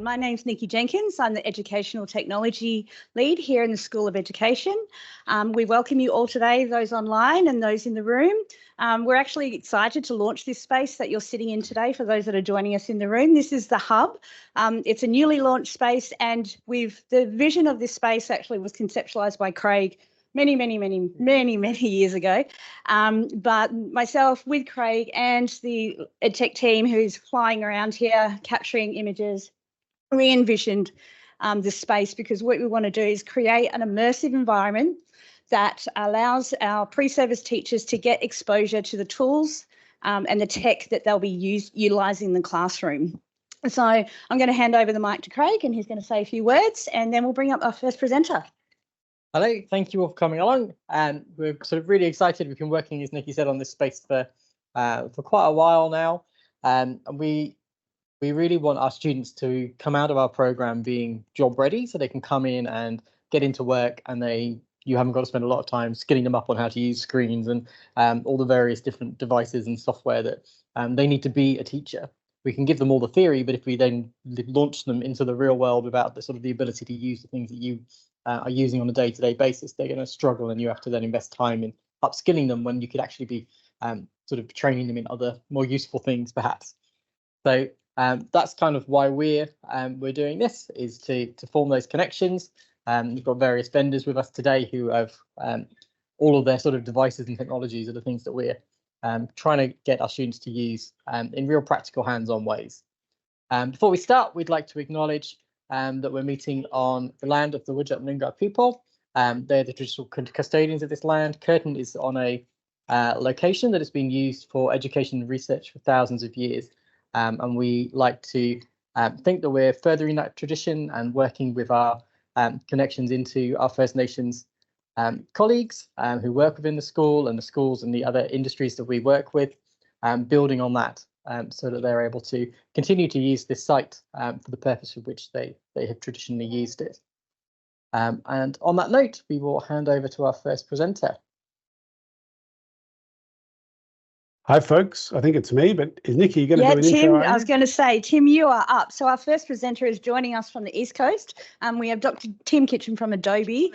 My name's Nikki Jenkins. I'm the Educational Technology Lead here in the School of Education. We welcome you all today, those online and those in the room. We're actually excited to launch this space that you're sitting in today for those that are joining us in the room. This is the Hub. It's a newly launched space, and the vision of this space actually was conceptualised by Craig many years ago. But myself with Craig and the EdTech team who's flying around here capturing images, re-envisioned this space, because what we want to do is create an immersive environment that allows our pre-service teachers to get exposure to the tools and the tech that they'll be utilising in the classroom. So I'm going to hand over the mic to Craig, and he's going to say a few words, and then we'll bring up our first presenter. Hello, thank you all for coming along, and we're sort of really excited. We've been working, as Nikki said, on this space for quite a while now, and we really want our students to come out of our program being job ready, so they can come in and get into work, and you haven't got to spend a lot of time skilling them up on how to use screens and all the various different devices and software that they need to be a teacher. We can give them all the theory, but if we then launch them into the real world without the ability to use the things that you are using on a day-to-day basis, they're going to struggle, and you have to then invest time in upskilling them when you could actually be sort of training them in other more useful things, perhaps. So that's kind of why we're doing this, is to form those connections. We've got various vendors with us today who have all of their sort of devices and technologies are the things that we're trying to get our students to use in real practical hands-on ways. Before we start, we'd like to acknowledge that we're meeting on the land of the Whadjuk Noongar people. They're the traditional custodians of this land. Curtin is on a location that has been used for education and research for thousands of years. And we like to think that we're furthering that tradition and working with our connections into our First Nations colleagues who work within the school and the schools and the other industries that we work with, building on that. So that they're able to continue to use this site for the purpose for which they have traditionally used it. And on that note, we will hand over to our first presenter. Hi, folks. I think it's me, but is Nikki going to do an Tim, intro? I was going to say, Tim, you are up. So our first presenter is joining us from the East Coast. We have Dr. Tim Kitchen from Adobe.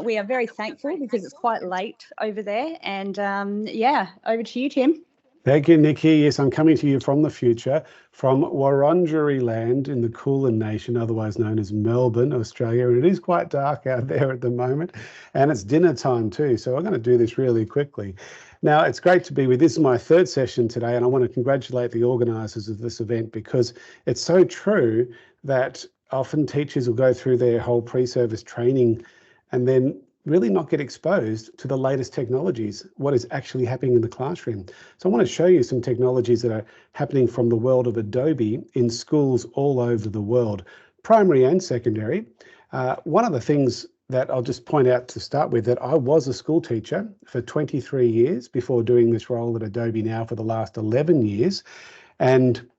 We are very thankful because it's quite late over there. And yeah, over to you, Tim. Thank you, Nikki. Yes, I'm coming to you from the future, from Wurundjeri land in the Kulin Nation, otherwise known as Melbourne, Australia. And it is quite dark out there at the moment, and it's dinner time too. So I'm going to do this really quickly. Now, it's great to be with you. This is my third session today, and I want to congratulate the organisers of this event, because it's so true that often teachers will go through their whole pre-service training and then really not get exposed to the latest technologies, what is actually happening in the classroom. So I want to show you some technologies that are happening from the world of Adobe in schools all over the world, primary and secondary. One of the things that I'll just point out to start with, that I was a school teacher for 23 years before doing this role at Adobe now for the last 11 years. And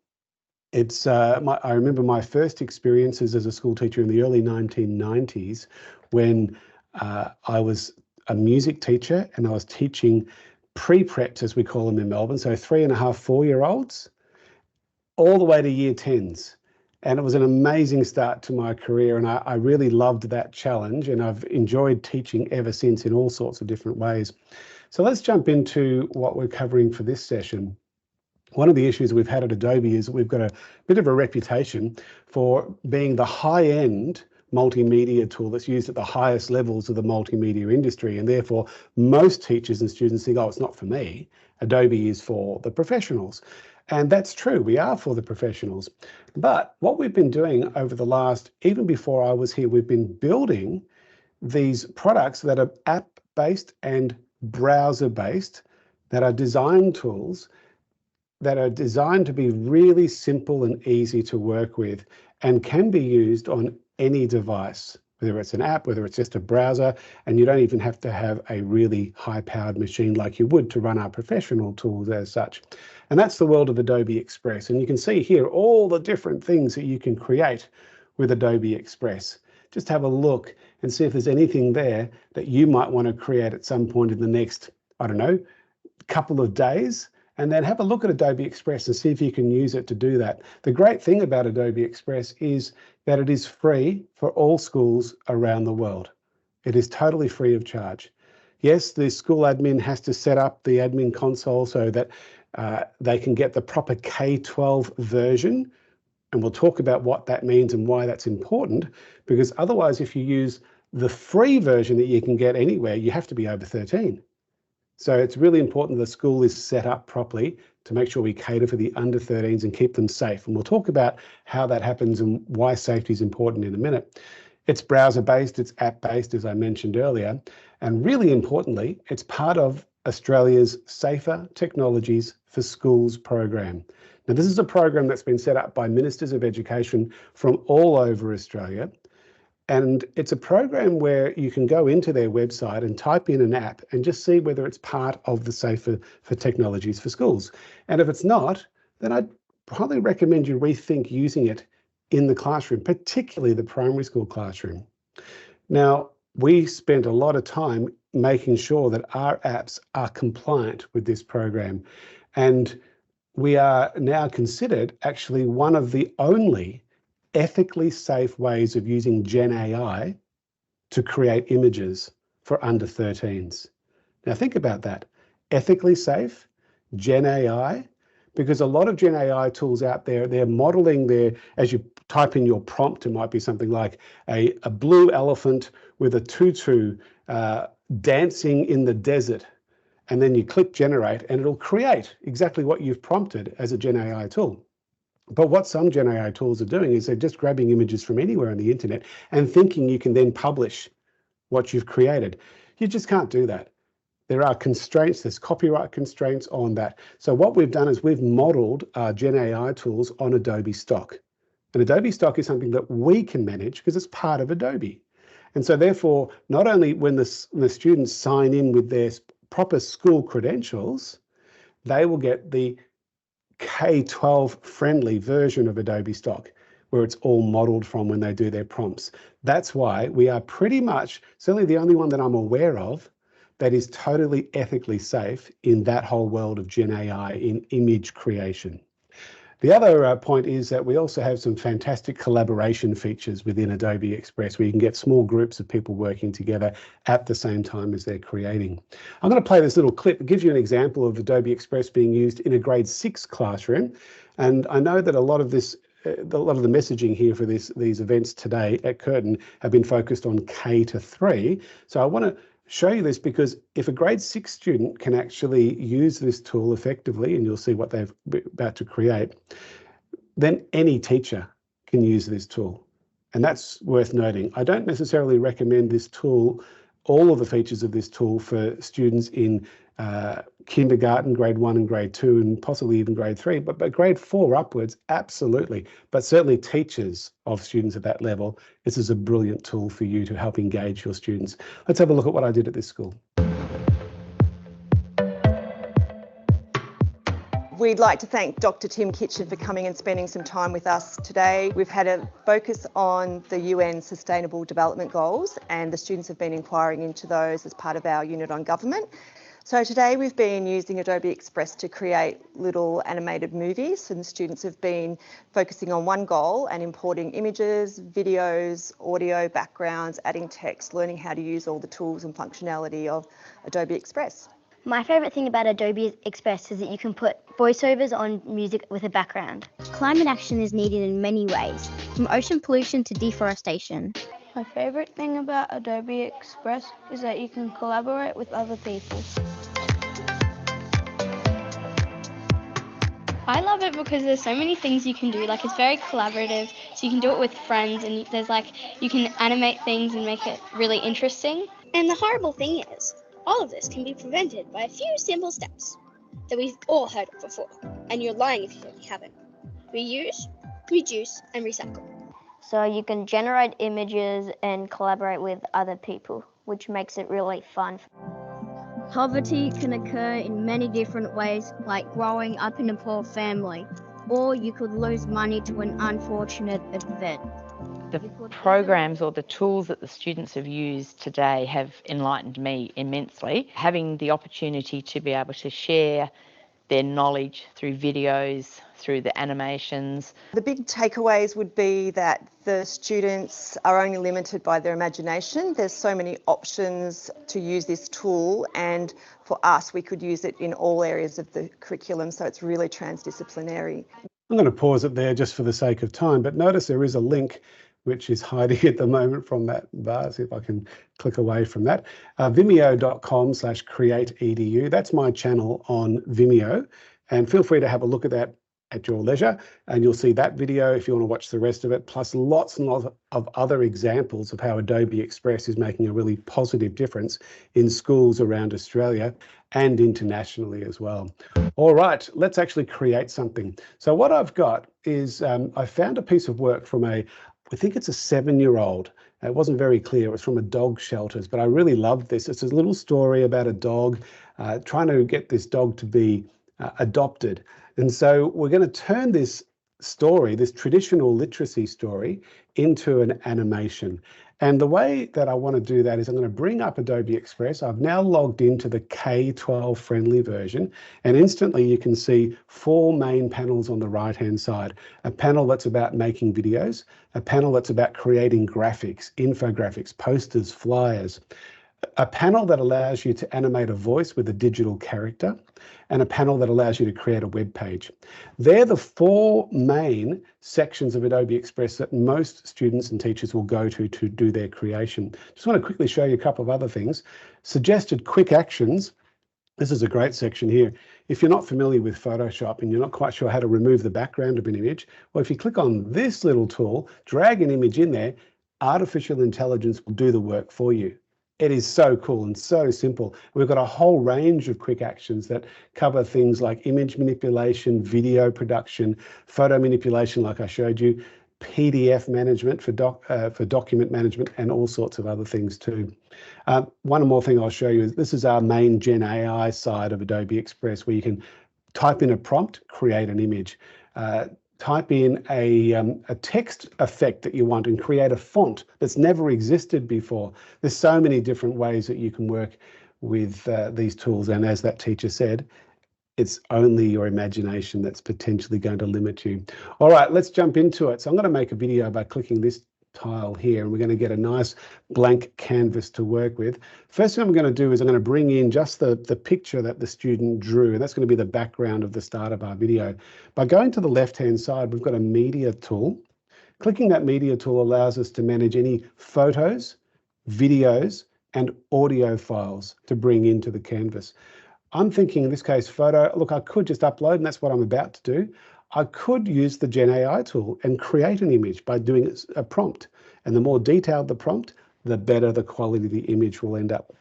it's I remember my first experiences as a school teacher in the early 1990s when I was a music teacher, and I was teaching pre-preps, as we call them in Melbourne, so 3.5, 4-year-olds, all the way to year 10s. And it was an amazing start to my career, and I really loved that challenge, and I've enjoyed teaching ever since in all sorts of different ways. So let's jump into what we're covering for this session. One of the issues we've had at Adobe is that we've got a bit of a reputation for being the high-end multimedia tool that's used at the highest levels of the multimedia industry, and therefore most teachers and students think, oh, it's not for me. Adobe is for the professionals. And that's true, we are for the professionals. But what we've been doing over the last, even before I was here, we've been building these products that are app-based and browser-based, that are design tools that are designed to be really simple and easy to work with, and can be used on any device, whether it's an app, whether it's just a browser, and you don't even have to have a really high-powered machine like you would to run our professional tools as such. And that's the world of Adobe Express. And you can see here all the different things that you can create with Adobe Express. Just have a look and see if there's anything there that you might want to create at some point in the next, I don't know, couple of days, and then have a look at Adobe Express and see if you can use it to do that. The great thing about Adobe Express is that it is free for all schools around the world. It is totally free of charge. Yes, the school admin has to set up the admin console so that they can get the proper K-12 version, and we'll talk about what that means and why that's important, because otherwise if you use the free version that you can get anywhere, you have to be over 13. So it's really important the school is set up properly to make sure we cater for the under 13s and keep them safe. And we'll talk about how that happens and why safety is important in a minute. It's browser-based, it's app-based, as I mentioned earlier. And really importantly, it's part of Australia's Safer Technologies for Schools program. Now, this is a program that's been set up by ministers of education from all over Australia. And it's a program where you can go into their website and type in an app and just see whether it's part of the Safer for Technologies for Schools. And if it's not, then I'd probably recommend you rethink using it in the classroom, particularly the primary school classroom. Now, we spent a lot of time making sure that our apps are compliant with this program. And we are now considered actually one of the only ethically safe ways of using Gen AI to create images for under 13s. Now think about that. Ethically safe, Gen AI, because a lot of Gen AI tools out there, they're modeling their, as you type in your prompt, it might be something like a blue elephant with a tutu dancing in the desert. And then you click generate and it'll create exactly what you've prompted as a Gen AI tool. But what some Gen AI tools are doing is they're just grabbing images from anywhere on the internet and thinking you can then publish what you've created. You just can't do that. There are constraints, there's copyright constraints on that. So what we've done is we've modeled our Gen AI tools on Adobe Stock. And Adobe Stock is something that we can manage because it's part of Adobe. And so therefore, not only when the students sign in with their proper school credentials, they will get the K-12 friendly version of Adobe Stock, where it's all modeled from when they do their prompts. That's why we are pretty much, certainly the only one that I'm aware of, that is totally ethically safe in that whole world of Gen AI in image creation. The other point is that we also have some fantastic collaboration features within Adobe Express where you can get small groups of people working together at the same time as they're creating. I'm going to play this little clip. It gives you an example of Adobe Express being used in a grade 6 classroom. And I know that a lot of the messaging here for these events today at Curtin have been focused on K-3. So I want to show you this because if a grade 6 student can actually use this tool effectively, and you'll see what they're about to create, then any teacher can use this tool. And that's worth noting. I don't necessarily recommend this tool, all of the features of this tool for students in kindergarten, grade 1 and grade 2, and possibly even grade 3, but grade 4 upwards, absolutely. But certainly teachers of students at that level, this is a brilliant tool for you to help engage your students. Let's have a look at what I did at this school. We'd like to thank Dr Tim Kitchen for coming and spending some time with us today. We've had a focus on the UN Sustainable Development Goals, and the students have been inquiring into those as part of our unit on government. So today we've been using Adobe Express to create little animated movies, and the students have been focusing on one goal and importing images, videos, audio, backgrounds, adding text, learning how to use all the tools and functionality of Adobe Express. My favourite thing about Adobe Express is that you can put voiceovers on music with a background. Climate action is needed in many ways, from ocean pollution to deforestation. My favourite thing about Adobe Express is that you can collaborate with other people. I love it because there's so many things you can do. Like, it's very collaborative, so you can do it with friends, and there's you can animate things and make it really interesting. And the horrible thing is, all of this can be prevented by a few simple steps that we've all heard of before, and you're lying if you think you haven't. Reuse, reduce, and recycle. So you can generate images and collaborate with other people, which makes it really fun. Poverty can occur in many different ways, like growing up in a poor family, or you could lose money to an unfortunate event. The programs or the tools that the students have used today have enlightened me immensely. Having the opportunity to be able to share their knowledge through videos, through the animations. The big takeaways would be that the students are only limited by their imagination. There's so many options to use this tool, and for us, we could use it in all areas of the curriculum, so it's really transdisciplinary. I'm going to pause it there just for the sake of time, but notice there is a link which is hiding at the moment from that bar. See if I can click away from that. Vimeo.com/createedu. That's my channel on Vimeo, and feel free to have a look at that at your leisure, and you'll see that video if you want to watch the rest of it, plus lots and lots of other examples of how Adobe Express is making a really positive difference in schools around Australia and internationally as well. All right, let's actually create something. So what I've got is I found a piece of work from I think it's a 7-year-old. It wasn't very clear. It was from a dog shelters, but I really loved this. It's a little story about a dog trying to get this dog to be adopted. And so we're going to turn this story, this traditional literacy story, into an animation. And the way that I want to do that is I'm going to bring up Adobe Express. I've now logged into the K-12 friendly version, and instantly you can see 4 main panels on the right-hand side. A panel that's about making videos, a panel that's about creating graphics, infographics, posters, flyers, a panel that allows you to animate a voice with a digital character, and a panel that allows you to create a web page. They're the 4 main sections of Adobe Express that most students and teachers will go to do their creation. Just want to quickly show you a couple of other things. Suggested quick actions. This is a great section here. If you're not familiar with Photoshop and you're not quite sure how to remove the background of an image, well, if you click on this little tool, drag an image in there, artificial intelligence will do the work for you. It is so cool and so simple. We've got a whole range of quick actions that cover things like image manipulation, video production, photo manipulation, like I showed you, PDF management for document management, and all sorts of other things too. One more thing I'll show you is this is our main Gen AI side of Adobe Express, where you can type in a prompt, create an image. Type in a text effect that you want and create a font that's never existed before. There's so many different ways that you can work with these tools. And as that teacher said, it's only your imagination that's potentially going to limit you. All right, let's jump into it. So I'm going to make a video by clicking this tile here, and we're going to get a nice blank canvas to work with. First thing I'm going to do is I'm going to bring in just the picture that the student drew, and that's going to be the background of the start of our video. By going to the left-hand side, we've got a media tool. Clicking that media tool allows us to manage any photos, videos, and audio files to bring into the canvas. I'm thinking in this case photo, look, I could just upload, and that's what I'm about to do. I could use the Gen AI tool and create an image by doing a prompt. And the more detailed the prompt, the better the quality the image will end up.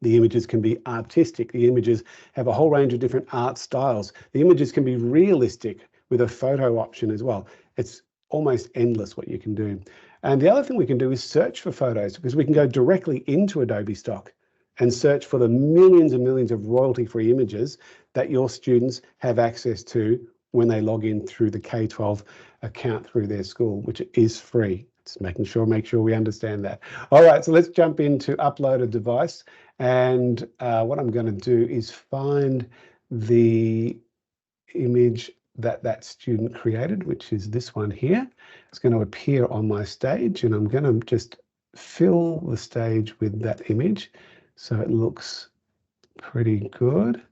The images can be artistic. The images have a whole range of different art styles. The images can be realistic with a photo option as well. It's almost endless what you can do. And the other thing we can do is search for photos, because we can go directly into Adobe Stock and search for the millions and millions of royalty-free images that your students have access to when they log in through the K-12 account through their school, which is free. Just make sure we understand that. All right, so let's jump into upload a device. And what I'm going to do is find the image that student created, which is this one here. It's going to appear on my stage, and I'm going to just fill the stage with that image so it looks pretty good.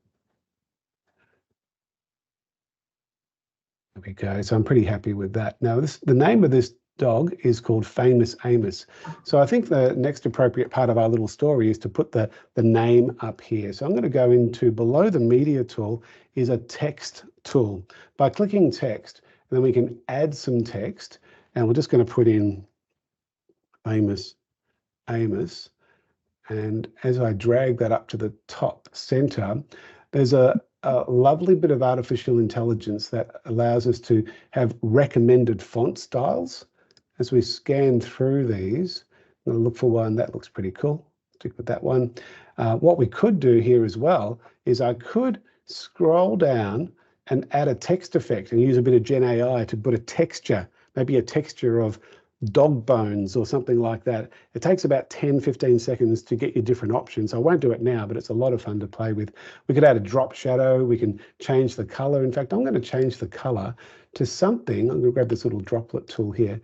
There we go. So I'm pretty happy with that. Now, the name of this dog is called Famous Amos. So I think the next appropriate part of our little story is to put the name up here. So I'm going to go into below the media tool is a text tool. By clicking text, then we can add some text, and we're just going to put in Famous Amos. And as I drag that up to the top center, there's a lovely bit of artificial intelligence that allows us to have recommended font styles. As we scan through these, I'm going to look for one that looks pretty cool. Stick with that one. What we could do here as well is I could scroll down and add a text effect and use a bit of Gen AI to put a texture, maybe a texture of dog bones or something like that. It takes about 10-15 seconds to get you different options. I won't do it now, but it's a lot of fun to play with. We could add a drop shadow. We can change the color. In fact, I'm going to change the color to something. I'm going to grab this little droplet tool here.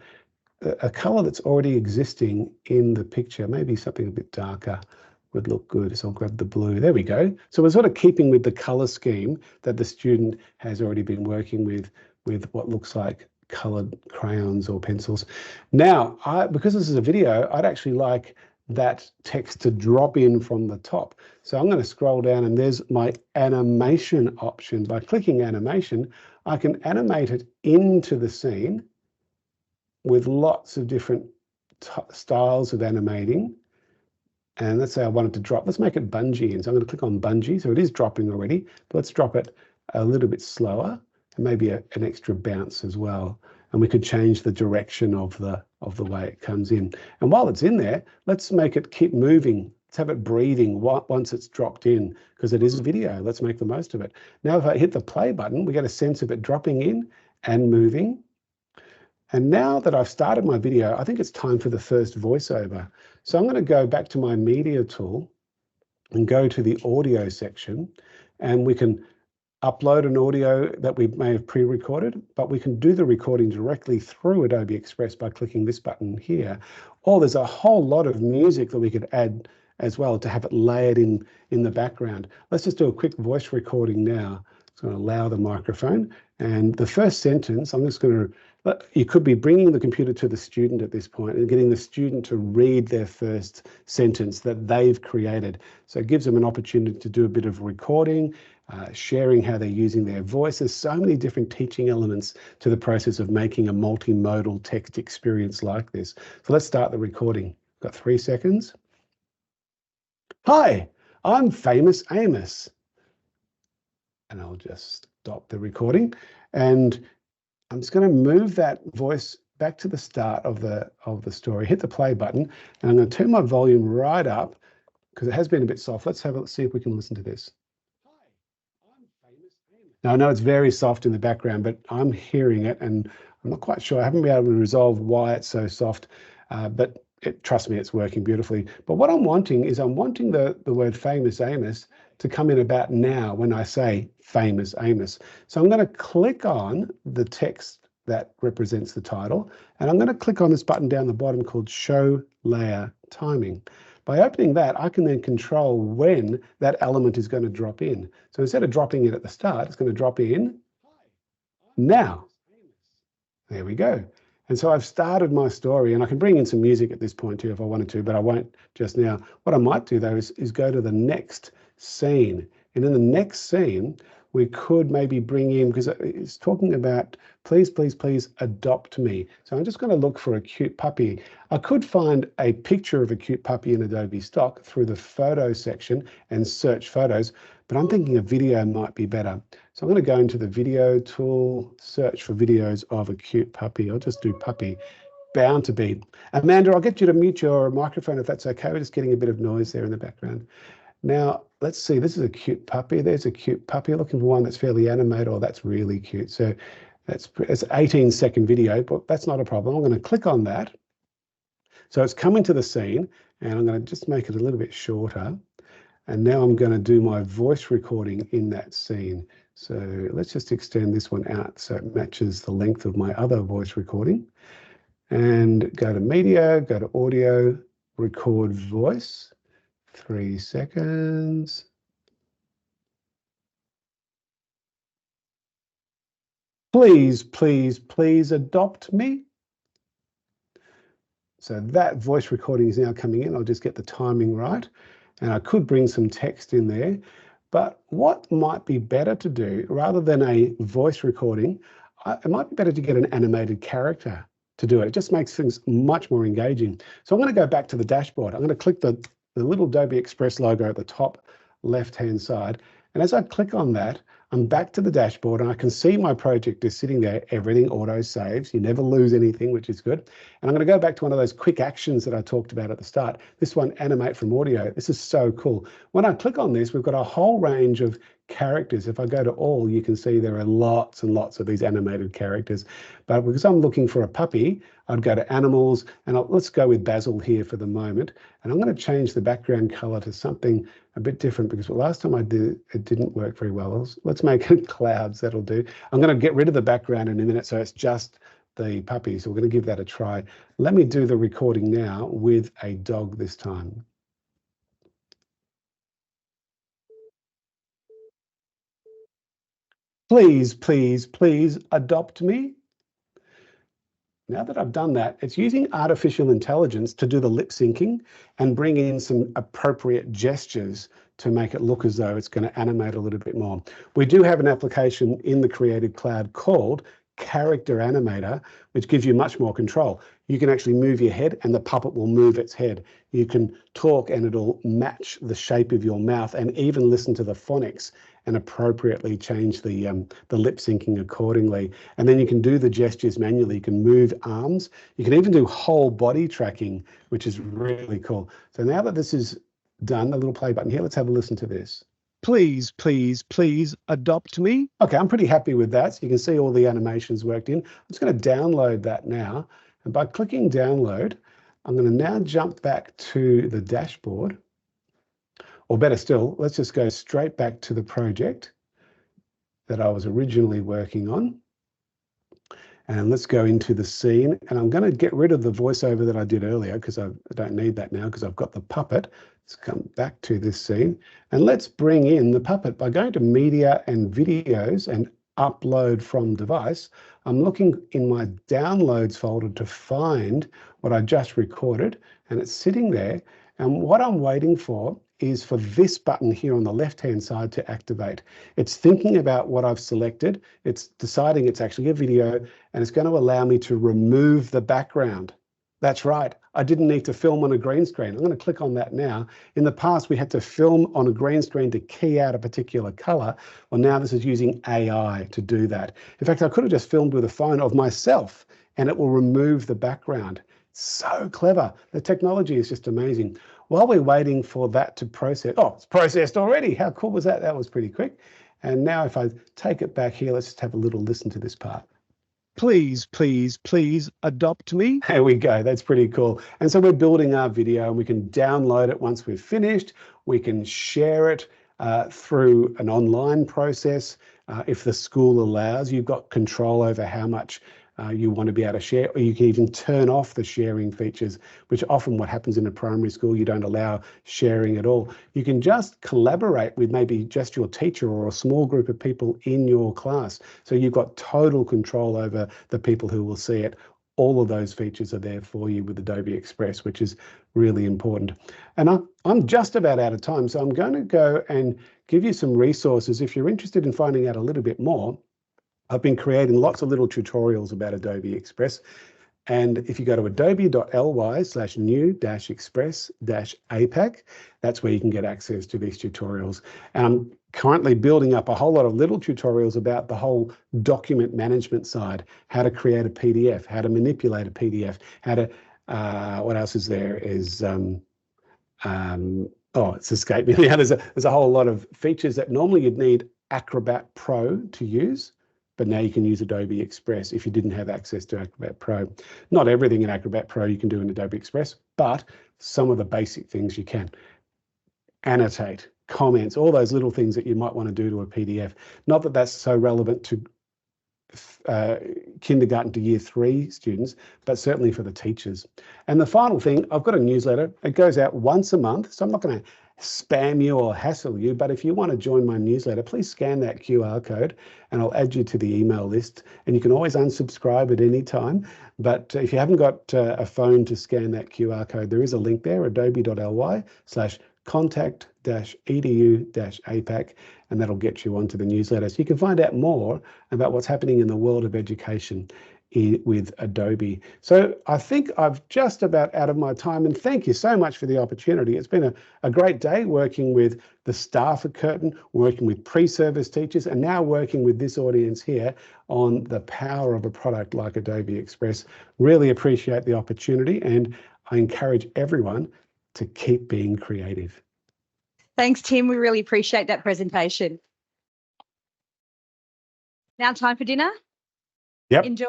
A color that's already existing in the picture, maybe something a bit darker would look good. So I'll grab the blue. There we go. So we're sort of keeping with the color scheme that the student has already been working with what looks like colored crayons or pencils. Now, because this is a video, I'd actually like that text to drop in from the top. So I'm going to scroll down and there's my animation option. By clicking animation, I can animate it into the scene with lots of different styles of animating. And let's say I want it to drop. Let's make it bungee in. So I'm going to click on bungee. So it is dropping already, but let's drop it a little bit slower. And maybe an extra bounce as well. And we could change the direction of the way it comes in. And while it's in there, let's make it keep moving. Let's have it breathing once it's dropped in, because it is a video. Let's make the most of it. Now, if I hit the play button, we get a sense of it dropping in and moving. And now that I've started my video, I think it's time for the first voiceover. So I'm going to go back to my media tool and go to the audio section, and we can upload an audio that we may have pre-recorded, but we can do the recording directly through Adobe Express by clicking this button here. Or there's a whole lot of music that we could add as well to have it layered in the background. Let's just do a quick voice recording now. It's going to allow the microphone. And the first sentence, I'm just going to, you could be bringing the computer to the student at this point and getting the student to read their first sentence that they've created. So it gives them an opportunity to do a bit of recording, sharing how they're using their voice. There's so many different teaching elements to the process of making a multimodal text experience like this. So let's start the recording. Got 3 seconds. Hi, I'm Famous Amos. And I'll just stop the recording. And I'm just going to move that voice back to the start of the story, hit the play button, and I'm going to turn my volume right up because it has been a bit soft. Let's see if we can listen to this. Now, I know it's very soft in the background, but I'm hearing it and I'm not quite sure. I haven't been able to resolve why it's so soft, but trust me, it's working beautifully. But what I'm wanting is I'm wanting the word Famous Amos to come in about now when I say Famous Amos. So I'm going to click on the text that represents the title, and I'm going to click on this button down the bottom called Show Layer Timing. By opening that, I can then control when that element is going to drop in. So instead of dropping it at the start, it's going to drop in now. There we go. And so I've started my story, and I can bring in some music at this point too if I wanted to, but I won't just now. What I might do though is go to the next scene. And in the next scene, we could maybe bring in, because it's talking about, please, please, please adopt me. So I'm just going to look for a cute puppy. I could find a picture of a cute puppy in Adobe Stock through the photo section and search photos, but I'm thinking a video might be better. So I'm going to go into the video tool, search for videos of a cute puppy. I'll just do puppy, bound to be. Amanda, I'll get you to mute your microphone if that's okay. We're just getting a bit of noise there in the background. Now, let's see, this is a cute puppy. There's a cute puppy. Looking for one that's fairly animated. Oh, that's really cute. So it's an 18-second video, but that's not a problem. I'm going to click on that. So it's coming to the scene, and I'm going to just make it a little bit shorter. And now I'm going to do my voice recording in that scene. So let's just extend this one out so it matches the length of my other voice recording. And go to Media, go to Audio, Record Voice. 3 seconds. Please, please, please adopt me. So that voice recording is now coming in. I'll just get the timing right. And I could bring some text in there. But what might be better to do, rather than a voice recording, it might be better to get an animated character to do it. It just makes things much more engaging. So I'm going to go back to the dashboard. I'm going to click the little Adobe Express logo at the top left-hand side. And as I click on that, I'm back to the dashboard and I can see my project is sitting there. Everything auto saves. You never lose anything, which is good. And I'm going to go back to one of those quick actions that I talked about at the start. This one, animate from audio. This is so cool. When I click on this, we've got a whole range of characters. If I go to all, you can see there are lots and lots of these animated characters. But because I'm looking for a puppy, I'd go to animals, and let's go with Basil here for the moment. And I'm going to change the background color to something a bit different, because the last time I did it didn't work very well. Let's make it clouds. That'll do. I'm going to get rid of the background in a minute, so it's just the puppy. So we're going to give that a try. Let me do the recording now with a dog this time. Please, please, please adopt me. Now that I've done that, it's using artificial intelligence to do the lip syncing and bring in some appropriate gestures to make it look as though it's going to animate a little bit more. We do have an application in the Creative Cloud called Character Animator, which gives you much more control. You can actually move your head and the puppet will move its head. You can talk and it'll match the shape of your mouth, and even listen to the phonics and appropriately change the lip syncing accordingly. And then you can do the gestures manually. You can move arms. You can even do whole body tracking, which is really cool. So now that this is done, the little play button here, let's have a listen to this. Please, please, please adopt me. Okay, I'm pretty happy with that. So you can see all the animations worked in. I'm just going to download that now. And by clicking download, I'm going to now jump back to the dashboard. Or better still, let's just go straight back to the project that I was originally working on. And let's go into the scene. And I'm going to get rid of the voiceover that I did earlier, because I don't need that now because I've got the puppet. Let's come back to this scene. And let's bring in the puppet by going to Media and Videos and Upload from Device. I'm looking in my Downloads folder to find what I just recorded. And it's sitting there. And what I'm waiting for is for this button here on the left-hand side to activate. It's thinking about what I've selected. It's deciding it's actually a video, and it's going to allow me to remove the background. That's right. I didn't need to film on a green screen. I'm going to click on that now. In the past, we had to film on a green screen to key out a particular color. Well, now this is using AI to do that. In fact, I could have just filmed with a phone of myself, and it will remove the background. So clever. The technology is just amazing. While we're waiting for that to process, oh, it's processed already. How cool was that? That was pretty quick. And now if I take it back here, let's just have a little listen to this part. Please, please, please adopt me. There we go. That's pretty cool. And so we're building our video, and we can download it once we've finished. We can share it through an online process. If the school allows, you've got control over how much you want to be able to share, or you can even turn off the sharing features, which often what happens in a primary school, you don't allow sharing at all. You can just collaborate with maybe just your teacher or a small group of people in your class. So you've got total control over the people who will see it. All of those features are there for you with Adobe Express, which is really important. And I'm just about out of time, so I'm going to go and give you some resources. If you're interested in finding out a little bit more, I've been creating lots of little tutorials about Adobe Express. And if you go to adobe.ly/new-express-APAC, that's where you can get access to these tutorials. And I'm currently building up a whole lot of little tutorials about the whole document management side, how to create a PDF, how to manipulate a PDF, how to, what else is there is, oh, it's escaped me now. There's a whole lot of features that normally you'd need Acrobat Pro to use. But now you can use Adobe Express if you didn't have access to Acrobat Pro. Not everything in Acrobat Pro you can do in Adobe Express, but some of the basic things you can. Annotate, comments, all those little things that you might want to do to a PDF. Not that that's so relevant to kindergarten to year 3 students, but certainly for the teachers. And the final thing, I've got a newsletter. It goes out once a month, so I'm not going to spam you or hassle you, but if you want to join my newsletter, please scan that QR code and I'll add you to the email list. And you can always unsubscribe at any time. But if you haven't got a phone to scan that QR code, there is a link there, adobe.ly/contact-edu-APAC, and that'll get you onto the newsletter. So you can find out more about what's happening in the world of education. with Adobe. So I think I've just about out of my time, and thank you so much for the opportunity. It's been a great day working with the staff at Curtin, working with pre-service teachers, and now working with this audience here on the power of a product like Adobe Express. Really appreciate the opportunity, and I encourage everyone to keep being creative. Thanks, Tim. We really appreciate that presentation. Now time for dinner. Yep. Enjoy.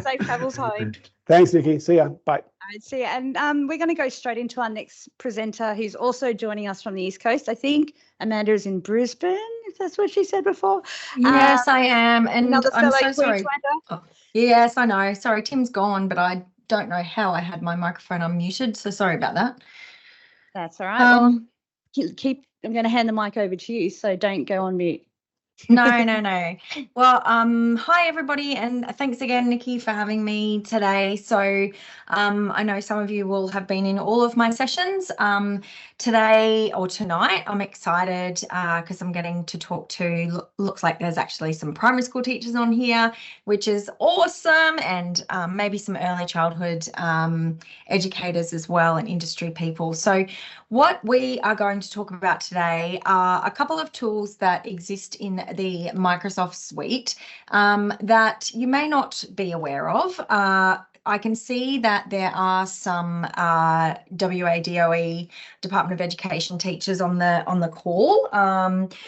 Safe travels home. Thanks, Nikki. See ya. Bye. All right, see ya. And we're going to go straight into our next presenter, who's also joining us from the East Coast. I think Amanda is in Brisbane, if that's what she said before. Yes, I am. And another I'm fellow so sorry. Queenslander. Oh, yes, I know. Sorry, Tim's gone, but I don't know how I had my microphone unmuted. So sorry about that. That's all right. Well, I'm going to hand the mic over to you, so don't go on mute. No. Well, hi everybody, and thanks again, Nikki, for having me today. So I know some of you will have been in all of my sessions. Today or tonight, I'm excited because I'm getting to talk to, looks like there's actually some primary school teachers on here, which is awesome, and maybe some early childhood educators as well, and industry people. So what we are going to talk about today are a couple of tools that exist in the Microsoft suite that you may not be aware of. I can see that there are some WADOE, Department of Education teachers on the call.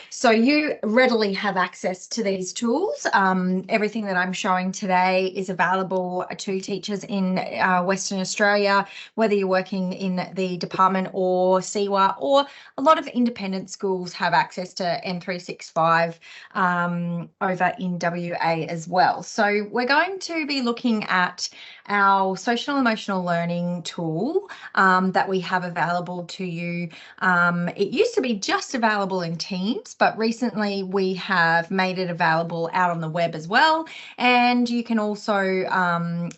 So you readily have access to these tools. Everything that I'm showing today is available to teachers in Western Australia, whether you're working in the department or CEWA, or a lot of independent schools have access to M365 over in WA as well. So we're going to be looking at our social emotional learning tool that we have available to you. It used to be just available in Teams, but recently we have made it available out on the web as well. And you can also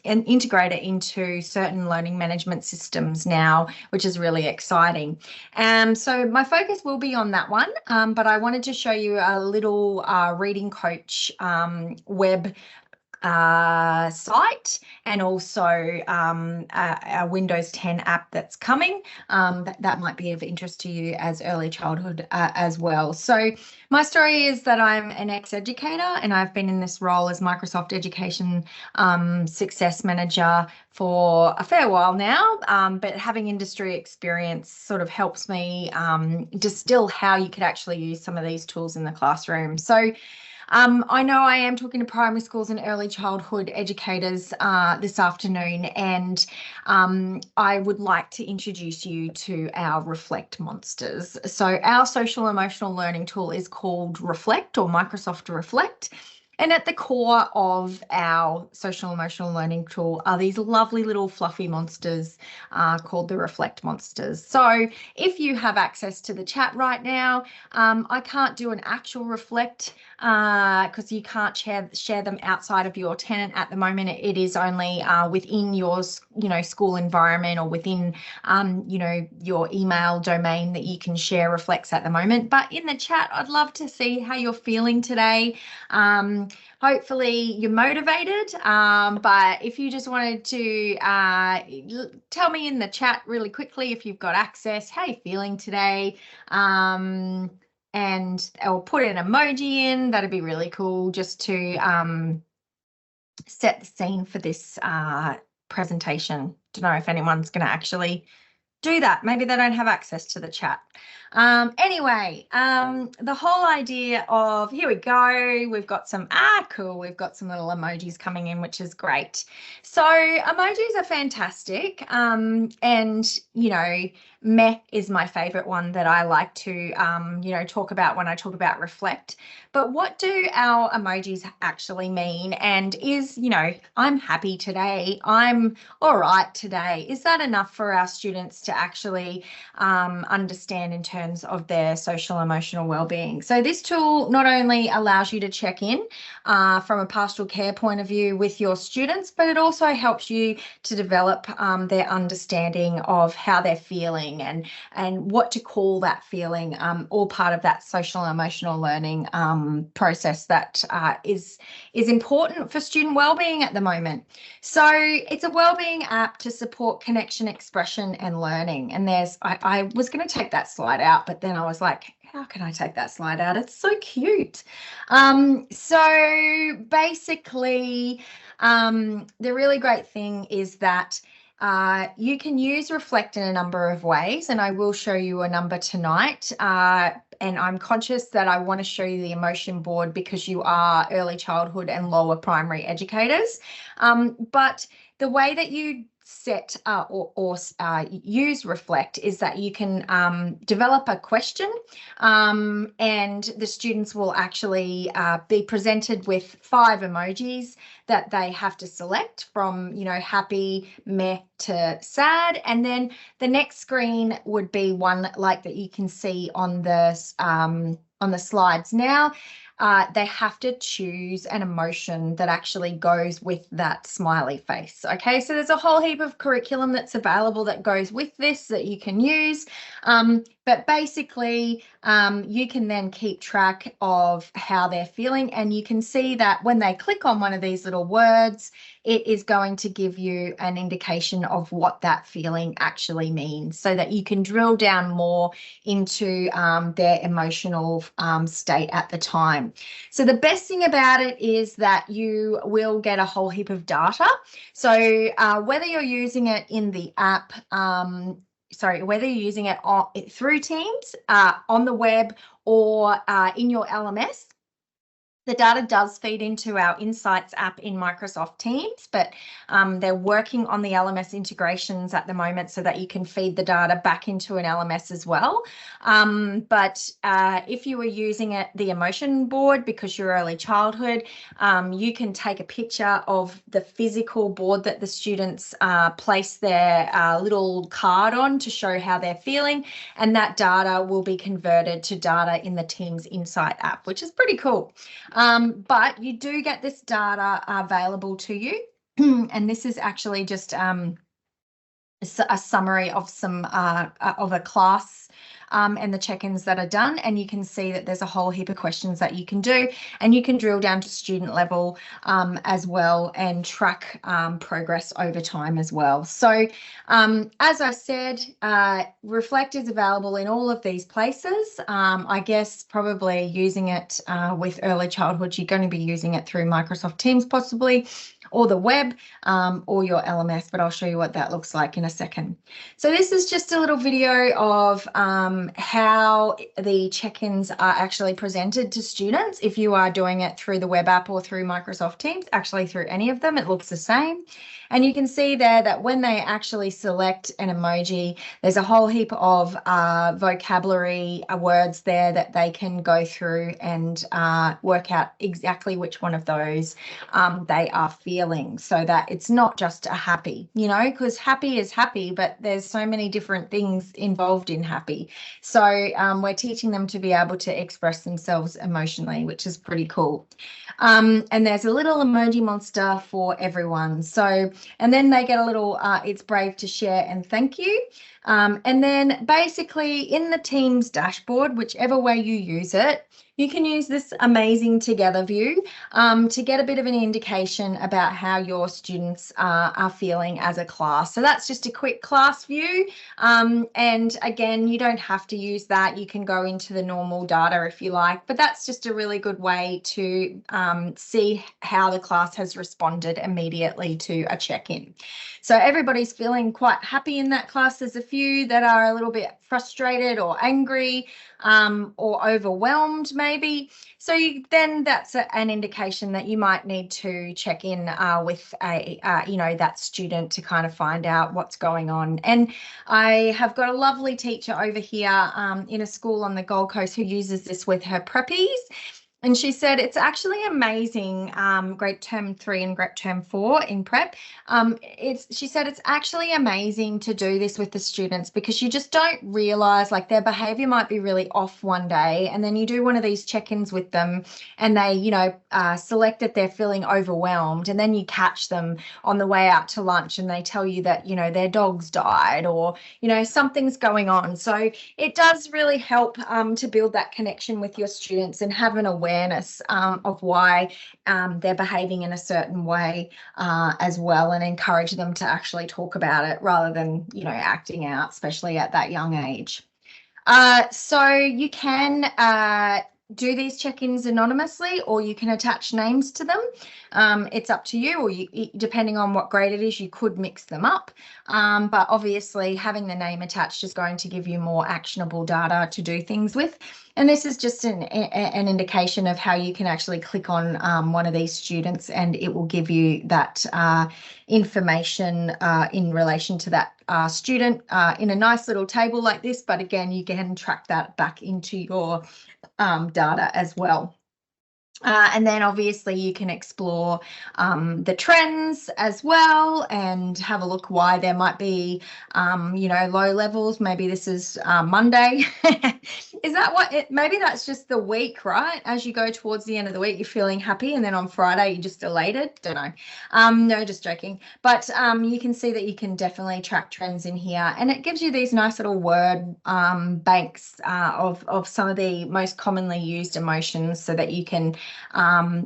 integrate it into certain learning management systems now, which is really exciting. So my focus will be on that one, but I wanted to show you a little reading coach web site, and also a Windows 10 app that's coming that might be of interest to you as early childhood as well. So my story is that I'm an ex-educator, and I've been in this role as Microsoft Education Success Manager for a fair while now, but having industry experience sort of helps me distill how you could actually use some of these tools in the classroom. So I know I am talking to primary schools and early childhood educators this afternoon, and I would like to introduce you to our Reflect monsters. So our social emotional learning tool is called Reflect, or Microsoft Reflect. And at the core of our social emotional learning tool are these lovely little fluffy monsters called the Reflect monsters. So if you have access to the chat right now, I can't do an actual Reflect because you can't share them outside of your tenant at the moment. It is only within your school environment, or within your email domain that you can share Reflects at the moment. But in the chat, I'd love to see how you're feeling today. Hopefully you're motivated, but if you just wanted to tell me in the chat really quickly if you've got access, how you feeling today, and I'll put an emoji in, that'd be really cool, just to set the scene for this presentation. Don't know if anyone's going to actually do that. Maybe they don't have access to the chat. Anyway, the whole idea of, here we go, we've got some, cool, we've got some little emojis coming in, which is great. So emojis are fantastic. And, meh is my favorite one that I like to, talk about when I talk about Reflect. But what do our emojis actually mean? And is, I'm happy today, I'm all right today, is that enough for our students to actually understand in terms of their social emotional well-being? So this tool not only allows you to check in from a pastoral care point of view with your students, but it also helps you to develop their understanding of how they're feeling. feeling and what to call that feeling, all part of that social and emotional learning process that is important for student wellbeing at the moment. So it's a wellbeing app to support connection, expression and learning. And I was going to take that slide out, but then I was like, how can I take that slide out? It's so cute. So basically, the really great thing is that you can use Reflect in a number of ways, and I will show you a number tonight. And I'm conscious that I want to show you the emotion board because you are early childhood and lower primary educators. But the way that you set or use Reflect is that you can develop a question, and the students will actually be presented with 5 emojis that they have to select from, you know, happy, meh to sad. And then the next screen would be one like that you can see on the slides now. They have to choose an emotion that actually goes with that smiley face. Okay, so there's a whole heap of curriculum that's available that goes with this that you can use. But basically, you can then keep track of how they're feeling, and you can see that when they click on one of these little words, it is going to give you an indication of what that feeling actually means, so that you can drill down more into their emotional state at the time. So the best thing about it is that you will get a whole heap of data. So whether you're using it in the app, whether you're using it through Teams, on the web, or in your LMS, the data does feed into our Insights app in Microsoft Teams, but they're working on the LMS integrations at the moment so that you can feed the data back into an LMS as well. But if you were using the emotion board because you're early childhood, you can take a picture of the physical board that the students place their little card on to show how they're feeling, and that data will be converted to data in the Teams Insight app, which is pretty cool. But you do get this data available to you, and this is actually just a summary of some of a class and the check-ins that are done, and you can see that there's a whole heap of questions that you can do, and you can drill down to student level as well and track progress over time as well. So as I said, Reflect is available in all of these places. I guess probably using it with early childhood, you're going to be using it through Microsoft Teams possibly, or the web, or your LMS, but I'll show you what that looks like in a second. So this is just a little video of how the check-ins are actually presented to students. If you are doing it through the web app or through Microsoft Teams, actually through any of them, it looks the same. And you can see there that when they actually select an emoji, there's a whole heap of vocabulary words there that they can go through and work out exactly which one of those they are feeling, so that it's not just a happy, you know, because happy is happy, but there's so many different things involved in happy. So we're teaching them to be able to express themselves emotionally, which is pretty cool. And there's a little emoji monster for everyone. So, and then they get a little, it's brave to share and thank you. And then basically in the Teams dashboard, whichever way you use it, you can use this amazing together view to get a bit of an indication about how your students are feeling as a class. So that's just a quick class view. And again, you don't have to use that. You can go into the normal data if you like, but that's just a really good way to see how the class has responded immediately to a check-in. So everybody's feeling quite happy in that class. There's a few that are a little bit frustrated or angry or overwhelmed maybe. So then that's an indication that you might need to check in with that student to kind of find out what's going on. And I have got a lovely teacher over here in a school on the Gold Coast who uses this with her preppies. And she said it's actually amazing, grade term 3 and grade term 4 in prep. She said it's actually amazing to do this with the students because you just don't realise, like, their behaviour might be really off one day, and then you do one of these check-ins with them and they, you know, select that they're feeling overwhelmed, and then you catch them on the way out to lunch and they tell you that, you know, their dog's died or, you know, something's going on. So it does really help to build that connection with your students and have an awareness of why they're behaving in a certain way as well, and encourage them to actually talk about it rather than, you know, acting out, especially at that young age. So you can do these check-ins anonymously, or you can attach names to them. It's up to you, or depending on what grade it is, you could mix them up. But obviously having the name attached is going to give you more actionable data to do things with. And this is just an indication of how you can actually click on one of these students and it will give you that information in relation to that student in a nice little table like this. But again, you can track that back into your data as well. And then obviously you can explore the trends as well and have a look why there might be, you know, low levels. Maybe this is Monday. Is that what it, maybe that's just the week, right? As you go towards the end of the week, you're feeling happy, and then on Friday you're just elated. Don't know. No, just joking. But you can see that you can definitely track trends in here, and it gives you these nice little word banks of some of the most commonly used emotions, so that you can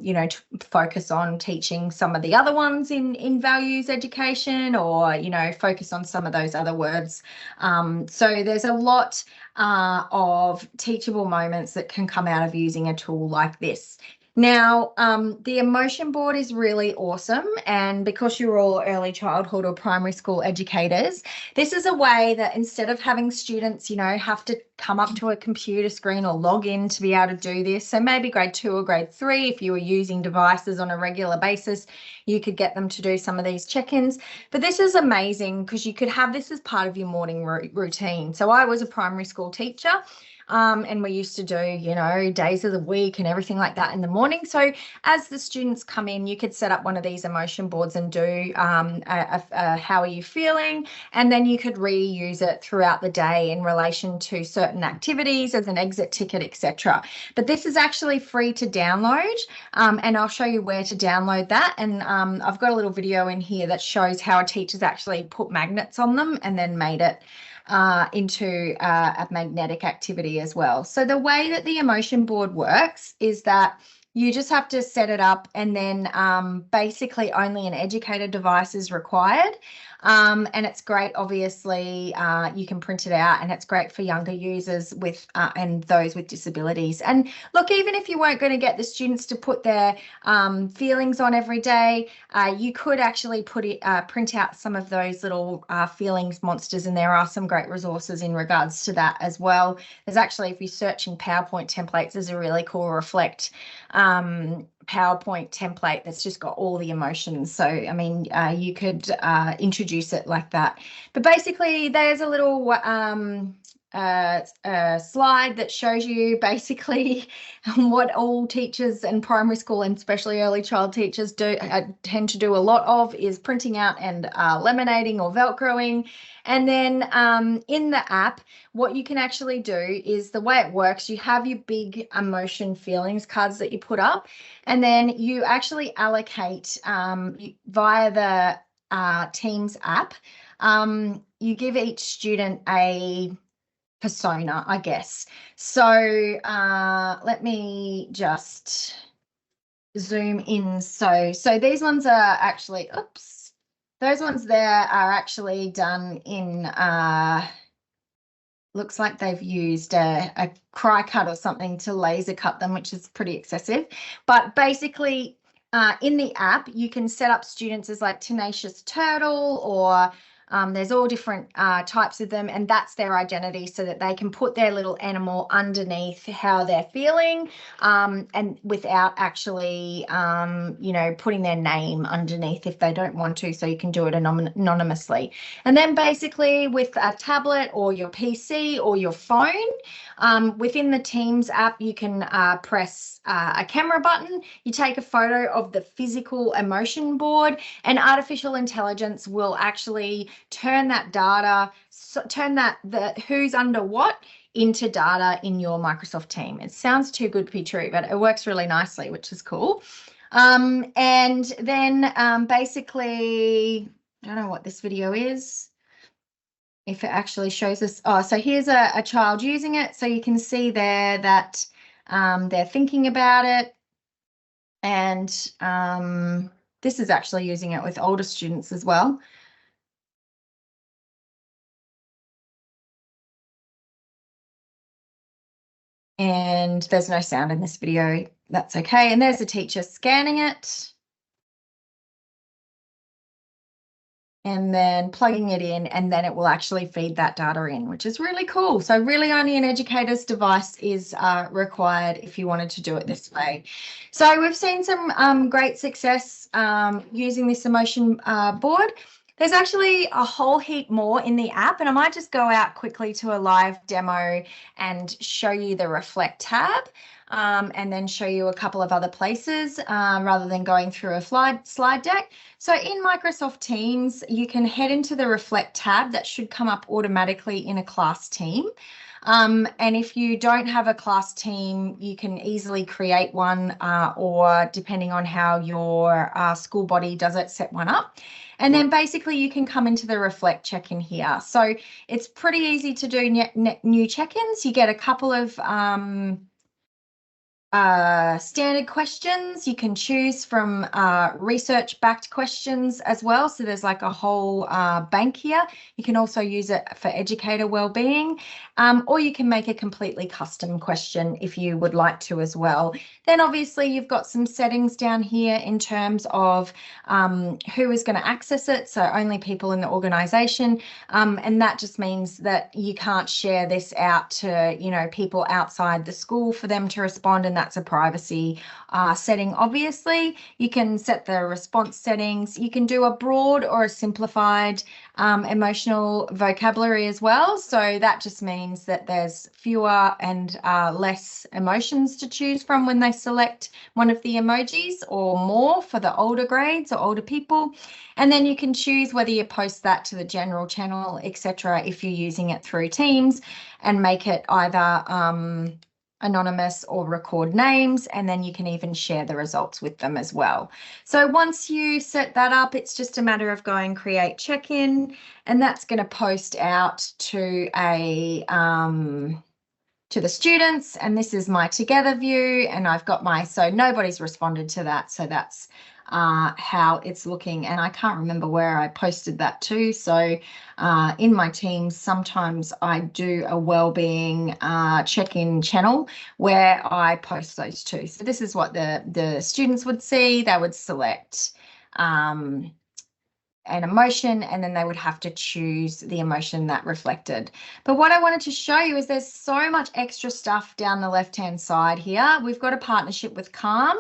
you know, focus on teaching some of the other ones in values education, or, you know, focus on some of those other words. So there's a lot of teachable moments that can come out of using a tool like this. Now, the emotion board is really awesome, and because you're all early childhood or primary school educators, this is a way that instead of having students, you know, have to come up to a computer screen or log in to be able to do this. So maybe grade 2 or grade 3, if you were using devices on a regular basis, you could get them to do some of these check-ins. But this is amazing because you could have this as part of your morning routine. So I was a primary school teacher. And we used to do, you know, days of the week and everything like that in the morning. So as the students come in, you could set up one of these emotion boards and do how are you feeling? And then you could reuse it throughout the day in relation to certain activities as an exit ticket, etc. But this is actually free to download, and I'll show you where to download that. And I've got a little video in here that shows how a teacher's actually put magnets on them and then made it into a magnetic activity as well. So the way that the emotion board works is that you just have to set it up, and then basically only an educated device is required. And it's great, obviously, you can print it out, and it's great for younger users with and those with disabilities. And look, even if you weren't going to get the students to put their feelings on every day, you could actually print out some of those little feelings monsters, and there are some great resources in regards to that as well. There's actually, if you're searching PowerPoint templates, there's a really cool Reflect PowerPoint template that's just got all the emotions. So, I mean, you could introduce it like that. But basically, there's a little slide that shows you basically what all teachers and primary school and especially early child teachers tend to do a lot of is printing out and laminating or Velcroing. And then in the app, what you can actually do is, the way it works, you have your big emotion feelings cards that you put up, and then you actually allocate via the Teams app. You give each student a persona, I guess. So let me just zoom in. So these ones are actually, oops. Those ones there are actually done in, looks like they've used a cry cut or something to laser cut them, which is pretty excessive. But basically, in the app, you can set up students as like Tenacious Turtle or There's all different types of them, and that's their identity, so that they can put their little animal underneath how they're feeling, and without actually, you know, putting their name underneath if they don't want to. So you can do it anonymously. And then basically with a tablet or your PC or your phone, within the Teams app, you can press a camera button. You take a photo of the physical emotion board, and artificial intelligence will actually turn that data, the who's under what into data in your Microsoft team. It sounds too good to be true, but it works really nicely, which is cool. And then basically, I don't know what this video is, if it actually shows us. Oh, so here's a child using it. So you can see there that they're thinking about it. And this is actually using it with older students as well. And there's no sound in this video. That's okay. And there's a teacher scanning it. And then plugging it in, and then it will actually feed that data in, which is really cool. So really only an educator's device is required if you wanted to do it this way. So we've seen some great success using this emotion board. There's actually a whole heap more in the app, and I might just go out quickly to a live demo and show you the Reflect tab, and then show you a couple of other places rather than going through a slide deck. So in Microsoft Teams, you can head into the Reflect tab. That should come up automatically in a class team. And if you don't have a class team, you can easily create one, or depending on how your school body does it, set one up. And then basically you can come into the Reflect check-in here. So it's pretty easy to do new check-ins. You get a couple of standard questions. You can choose from research-backed questions as well. So there's like a whole bank here. You can also use it for educator wellbeing, or you can make a completely custom question if you would like to as well. Then obviously you've got some settings down here in terms of who is going to access it. So only people in the organisation, and that just means that you can't share this out to, you know, people outside the school for them to respond, and that's a privacy setting. Obviously, you can set the response settings. You can do a broad or a simplified emotional vocabulary as well. So that just means that there's fewer and less emotions to choose from when they select one of the emojis, or more for the older grades or older people. And then you can choose whether you post that to the general channel, etc., if you're using it through Teams, and make it either anonymous or record names, and then you can even share the results with them as well. So once you set that up, it's just a matter of going create check-in, and that's going to post out to to the students. And this is my together view, and I've got my, so nobody's responded to that, so that's how it's looking. And I can't remember where I posted that to. So in my Teams, sometimes I do a wellbeing check-in channel where I post those too. So this is what the students would see. They would select an emotion, and then they would have to choose the emotion that reflected. But what I wanted to show you is there's so much extra stuff down the left-hand side here. We've got a partnership with Calm.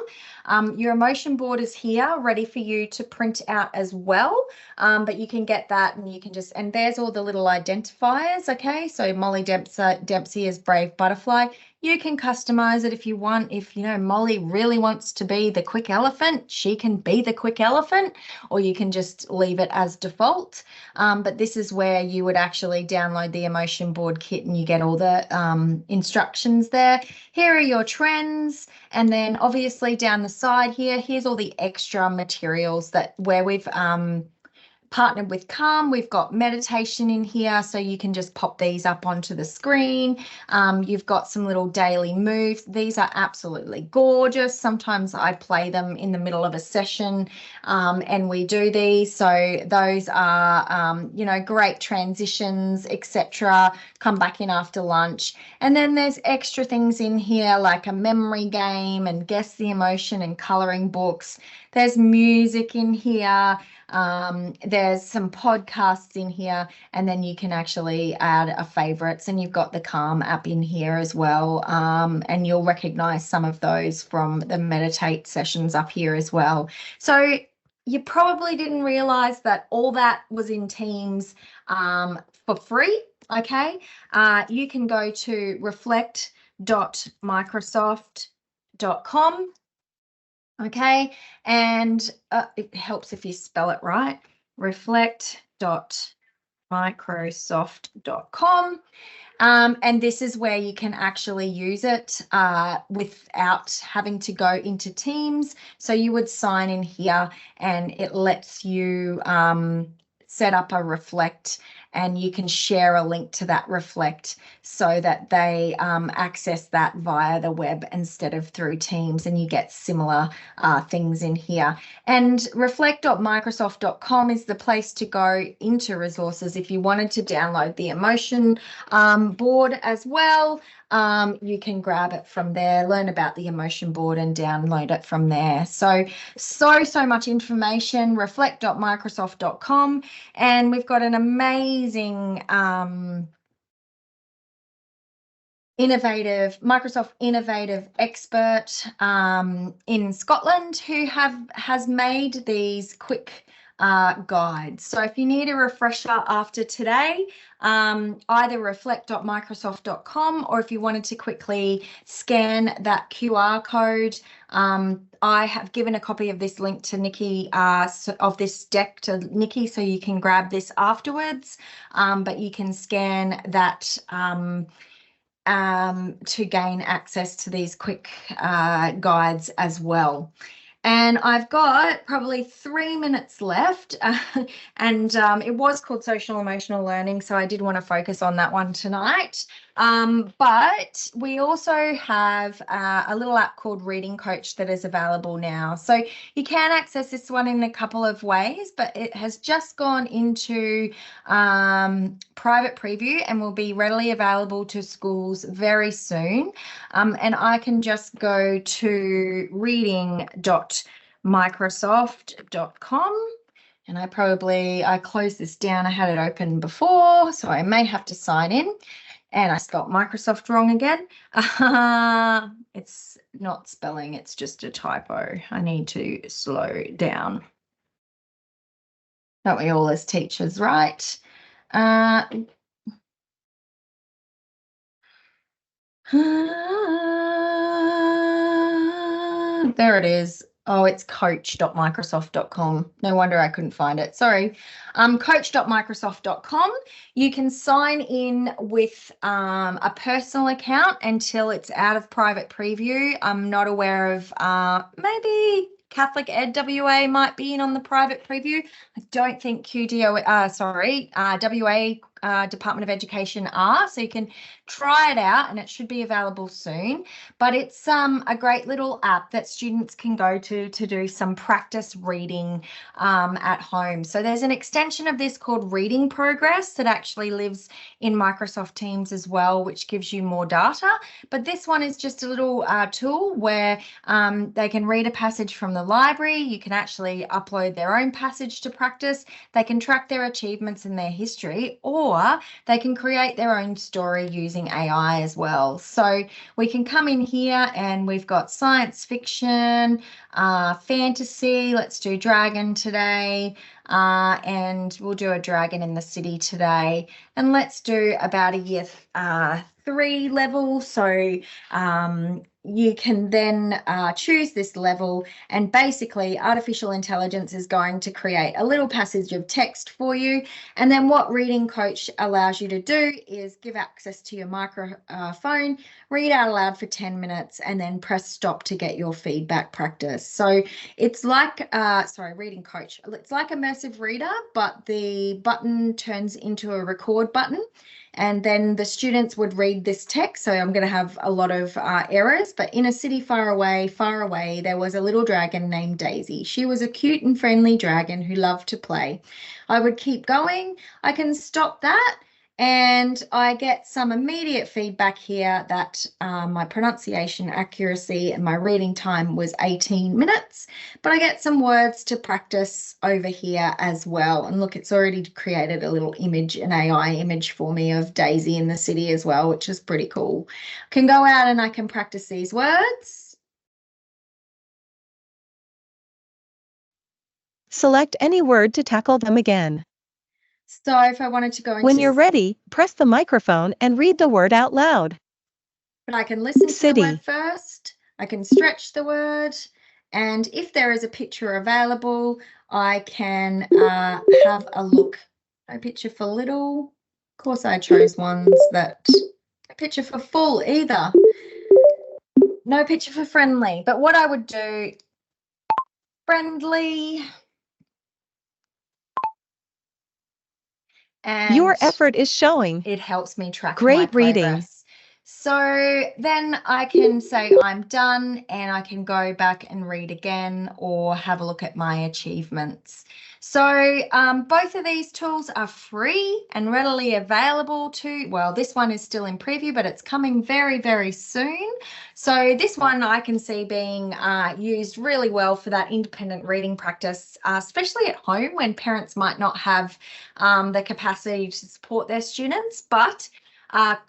Your emotion board is here ready for you to print out as well, but you can get that, and you can just, and there's all the little identifiers. Okay, so Molly Dempsey is Brave Butterfly. You can customize it if you want. If, you know, Molly really wants to be the quick elephant, she can be the quick elephant, or you can just leave it as default. But this is where you would actually download the emotion board kit, and you get all the instructions there. Here are your trends. And then obviously down the side here, here's all the extra materials that where we've partnered with Calm. We've got meditation in here, so you can just pop these up onto the screen. You've got some little daily moves. These are absolutely gorgeous. Sometimes I play them in the middle of a session, and we do these. So those are, you know, great transitions, etc. Come back in after lunch. And then there's extra things in here like a memory game and guess the emotion and colouring books. There's music in here. There's some podcasts in here, and then you can actually add a favorites, and you've got the Calm app in here as well. And you'll recognize some of those from the meditate sessions up here as well. So you probably didn't realize that all that was in Teams for free. Okay, you can go to reflect.microsoft.com. Okay, and it helps if you spell it right. Reflect.microsoft.com. And this is where you can actually use it without having to go into Teams. So you would sign in here, and it lets you set up a Reflect, and you can share a link to that Reflect so that they access that via the web instead of through Teams, and you get similar things in here. And reflect.microsoft.com is the place to go into resources if you wanted to download the emotion board as well. You can grab it from there, learn about the emotion board, and download it from there. So much information. Reflect.microsoft.com, and we've got an amazing Microsoft innovative expert in Scotland who has made these quick guides. So if you need a refresher after today, either reflect.microsoft.com, or if you wanted to quickly scan that QR code, I have given a copy of this link to Nikki, of this deck to Nikki, so you can grab this afterwards, but you can scan that to gain access to these quick guides as well. And I've got probably 3 minutes left, and it was called Social Emotional Learning, so I did want to focus on that one tonight. But we also have a little app called Reading Coach that is available now. So you can access this one in a couple of ways, but it has just gone into private preview and will be readily available to schools very soon. And I can just go to reading.microsoft.com. And I closed this down. I had it open before, so I may have to sign in. And I spelled Microsoft wrong again. It's not spelling, it's just a typo. I need to slow down. Don't we all as teachers, right? There it is. Oh, it's coach.microsoft.com. No wonder I couldn't find it. Sorry. Coach.microsoft.com. You can sign in with a personal account until it's out of private preview. I'm not aware of maybe Catholic Ed WA might be in on the private preview. I don't think WA Department of Education are, so you can try it out and it should be available soon. But it's a great little app that students can go to do some practice reading at home. So there's an extension of this called Reading Progress that actually lives in Microsoft Teams as well, which gives you more data. But this one is just a little tool where they can read a passage from the library. You can actually upload their own passage to practice. They can track their achievements and their history, or they can create their own story using AI as well. So we can come in here and we've got science fiction, fantasy. Let's do dragon today. And we'll do a dragon in the city today. And let's do about a year 3 level. So you can then choose this level, and basically artificial intelligence is going to create a little passage of text for you. And then what Reading Coach allows you to do is give access to your microphone, read out aloud for 10 minutes, and then press stop to get your feedback practice. So it's like, Reading Coach, it's like Immersive Reader, but the button turns into a record button. And then the students would read this text. So I'm going to have a lot of errors. But in a city far away, there was a little dragon named Daisy. She was a cute and friendly dragon who loved to play. I would keep going. I can stop that. And I get some immediate feedback here that my pronunciation accuracy and my reading time was 18 minutes, but I get some words to practice over here as well. And look, it's already created a little image, an AI image for me of Daisy in the city as well, which is pretty cool. I can go out and I can practice these words. Select any word to tackle them again. So if I wanted to go into... When you're ready, press the microphone and read the word out loud. But I can listen to City. the word first, I can stretch the word, and if there is a picture available, I can have a look. No picture for little. Of course, I chose ones that... No picture for full either. No picture for friendly. But what I would do... Friendly... And your effort is showing. It helps me track Great my reading. progress. So then I can say I'm done and I can go back and read again or have a look at my achievements. So both of these tools are free and readily available to, well, this one is still in preview, but it's coming very, very soon. So this one I can see being used really well for that independent reading practice, especially at home when parents might not have the capacity to support their students, but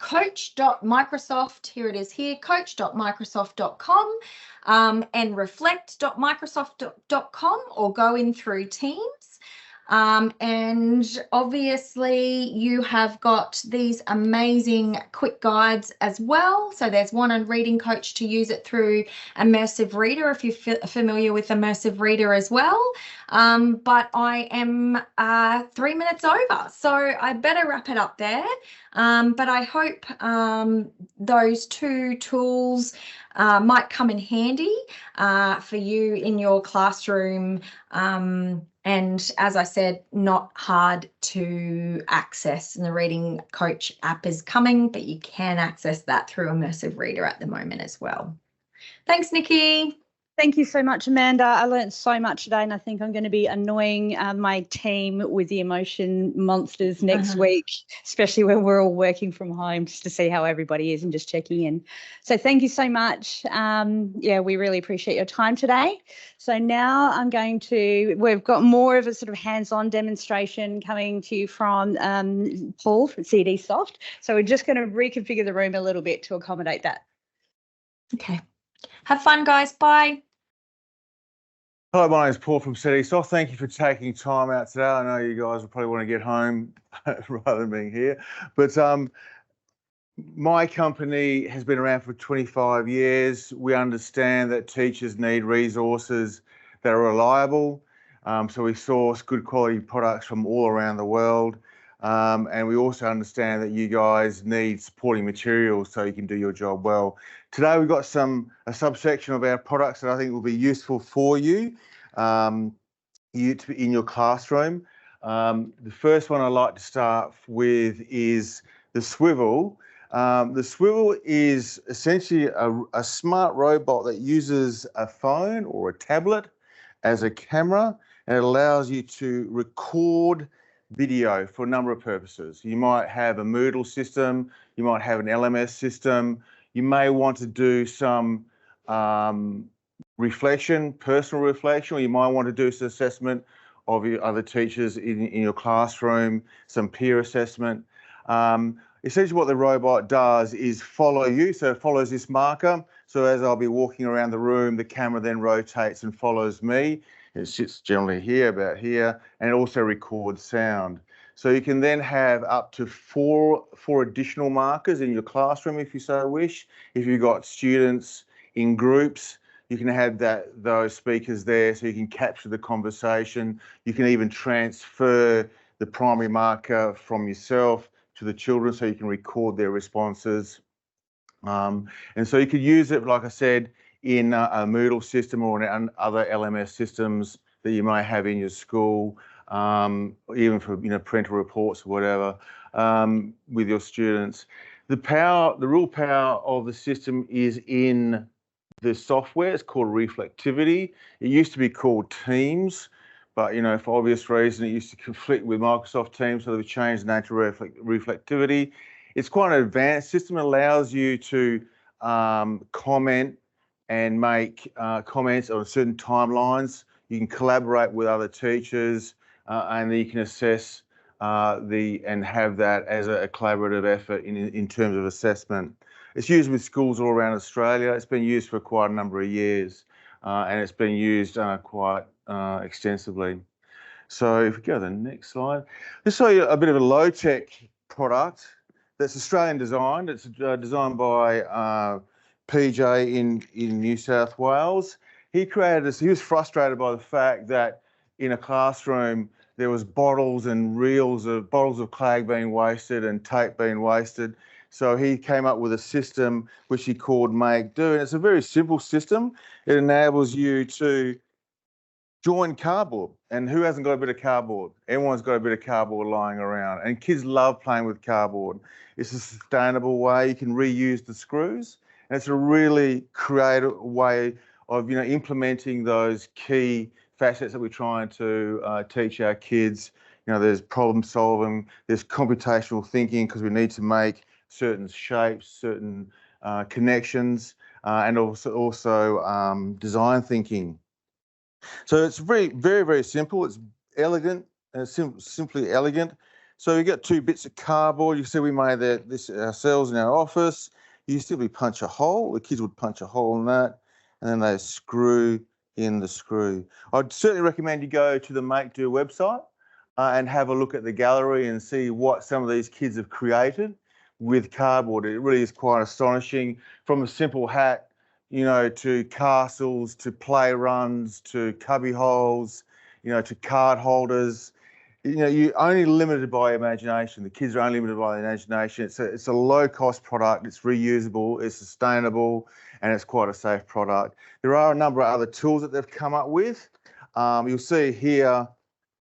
coach.microsoft, here it is here, coach.microsoft.com and reflect.microsoft.com or go in through Teams. And obviously you have got these amazing quick guides as well. So there's one on Reading Coach to use it through Immersive Reader if you're familiar with Immersive Reader as well. But I am 3 minutes over, so I better wrap it up there. But I hope those two tools might come in handy for you in your classroom. And as I said, not hard to access. And the Reading Coach app is coming, but you can access that through Immersive Reader at the moment as well. Thanks, Nikki. Thank you so much, Amanda. I learned so much today, and I think I'm going to be annoying my team with the emotion monsters next week, especially when we're all working from home, just to see how everybody is and just checking in. So thank you so much. Yeah, we really appreciate your time today. So now we've got more of a sort of hands-on demonstration coming to you from Paul from CD Soft. So we're just going to reconfigure the room a little bit to accommodate that. Okay. Have fun, guys. Bye. Hello, my name is Paul from CD Soft. Thank you for taking time out today. I know you guys will probably want to get home rather than being here. But my company has been around for 25 years. We understand that teachers need resources that are reliable. So we source good quality products from all around the world. And we also understand that you guys need supporting materials so you can do your job well. Today we've got a subsection of our products that I think will be useful for you, in your classroom. The first one I'd like to start with is the swivel. The swivel is essentially a smart robot that uses a phone or a tablet as a camera, and it allows you to record video for a number of purposes. You might have a Moodle system, you might have an LMS system, you may want to do some reflection, personal reflection, or you might want to do some assessment of your other teachers in your classroom, some peer assessment. Essentially what the robot does is follow you, so it follows this marker. So as I'll be walking around the room, the camera then rotates and follows me. It sits generally here, about here, and it also records sound. So you can then have up to four additional markers in your classroom if you so wish. If you've got students in groups, you can have those speakers there so you can capture the conversation. You can even transfer the primary marker from yourself to the children so you can record their responses. And so you could use it, like I said, in a Moodle system or in other LMS systems that you may have in your school, even for parental reports or whatever, with your students. The real power of the system is in the software. It's called Reflectivity. It used to be called Teams, but for obvious reason, it used to conflict with Microsoft Teams, so they've changed the nature of reflectivity. It's quite an advanced system. It allows you to comment and make comments on certain timelines. You can collaborate with other teachers, and then you can assess and have that as a collaborative effort in terms of assessment. It's used with schools all around Australia. It's been used for quite a number of years, and it's been used quite extensively. So if we go to the next slide, just show you a bit of a low-tech product that's Australian designed. It's designed by PJ in New South Wales. He created this. He was frustrated by the fact that in a classroom there was bottles and reels of bottles of clag being wasted and tape being wasted. So he came up with a system which he called Make Do, and it's a very simple system. It enables you to join cardboard, and who hasn't got a bit of cardboard? Everyone's got a bit of cardboard lying around, and kids love playing with cardboard. It's a sustainable way. You can reuse the screws, and it's a really creative way of implementing those key facets that we're trying to teach our kids. There's problem solving, there's computational thinking, because we need to make certain shapes, certain connections, and also design thinking. So it's very, very simple. It's elegant, and it's simply elegant. So we got 2 bits of cardboard. You see we made this ourselves in our office. You simply punch a hole. The kids would punch a hole in that, and then they screw in the screw. I'd certainly recommend you go to the Make Do website and have a look at the gallery and see what some of these kids have created with cardboard. It really is quite astonishing, from a simple hat, to castles, to play runs, to cubby holes, to card holders. You're only limited by imagination. The kids are only limited by imagination. It's a low-cost product. It's reusable. It's sustainable, and it's quite a safe product. There are a number of other tools that they've come up with. You'll see here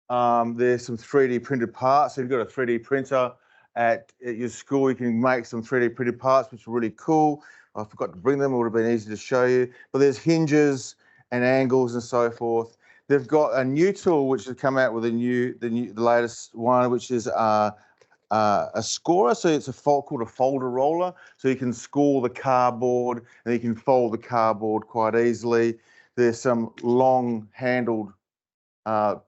there's some 3D printed parts. So if you've got a 3D printer at your school, you can make some 3D printed parts, which are really cool. I forgot to bring them. It would have been easy to show you. But there's hinges and angles and so forth. They've got a new tool which has come out with the latest one, which is a scorer. So it's called a folder roller. So you can score the cardboard, and you can fold the cardboard quite easily. There's some long-handled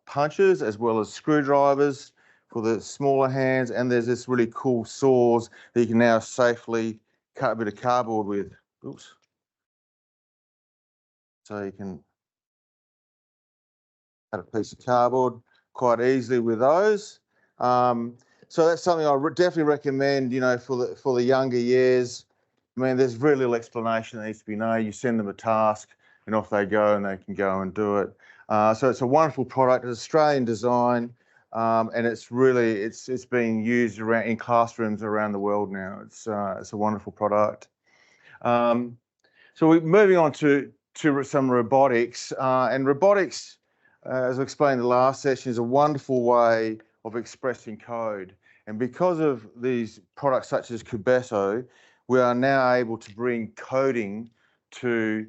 punches as well as screwdrivers for the smaller hands, and there's this really cool saws that you can now safely cut a bit of cardboard with. Oops. So you can cut a piece of cardboard quite easily with those. So that's something I definitely recommend, for the younger years. I mean, there's very little explanation that needs to be known. You send them a task and off they go, and they can go and do it. So it's a wonderful product. It's Australian design, and it's being used in classrooms around the world now. It's a wonderful product. So we're moving on to some robotics, and robotics, as I explained in the last session, is a wonderful way of expressing code. And because of these products such as Commbox, we are now able to bring coding to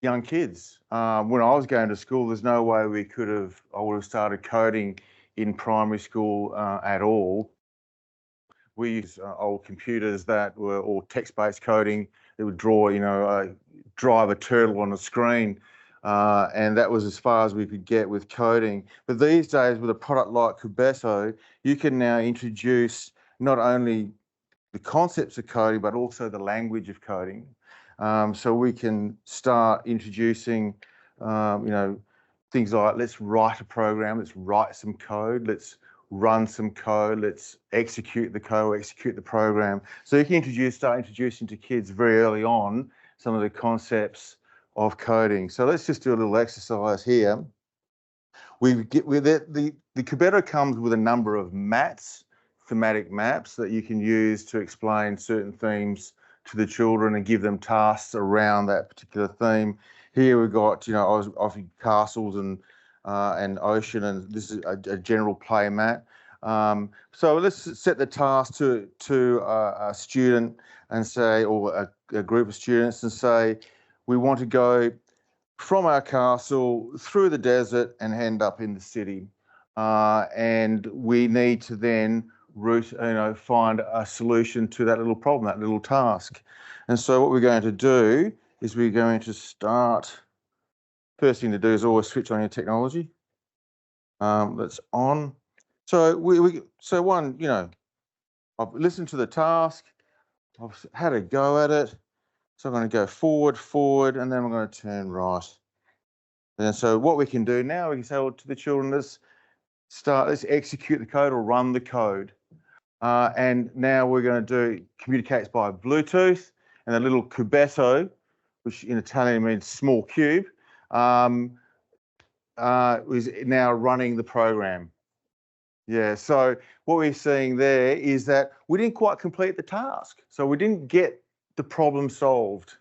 young kids. When I was going to school, there's no way I would have started coding in primary school at all. We used old computers that were all text-based coding. It would draw, drive a turtle on the screen. And that was as far as we could get with coding. But these days, with a product like Commbox, you can now introduce not only the concepts of coding, but also the language of coding. So we can start introducing, things like, let's write a program, let's write some code, let's run some code, let's execute the code, execute the program. So you can start introducing to kids very early on some of the concepts of coding. So let's just do a little exercise here. The Commbox comes with a number of maps, thematic maps that you can use to explain certain themes to the children and give them tasks around that particular theme. Here we've got, obviously castles and ocean, and this is a general play mat. So let's set the task to a student and say, or a group of students, and say, we want to go from our castle through the desert and end up in the city. And we need to then find a solution to that little problem, that little task. And so what we're going to do is we're going to start. First thing to do is always switch on your technology. That's on. So so one, I've listened to the task. I've had a go at it. So I'm going to go forward, and then I'm going to turn right. And so what we can do now, we can say to the children, let's execute the code or run the code. And now we're going to communicates by Bluetooth, and a little cubetto, which in Italian means small cube, is now running the program. Yeah, so what we're seeing there is that we didn't quite complete the task. So we didn't get the problem solved.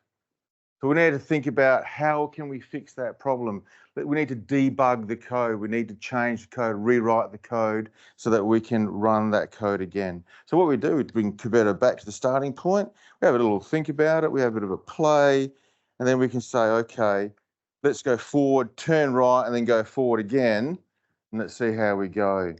So we need to think about how can we fix that problem. We need to debug the code. We need to change the code, rewrite the code so that we can run that code again. So what we do is bring Cubetto back to the starting point. We have a little think about it. We have a bit of a play, and then we can say, okay, let's go forward, turn right, and then go forward again, and let's see how we go.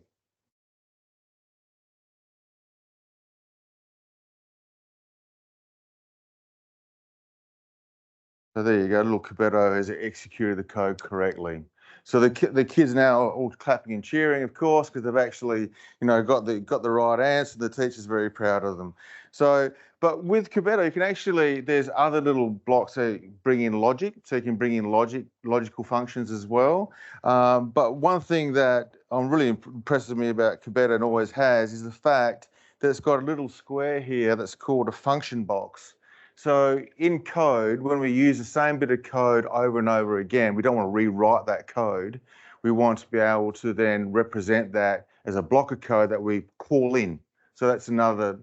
So there you go, little Cubetto has executed the code correctly. So the kids now are all clapping and cheering, of course, because they've actually, got the right answer. The teacher's very proud of them. So, but with Cubetto, you can actually, there's other little blocks that bring in logic. So you can bring in logical functions as well. But one thing that really impresses me about Cubetto and always has is the fact that it's got a little square here that's called a function box. So in code, when we use the same bit of code over and over again, we don't want to rewrite that code. We want to be able to then represent that as a block of code that we call in. So that's another,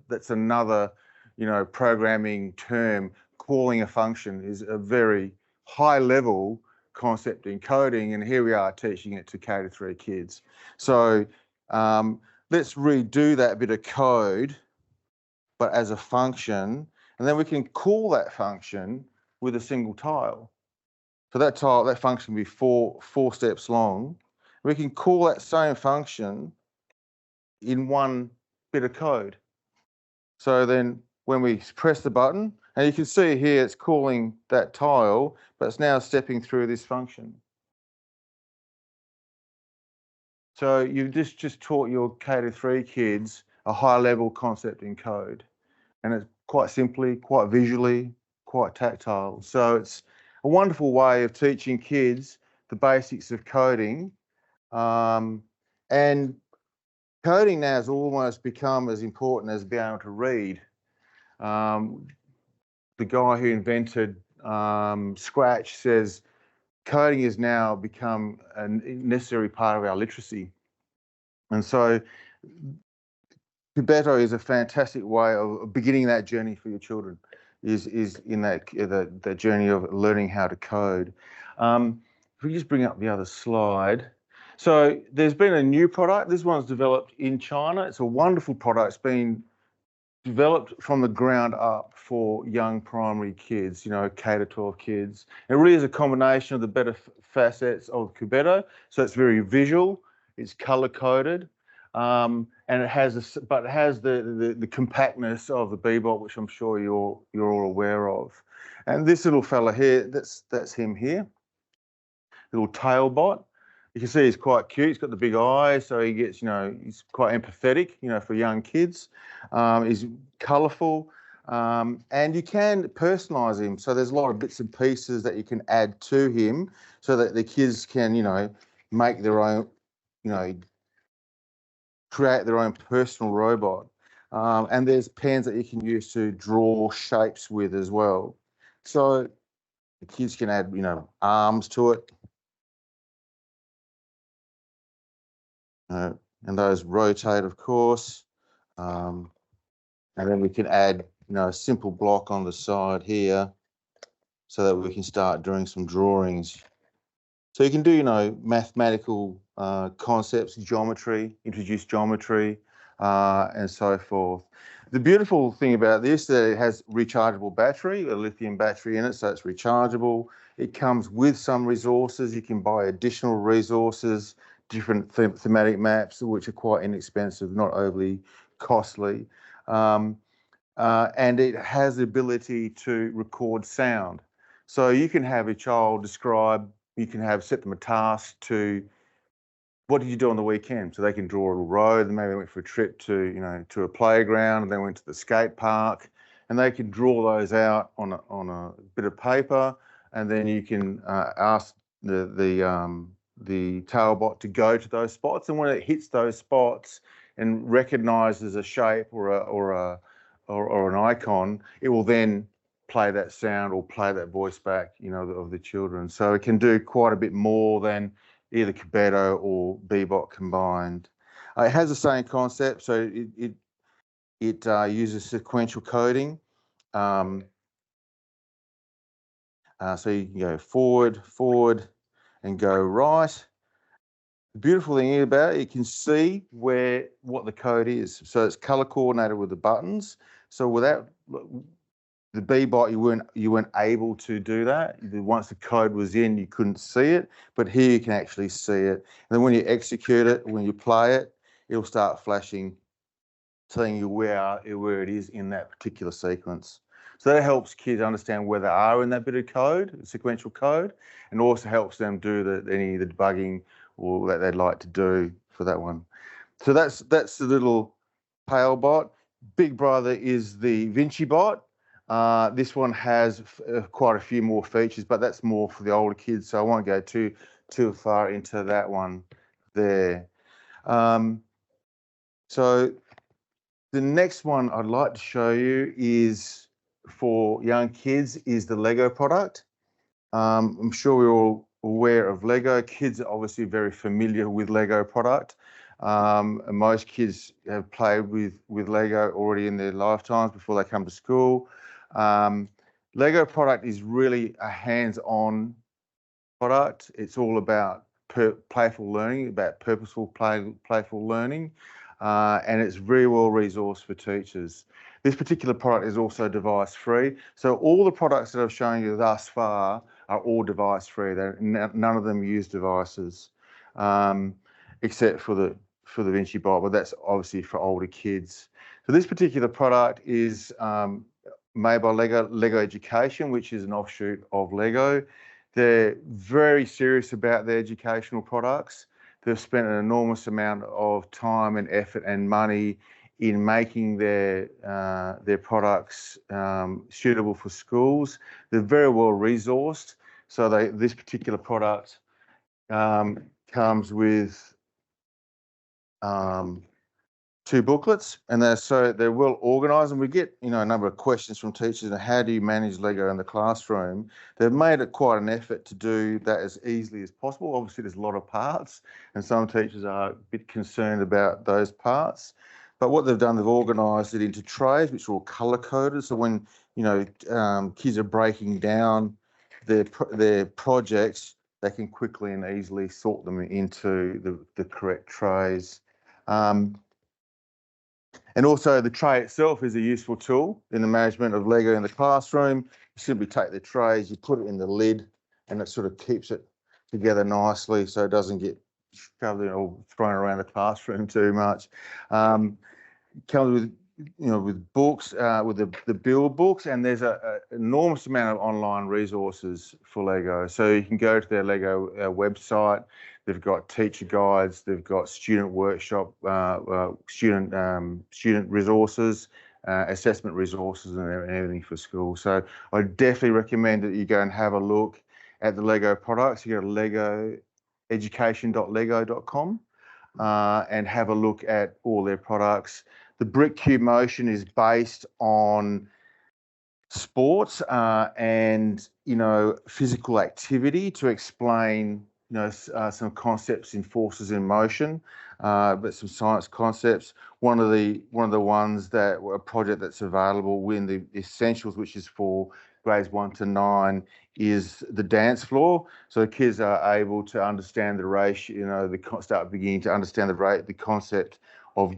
programming term. Calling a function is a very high level concept in coding, and here we are teaching it to K-3 kids. So let's redo that bit of code, but as a function. And then we can call that function with a single tile. So that function will be four steps long. We can call that same function in one bit of code. So then when we press the button, and you can see here it's calling that tile, but it's now stepping through this function. So you've just taught your K-3 kids a high-level concept in code. And it's quite simply, quite visually, quite tactile. So it's a wonderful way of teaching kids the basics of coding. And coding now has almost become as important as being able to read. The guy who invented Scratch says coding has now become a necessary part of our literacy. And so Cubetto is a fantastic way of beginning that journey for your children, is in that journey of learning how to code. If we just bring up the other slide. So there's been a new product. This one's developed in China. It's a wonderful product. It's been developed from the ground up for young primary kids, K-12 kids. It really is a combination of the better facets of Cubetto. So it's very visual, it's color-coded. And it has the compactness of the Bebop, which I'm sure you're all aware of. And this little fella here, that's him here, little tail bot. You can see he's quite cute. He's got the big eyes, so he gets, he's quite empathetic, for young kids. He's colourful, and you can personalise him. So there's a lot of bits and pieces that you can add to him, so that the kids can, make their own, create their own personal robot. And there's pens that you can use to draw shapes with as well. So the kids can add, arms to it. And those rotate, of course. And then we can add, a simple block on the side here so that we can start doing some drawings. So you can do, mathematical concepts, geometry, introduce geometry, and so forth. The beautiful thing about this, that it has rechargeable battery, a lithium battery in it, so it's rechargeable. It comes with some resources. You can buy additional resources, different thematic maps, which are quite inexpensive, not overly costly. And it has the ability to record sound. So you can have a child describe, you can set them a task to, what did you do on the weekend? So they can draw a little road, and maybe they went for a trip to, to a playground, and they went to the skate park, and they can draw those out on a bit of paper, and then you can ask the Tailbot to go to those spots, and when it hits those spots and recognises a shape or an icon, it will then play that sound or play that voice back, of the children. So it can do quite a bit more than either Cobedo or Bebot combined. It has the same concept, so it uses sequential coding. So you can go forward, and go right. The beautiful thing about it, you can see what the code is. So it's color coordinated with the buttons. So without the Bebot, you weren't able to do that. Once the code was in, you couldn't see it, but here you can actually see it. And then when you execute it, when you play it, it'll start flashing, telling you where it is in that particular sequence. So that helps kids understand where they are in that bit of code, sequential code, and also helps them do any of the debugging or that they'd like to do for that one. So that's the little Tailbot. Big brother is the VinciBot. This one has quite a few more features, but that's more for the older kids, so I won't go too far into that one there. So the next one I'd like to show you is for young kids, is the Lego product. I'm sure we're all aware of Lego. Kids are obviously very familiar with Lego product. And most kids have played with Lego already in their lifetimes before they come to school. Lego product is really a hands-on product. It's all about playful learning, about purposeful playful learning, and it's very well resourced for teachers. This particular product is also device-free. So all the products that I've shown you thus far are all device-free. None of them use devices, except for the VinciBot, but that's obviously for older kids. So this particular product is made by Lego Education, which is an offshoot of Lego. They're very serious about their educational products. They've spent an enormous amount of time and effort and money in making their products suitable for schools. They're very well resourced. So this particular product comes with 2 booklets, and they're well organised. And we get a number of questions from teachers on how do you manage Lego in the classroom. They've made it quite an effort to do that as easily as possible. Obviously, there's a lot of parts, and some teachers are a bit concerned about those parts. But what they've done, they've organised it into trays, which are all colour coded. So when kids are breaking down their projects, they can quickly and easily sort them into the correct trays. And also the tray itself is a useful tool in the management of Lego in the classroom. You simply take the trays, you put it in the lid, and it sort of keeps it together nicely so it doesn't get shoved or thrown around the classroom too much. Comes with with books, with the build books, and there's an enormous amount of online resources for Lego. So you can go to their Lego website. They've got teacher guides. They've got student workshop, student resources, assessment resources, and everything for school. So I definitely recommend that you go and have a look at the Lego products. You go to education.lego.com and have a look at all their products. The Brick Cube Motion is based on sports and physical activity to explain some concepts in forces in motion, but some science concepts. One of the ones that a project that's available within the essentials, which is for grades 1 to 9, is the dance floor. So kids are able to understand the ratio, start beginning to understand the concept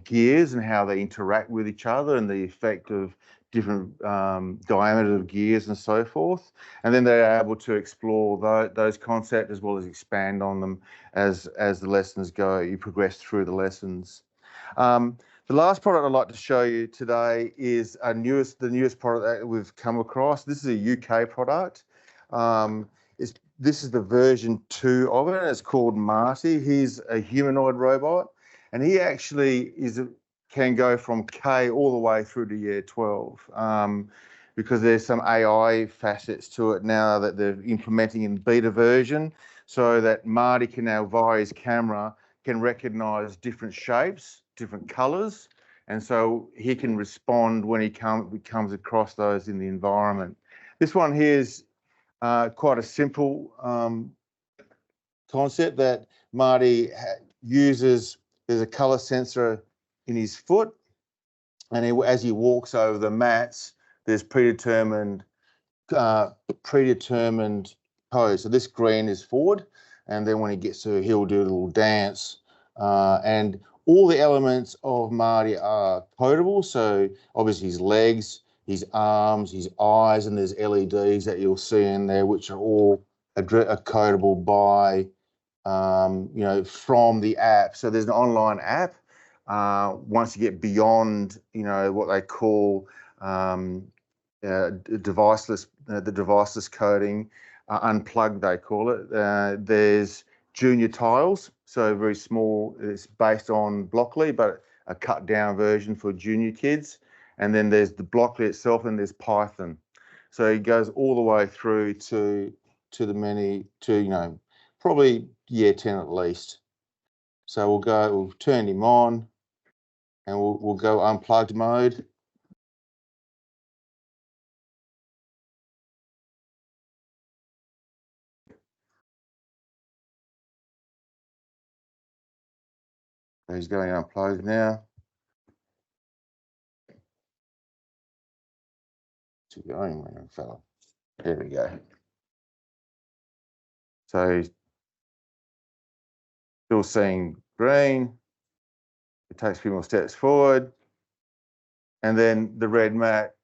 gears and how they interact with each other and the effect of different diameter of gears and so forth. And then they're able to explore those concepts as well as expand on them as the lessons go. You progress through the lessons. The last product I'd like to show you today is the newest product that we've come across. This is a UK product. This is the version 2 of it. It's called Marty. He's a humanoid robot, and he actually can go from K all the way through to year 12 because there's some AI facets to it now that they're implementing in beta version, so that Marty can now, via his camera, can recognise different shapes, different colours, and so he can respond when he comes across those in the environment. This one here is quite a simple concept that Marty uses. There's a colour sensor in his foot, and as he walks over the mats, there's predetermined pose. So this green is forward, and then when he gets to, he'll do a little dance, and all the elements of Marty are codable. So obviously his legs, his arms, his eyes, and there's LEDs that you'll see in there, which are all codable by, from the app. So there's an online app. Once you get beyond, what they call deviceless, the deviceless coding, unplugged they call it. There's junior tiles, so very small. It's based on Blockly, but a cut down version for junior kids. And then there's the Blockly itself, and there's Python. So it goes all the way through to probably year 10 at least. So we'll turn him on, and we'll go unplugged mode. So he's going unplugged now. Keep going, my young fella. There we go. So he's still seeing green. It takes a few more steps forward, and then the red mat.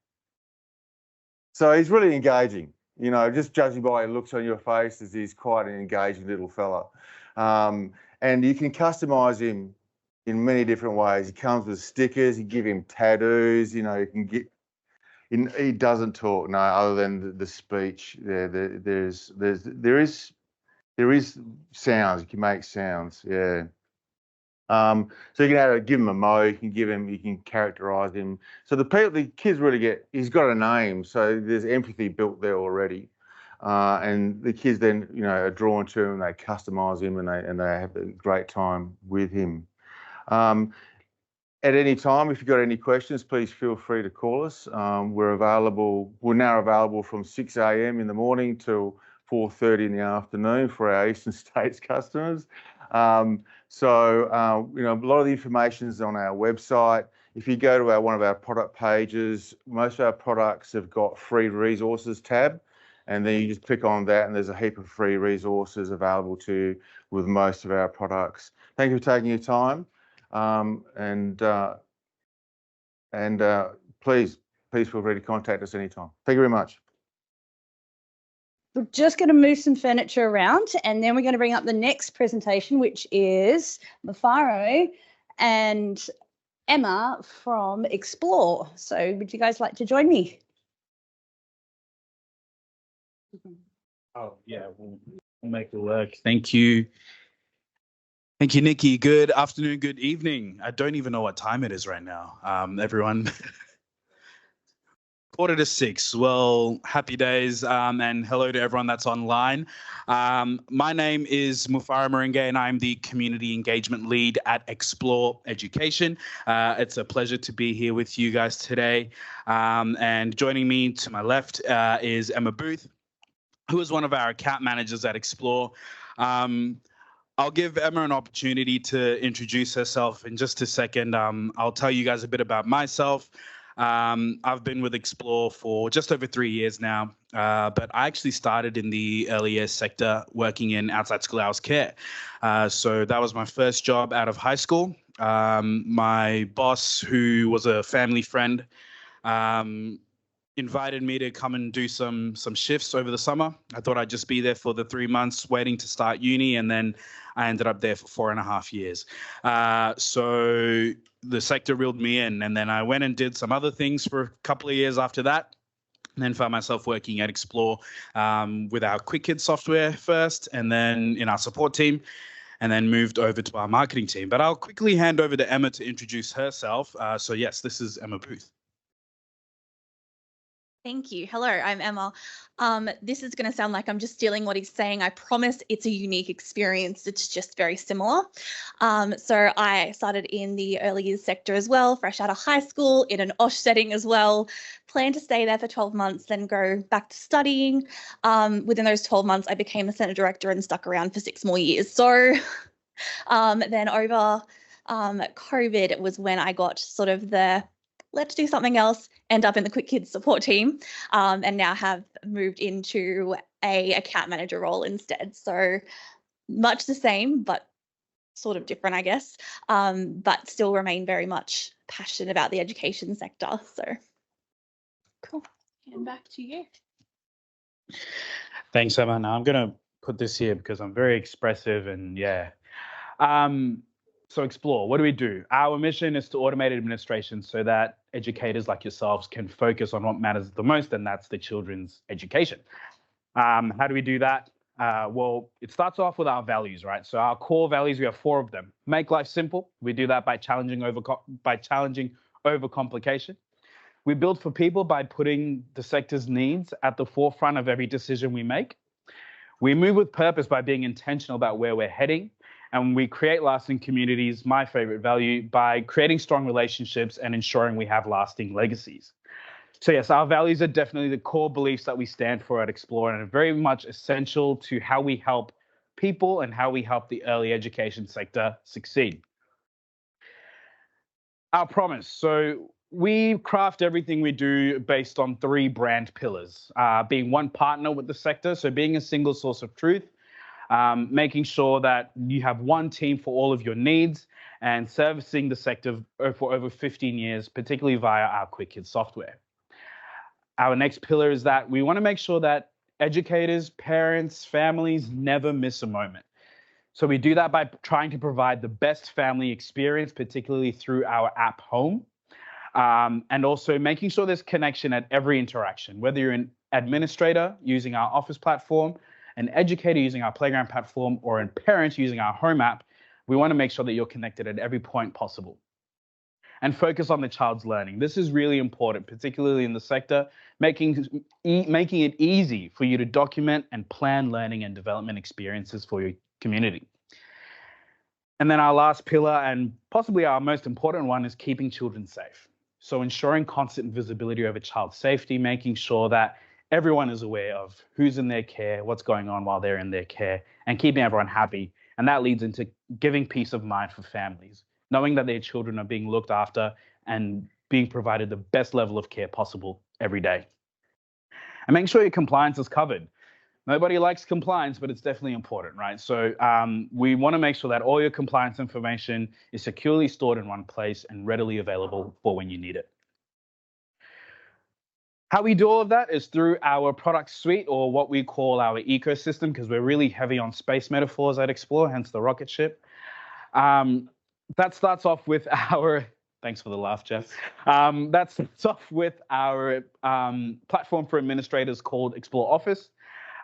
So he's really engaging. Just judging by the looks on your face, he's quite an engaging little fella. And you can customize him in many different ways. He comes with stickers. You give him tattoos. You can get. He doesn't talk, no, other than the speech. There is sounds. You can make sounds, yeah. So you can give him a mode. You can characterize him. So the kids really he's got a name. So there's empathy built there already, and the kids then are drawn to him. They customize him, and they have a great time with him. At any time, if you've got any questions, please feel free to call us. We're now available from 6 a.m. in the morning till 4:30 in the afternoon for our Eastern States customers. A lot of the information is on our website. If you go to one of our product pages, most of our products have got free resources tab, and then you just click on that, and there's a heap of free resources available to you with most of our products. Thank you for taking your time. Please feel free to contact us anytime. Thank you very much. We're just going to move some furniture around, and then we're going to bring up the next presentation, which is Mufaro and Emma from Xplor. So would you guys like to join me? Oh, yeah, we'll make it work. Thank you. Thank you, Nikki. Good afternoon, good evening. I don't even know what time it is right now, everyone. 5:45. Well, happy days, and hello to everyone that's online. My name is Mufaro Moringe, and I'm the Community Engagement Lead at Xplor Education. It's a pleasure to be here with you guys today. And joining me to my left is Emma Booth, who is one of our account managers at Xplor. I'll give Emma an opportunity to introduce herself in just a second. I'll tell you guys a bit about myself. I've been with Xplor for just over 3 years now, but I actually started in the early years sector working in outside school hours care. So that was my first job out of high school. My boss, who was a family friend, invited me to come and do some shifts over the summer. I thought I'd just be there for the 3 months waiting to start uni, and then I ended up there for 4.5 years. So the sector reeled me in, and then I went and did some other things for a couple of years after that, and then found myself working at Xplor with our Quick Kids software first, and then in our support team, and then moved over to our marketing team. But I'll quickly hand over to Emma to introduce herself. So yes, this is Emma Booth. Thank you. Hello, I'm Emma. This is going to sound like I'm just stealing what he's saying. I promise it's a unique experience. It's just very similar. So I started in the early years sector as well, fresh out of high school, in an OSH setting as well. Planned to stay there for 12 months, then go back to studying. Within those 12 months, I became a centre director and stuck around for 6 more years. So then over COVID was when I got sort of the let's do something else, end up in the Quick Kids support team, and now have moved into a account manager role instead. So much the same, but sort of different, I guess, but still remain very much passionate about the education sector. So cool. And back to you. Thanks, Emma. Now I'm going to put this here because I'm very expressive and yeah. So Xplor, what do? Our mission is to automate administration so that educators like yourselves can focus on what matters the most, and that's the children's education. How do we do that? Well, it starts off with our values, right? So our core values, we have 4 of them. Make life simple. We do that by challenging overcomplication. We build for people by putting the sector's needs at the forefront of every decision we make. We move with purpose by being intentional about where we're heading. And we create lasting communities, my favorite value, by creating strong relationships and ensuring we have lasting legacies. So yes, our values are definitely the core beliefs that we stand for at Xplor, and are very much essential to how we help people and how we help the early education sector succeed. Our promise. So we craft everything we do based on 3 brand pillars, being one partner with the sector, so being a single source of truth, making sure that you have one team for all of your needs, and servicing the sector for over 15 years, particularly via our Quick Kids software. Our next pillar is that we want to make sure that educators, parents, families never miss a moment. So we do that by trying to provide the best family experience, particularly through our app Home, and also making sure there's connection at every interaction, whether you're an administrator using our Office platform, an educator using our Playground platform, or a parent using our Home app. We want to make sure that you're connected at every point possible. And focus on the child's learning. This is really important, particularly in the sector, making it easy for you to document and plan learning and development experiences for your community. And then our last pillar, and possibly our most important one, is keeping children safe. So ensuring constant visibility over child safety, making sure that everyone is aware of who's in their care, what's going on while they're in their care, and keeping everyone happy. And that leads into giving peace of mind for families, knowing that their children are being looked after and being provided the best level of care possible every day. And making sure your compliance is covered. Nobody likes compliance, but it's definitely important, right? So we want to make sure that all your compliance information is securely stored in one place and readily available for when you need it. How we do all of that is through our product suite, or what we call our ecosystem, because we're really heavy on space metaphors at Xplor, hence the rocket ship. That starts off with our, thanks for the laugh, Jeff. That starts off with our platform for administrators called Xplor Office.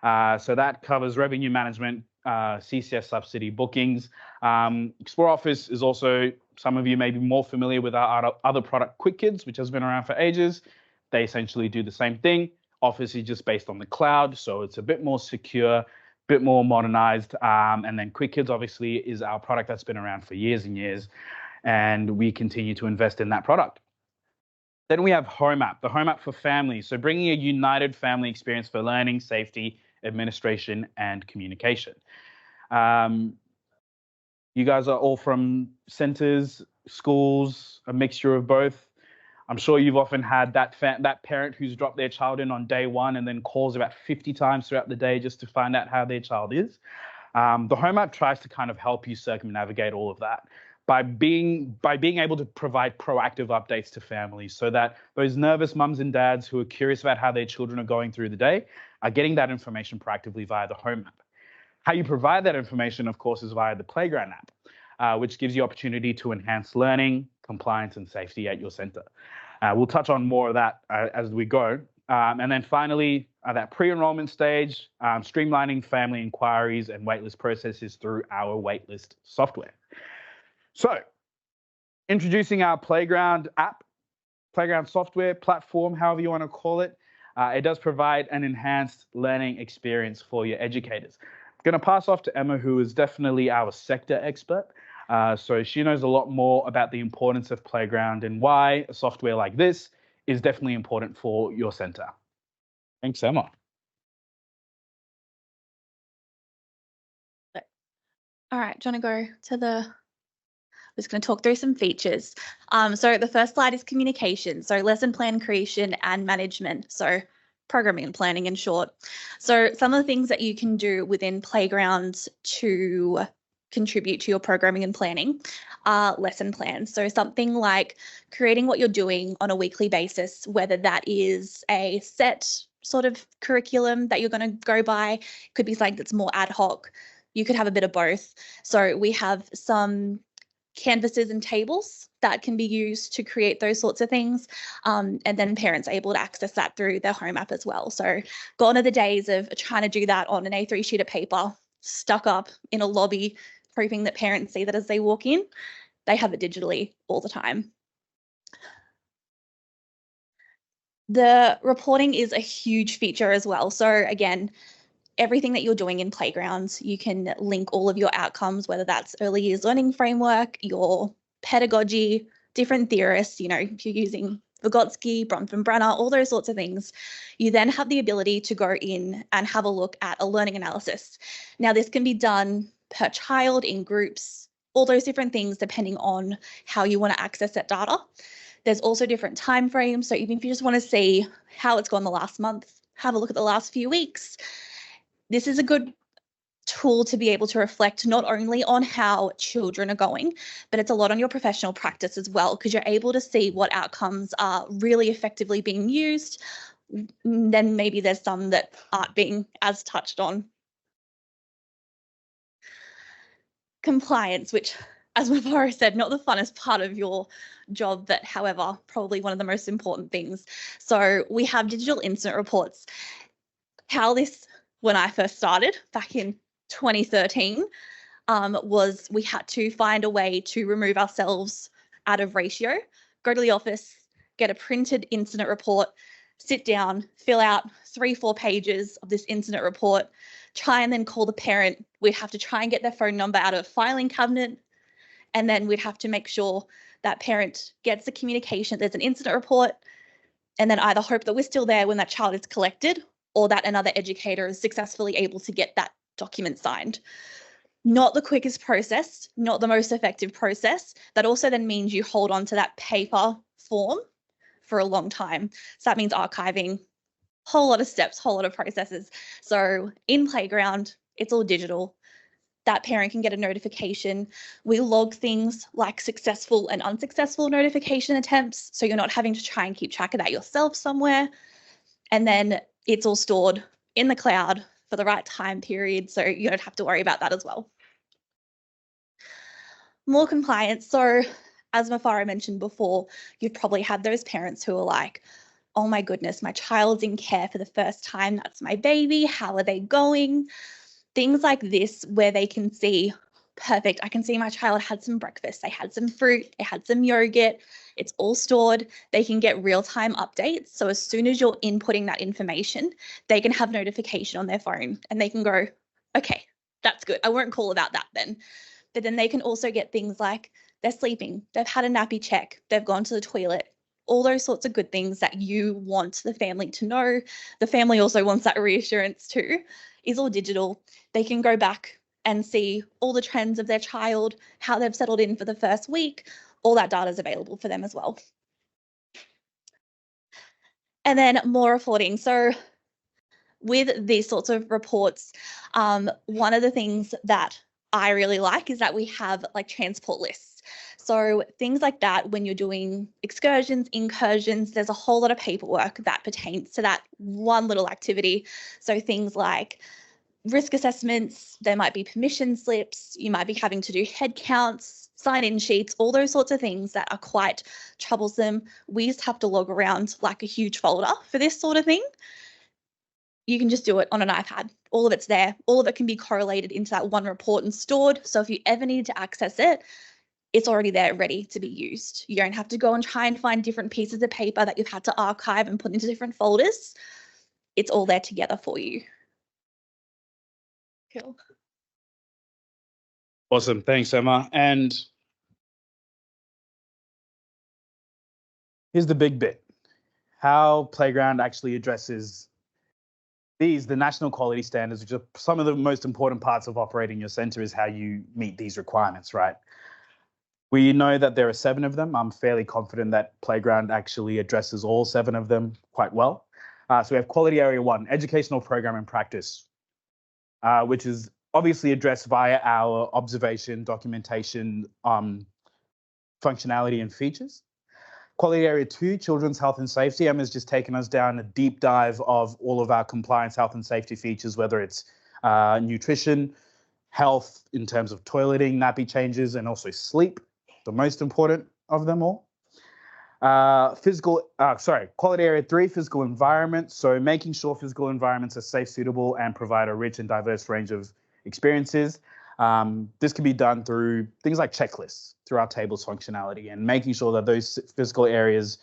So that covers revenue management, CCS subsidy bookings. Xplor Office is also, some of you may be more familiar with our other product, Quick Kids, which has been around for ages. They essentially do the same thing. Office is just based on the cloud, so it's a bit more secure, a bit more modernized. And then Quick Kids obviously is our product that's been around for years and years, and we continue to invest in that product. Then we have Home app, the Home app for families. So bringing a united family experience for learning, safety, administration, and communication. You guys are all from centers, schools, a mixture of both. I'm sure you've often had that parent who's dropped their child in on day 1 and then calls about 50 times throughout the day just to find out how their child is. The Home app tries to kind of help you circumnavigate all of that by being able to provide proactive updates to families so that those nervous mums and dads who are curious about how their children are going through the day are getting that information proactively via the home app. How you provide that information, of course, is via the Playground app, which gives you opportunity to enhance learning, compliance, and safety at your centre. We'll touch on more of that as we go. And then finally, that pre-enrollment stage, streamlining family inquiries and waitlist processes through our waitlist software. So, introducing our Playground app, Playground software, platform, however you want to call it. It does provide an enhanced learning experience for your educators. I'm going to pass off to Emma, who is definitely our sector expert. So she knows a lot more about the importance of Playground and why a software like this is definitely important for your centre. Thanks, Emma. All right, do you want to go to the... I'm just going to talk through some features. So the first slide is communication. So lesson plan creation and management. So programming and planning in short. So some of the things that you can do within Playground to contribute to your programming and planning are lesson plans. So something like creating what you're doing on a weekly basis, whether that is a set sort of curriculum that you're going to go by, could be something that's more ad hoc. You could have a bit of both. So we have some canvases and tables that can be used to create those sorts of things. And then parents are able to access that through their home app as well. So gone are the days of trying to do that on an A3 sheet of paper, stuck up in a lobby, hoping that parents see that as they walk in. They have it digitally all the time. The reporting is a huge feature as well. So again, everything that you're doing in Playgrounds, you can link all of your outcomes, whether that's early years learning framework, your pedagogy, different theorists, you know, if you're using Vygotsky, Bronfenbrenner, all those sorts of things. You then have the ability to go in and have a look at a learning analysis. Now, this can be done per child, in groups, all those different things depending on how you want to access that data. There's also different time frames. So even if you just want to see how it's gone the last month, have a look at the last few weeks. This is a good tool to be able to reflect not only on how children are going, but it's a lot on your professional practice as well, because you're able to see what outcomes are really effectively being used. Then maybe there's some that aren't being as touched on. Compliance, which, as Mavara said, not the funnest part of your job, but however, probably one of the most important things. So we have digital incident reports. How this, when I first started back in 2013, was we had to find a way to remove ourselves out of ratio, go to the office, get a printed incident report, sit down, fill out 3-4 pages of this incident report, try and then call the parent. We'd have to try and get their phone number out of a filing cabinet, and then we'd have to make sure that parent gets the communication, there's an incident report, and then either hope that we're still there when that child is collected, or that another educator is successfully able to get that document signed. Not the quickest process, not the most effective process. That also then means you hold on to that paper form for a long time. So that means archiving, whole lot of steps, whole lot of processes. So in Playground, it's all digital. That parent can get a notification. We log things like successful and unsuccessful notification attempts, so you're not having to try and keep track of that yourself somewhere. And then it's all stored in the cloud for the right time period, so you don't have to worry about that as well. More compliance. So as Mafara mentioned before, you've probably had those parents who are like, oh my goodness, my child's in care for the first time. That's my baby. How are they going? Things like this where they can see, perfect, I can see my child had some breakfast. They had some fruit. They had some yogurt. It's all stored. They can get real-time updates. So as soon as you're inputting that information, they can have notification on their phone and they can go, okay, that's good. I won't call about that then. But then they can also get things like they're sleeping, they've had a nappy check, they've gone to the toilet, all those sorts of good things that you want the family to know. The family also wants that reassurance too, is all digital. They can go back and see all the trends of their child, how they've settled in for the first week. All that data is available for them as well. And then more reporting. So with these sorts of reports, one of the things that I really like is that we have like transport lists. So things like that, when you're doing excursions, incursions, there's a whole lot of paperwork that pertains to that one little activity. So things like risk assessments, there might be permission slips, you might be having to do head counts, sign-in sheets, all those sorts of things that are quite troublesome. We just have to log around like a huge folder for this sort of thing. You can just do it on an iPad. All of it's there. All of it can be correlated into that one report and stored. So if you ever need to access it, it's already there ready to be used. You don't have to go and try and find different pieces of paper that you've had to archive and put into different folders. It's all there together for you. Cool. Awesome. Thanks, Emma. And here's the big bit. How Playground actually addresses the national quality standards, which are some of the most important parts of operating your centre, is how you meet these requirements, right? We know that there are 7 of them. I'm fairly confident that Playground actually addresses all 7 of them quite well. So we have Quality Area 1, Educational Program and Practice, which is obviously addressed via our observation, documentation, functionality and features. Quality Area 2, Children's Health and Safety. Emma's just taken us down a deep dive of all of our compliance, health and safety features, whether it's nutrition, health in terms of toileting, nappy changes, and also sleep, the most important of them all. Quality Area 3, Physical Environment. So making sure physical environments are safe, suitable, and provide a rich and diverse range of experiences. This can be done through things like checklists, through our tables functionality, and making sure that those physical areas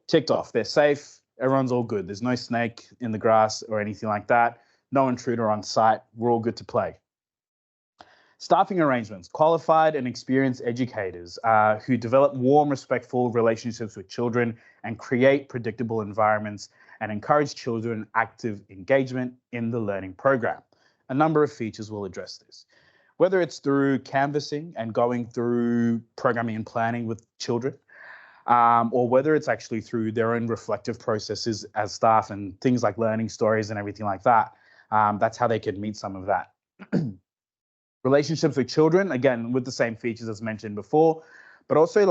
ticked off. They're safe, everyone's all good. There's no snake in the grass or anything like that. No intruder on site. We're all good to play. Staffing arrangements, qualified and experienced educators who develop warm, respectful relationships with children and create predictable environments and encourage children active engagement in the learning program. A number of features will address this. Whether it's through canvassing and going through programming and planning with children, or whether it's actually through their own reflective processes as staff and things like learning stories and everything like that. That's how they can meet some of that. Relationships with children, again, with the same features as mentioned before, but also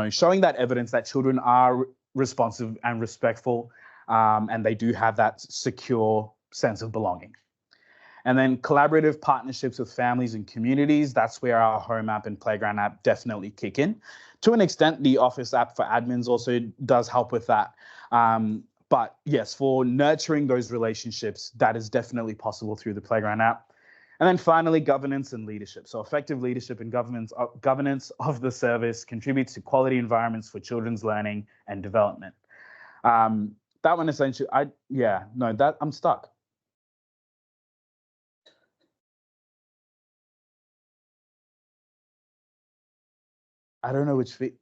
showing that evidence that children are responsive and respectful, and they do have that secure sense of belonging. And then collaborative partnerships with families and communities. That's where our home app and playground app definitely kick in. To an extent, the office app for admins also does help with that. But yes, for nurturing those relationships, that is definitely possible through the playground app. And then finally, governance and leadership. So effective leadership and governance of the service contributes to quality environments for children's learning and development. That one essentially, I'm stuck. I don't know which feet.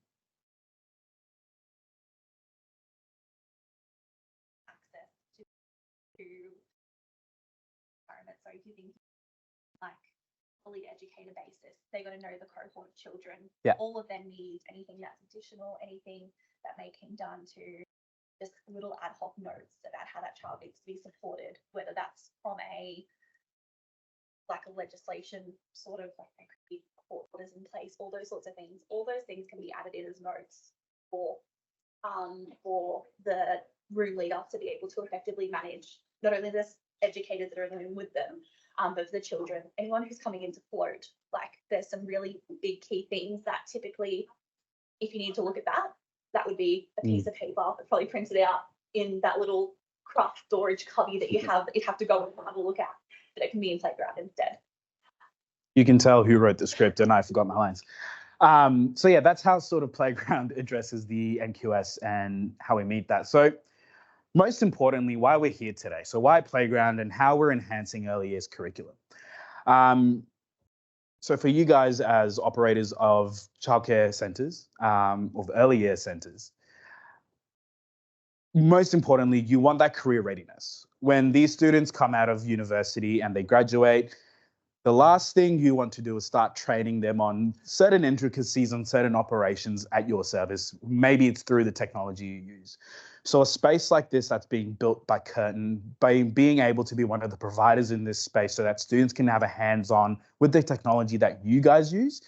Access to environment. So if you think like fully educator basis, they're going to know the cohort of children, all of their needs, anything that's additional, anything that may come down to just little ad hoc notes about how that child needs to be supported, whether that's from a legislation sort of there could be court orders in place, all those sorts of things. All those things can be added in as notes for the room leader to be able to effectively manage not only the educators that are in the room with them, but for the children, anyone who's coming in to float. There's some really big key things that typically, if you need to look at that would be a piece of paper that's probably printed out in that little craft storage cubby that you'd have to go and have a look at. But it can be in playground instead. You can tell who wrote the script, and I forgot my lines. So yeah, that's how sort of Playground addresses the NQS and how we meet that. So most importantly, why we're here today. So why Playground and how we're enhancing early years curriculum. So for you guys as operators of childcare centres, of early year centres, most importantly, you want that career readiness. When these students come out of university and they graduate, the last thing you want to do is start training them on certain intricacies on certain operations at your service. Maybe it's through the technology you use. So a space like this that's being built by Curtin, by being able to be one of the providers in this space so that students can have a hands-on with the technology that you guys use,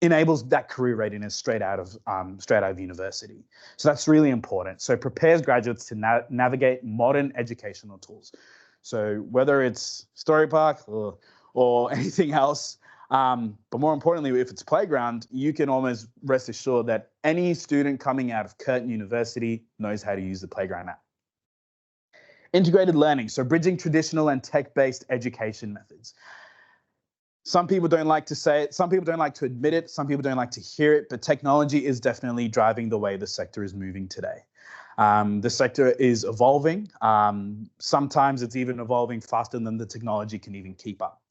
enables that career readiness straight out of university. So that's really important. So it prepares graduates to navigate modern educational tools. So whether it's Storypark or anything else, but more importantly, if it's Playground, you can almost rest assured that any student coming out of Curtin University knows how to use the Playground app. Integrated learning, so bridging traditional and tech-based education methods. Some people don't like to say it, some people don't like to admit it, some people don't like to hear it, but technology is definitely driving the way the sector is moving today. The sector is evolving. Sometimes it's even evolving faster than the technology can even keep up.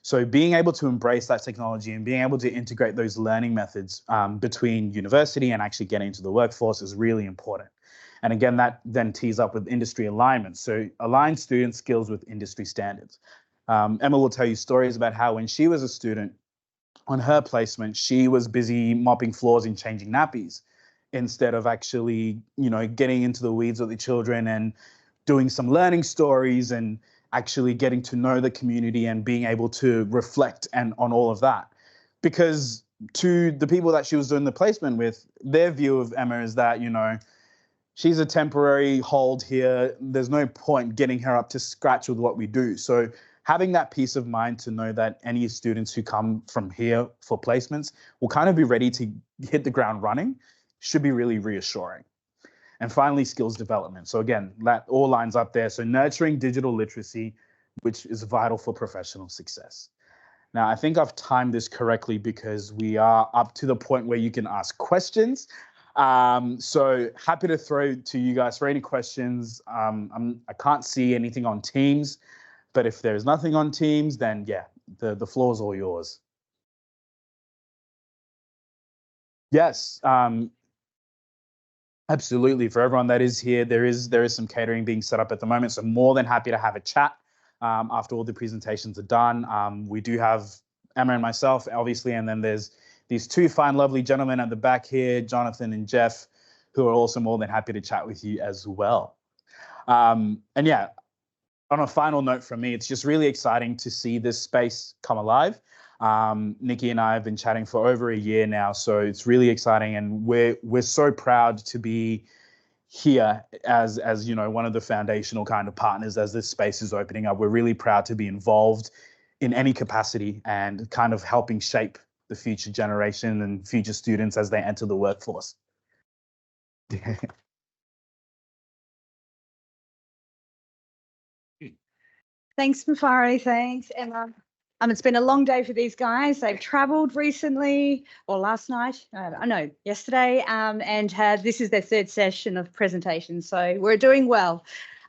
So being able to embrace that technology and being able to integrate those learning methods between university and actually getting into the workforce is really important. And again, that then tees up with industry alignment. So align student skills with industry standards. Emma will tell you stories about how when she was a student on her placement, she was busy mopping floors and changing nappies instead of actually, getting into the weeds with the children and doing some learning stories and actually getting to know the community and being able to reflect on all of that. Because to the people that she was doing the placement with, their view of Emma is that, she's a temporary hold here. There's no point getting her up to scratch with what we do. So having that peace of mind to know that any students who come from here for placements will kind of be ready to hit the ground running should be really reassuring. And finally, skills development. So again, that all lines up there. So nurturing digital literacy, which is vital for professional success. Now, I think I've timed this correctly because we are up to the point where you can ask questions. So happy to throw to you guys for any questions. I can't see anything on Teams, but if there's nothing on Teams, then yeah, the floor is all yours. Yes, absolutely. For everyone that is here, there is some catering being set up at the moment, so more than happy to have a chat after all the presentations are done. We do have Emma and myself, obviously, and then there's these two fine, lovely gentlemen at the back here, Jonathan and Jeff, who are also more than happy to chat with you as well. And yeah, on a final note from me, it's just really exciting to see this space come alive. Nikki and I have been chatting for over a year now, so it's really exciting, and we're so proud to be here as one of the foundational kind of partners as this space is opening up. We're really proud to be involved in any capacity and kind of helping shape the future generation and future students as they enter the workforce. Thanks, Mufari. Thanks, Emma. It's been a long day for these guys. They've travelled recently, or last night, yesterday, and this is their third session of presentation. So we're doing well.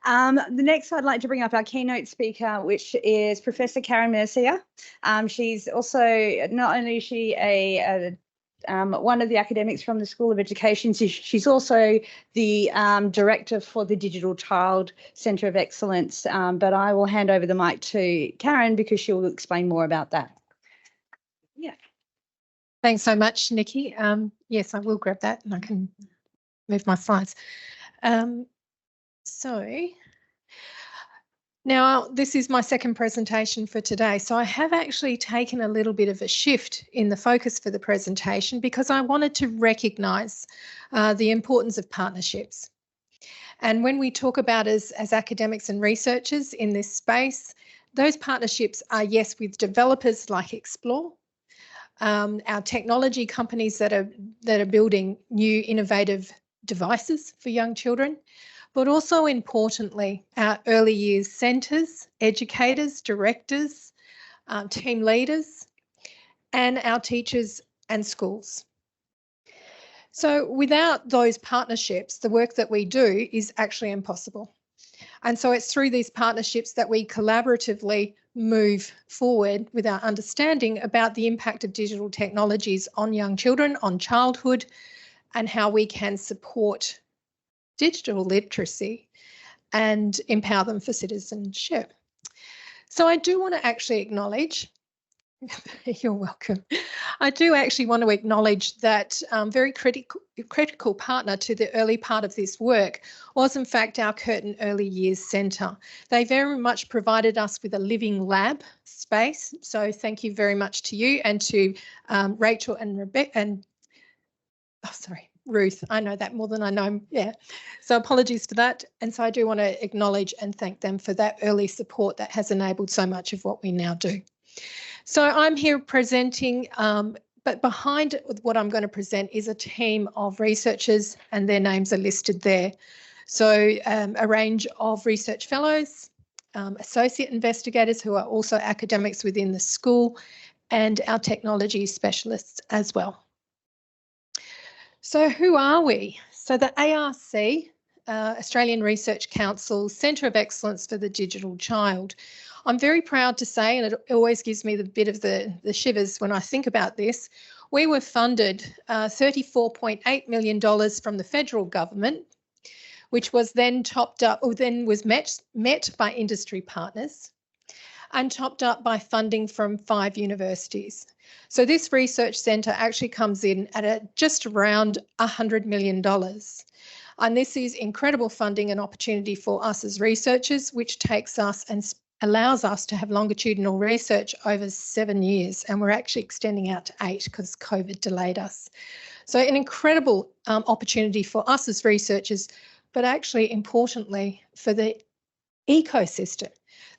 The next, I'd like to bring up our keynote speaker, which is Professor Karen Murcia. She's also, not only is she one of the academics from the School of Education, she's also the director for the Digital Child Centre of Excellence. But I will hand over the mic to Karen because she will explain more about that. Yeah. Thanks so much, Nikki. Yes, I will grab that and I can move my slides. So now this is my second presentation for today. So I have actually taken a little bit of a shift in the focus for the presentation because I wanted to recognise the importance of partnerships. And when we talk about as academics and researchers in this space, those partnerships are, yes, with developers like Xplor, our technology companies that are building new innovative devices for young children, but also importantly, our early years centres, educators, directors, team leaders, and our teachers and schools. So without those partnerships, the work that we do is actually impossible. And so it's through these partnerships that we collaboratively move forward with our understanding about the impact of digital technologies on young children, on childhood, and how we can support digital literacy and empower them for citizenship. So I do want to actually acknowledge You're welcome. I do actually want to acknowledge that very critical partner to the early part of this work was in fact our Curtin Early Years Centre. They very much provided us with a living lab space. So thank you very much to you and to Rachel and Rebecca and, Ruth. I know that more than I know. Yeah. So apologies for that. And so I do want to acknowledge and thank them for that early support that has enabled so much of what we now do. So I'm here presenting, but behind what I'm going to present is a team of researchers, and their names are listed there. So a range of research fellows, associate investigators who are also academics within the school, and our technology specialists as well. So who are we? So the ARC, Australian Research Council Centre of Excellence for the Digital Child. I'm very proud to say, and it always gives me the bit of the shivers when I think about this, we were funded $34.8 million from the federal government, which was then topped up, or then was met by industry partners and topped up by funding from 5 universities. So this research centre actually comes in at just around $100 million. And this is incredible funding and opportunity for us as researchers, which takes us and allows us to have longitudinal research over 7 years, and we're actually extending out to 8 because COVID delayed us. So an incredible opportunity for us as researchers, but actually importantly for the ecosystem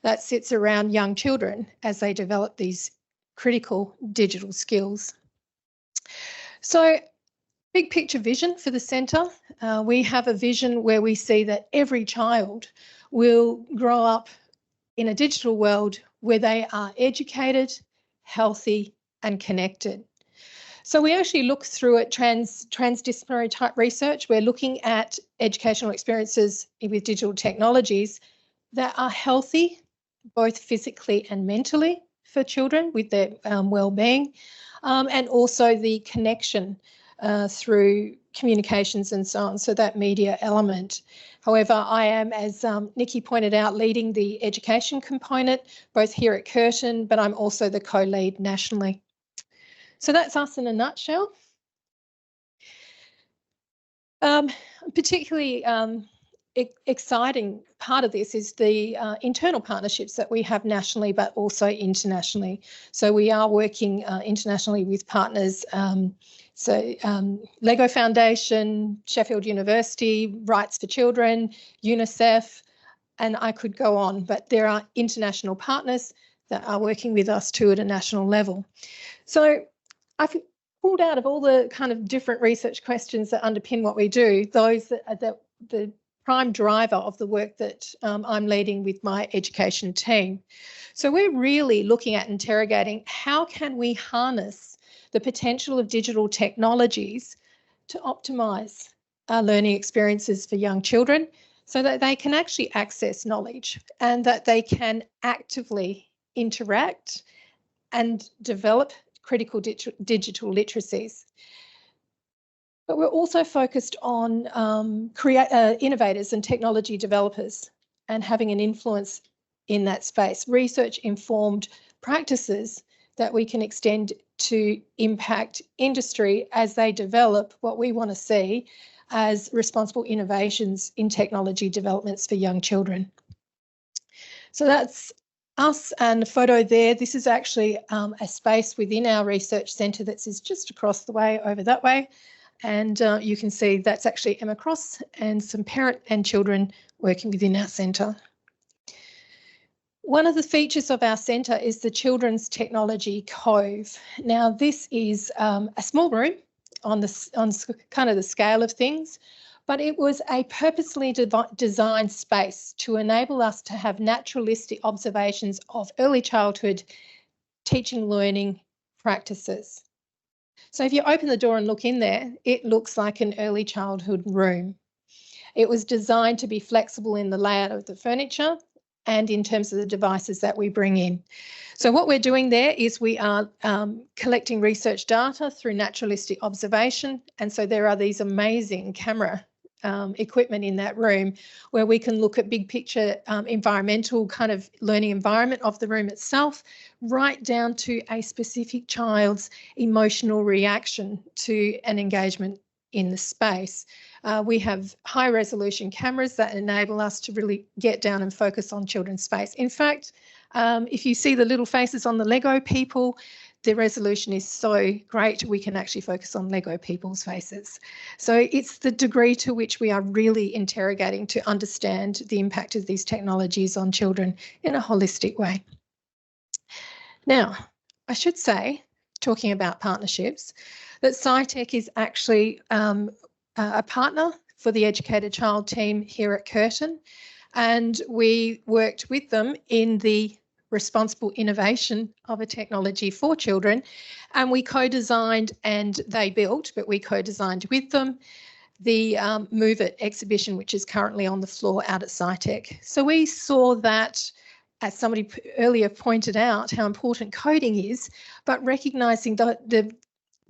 that sits around young children as they develop these critical digital skills. So big picture vision for the centre. We have a vision where we see that every child will grow up in a digital world where they are educated, healthy and connected. So we actually look through at transdisciplinary type research. We're looking at educational experiences with digital technologies that are healthy, both physically and mentally for children with their well-being, and also the connection through communications and so on, so that media element. However, I am, as Nikki pointed out, leading the education component, both here at Curtin, but I'm also the co-lead nationally. So that's us in a nutshell. Particularly exciting part of this is the internal partnerships that we have nationally, but also internationally. So we are working internationally with partners, Lego Foundation, Sheffield University, Rights for Children, UNICEF, and I could go on, but there are international partners that are working with us too at a national level. So I've pulled out of all the kind of different research questions that underpin what we do, those that are the prime driver of the work that I'm leading with my education team. So we're really looking at interrogating how can we harness the potential of digital technologies to optimise our learning experiences for young children so that they can actually access knowledge and that they can actively interact and develop critical digital literacies. But we're also focused on innovators and technology developers and having an influence in that space, research-informed practices that we can extend to impact industry as they develop what we want to see as responsible innovations in technology developments for young children. So that's us and the photo there. This is actually a space within our research centre that is just across the way over that way. And you can see that's actually Emma Cross and some parent and children working within our centre. One of the features of our centre is the Children's Technology Cove. Now, this is a small room on kind of the scale of things, but it was a purposely designed space to enable us to have naturalistic observations of early childhood teaching learning practices. So if you open the door and look in there, it looks like an early childhood room. It was designed to be flexible in the layout of the furniture and in terms of the devices that we bring in. So what we're doing there is we are collecting research data through naturalistic observation. And so there are these amazing camera equipment in that room where we can look at big picture environmental kind of learning environment of the room itself, right down to a specific child's emotional reaction to an engagement in the space. We have high resolution cameras that enable us to really get down and focus on children's space. In fact, if you see the little faces on the Lego people, the resolution is so great we can actually focus on Lego people's faces. So it's the degree to which we are really interrogating to understand the impact of these technologies on children in a holistic way. Now, I should say, talking about partnerships, that SciTech is actually a partner for the Educated Child team here at Curtin, and we worked with them in the responsible innovation of a technology for children, and we co-designed and they built, but we co-designed with them, the Move It exhibition, which is currently on the floor out at SciTech. So we saw that, as somebody earlier pointed out, how important coding is, but recognising the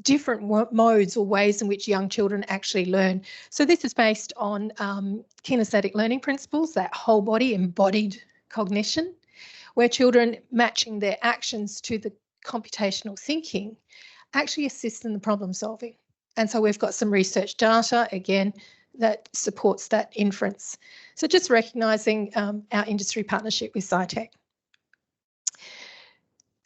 different modes or ways in which young children actually learn. So this is based on kinesthetic learning principles, that whole body embodied cognition, where children matching their actions to the computational thinking actually assist in the problem solving. And so we've got some research data, again, that supports that inference. So just recognising our industry partnership with SciTech.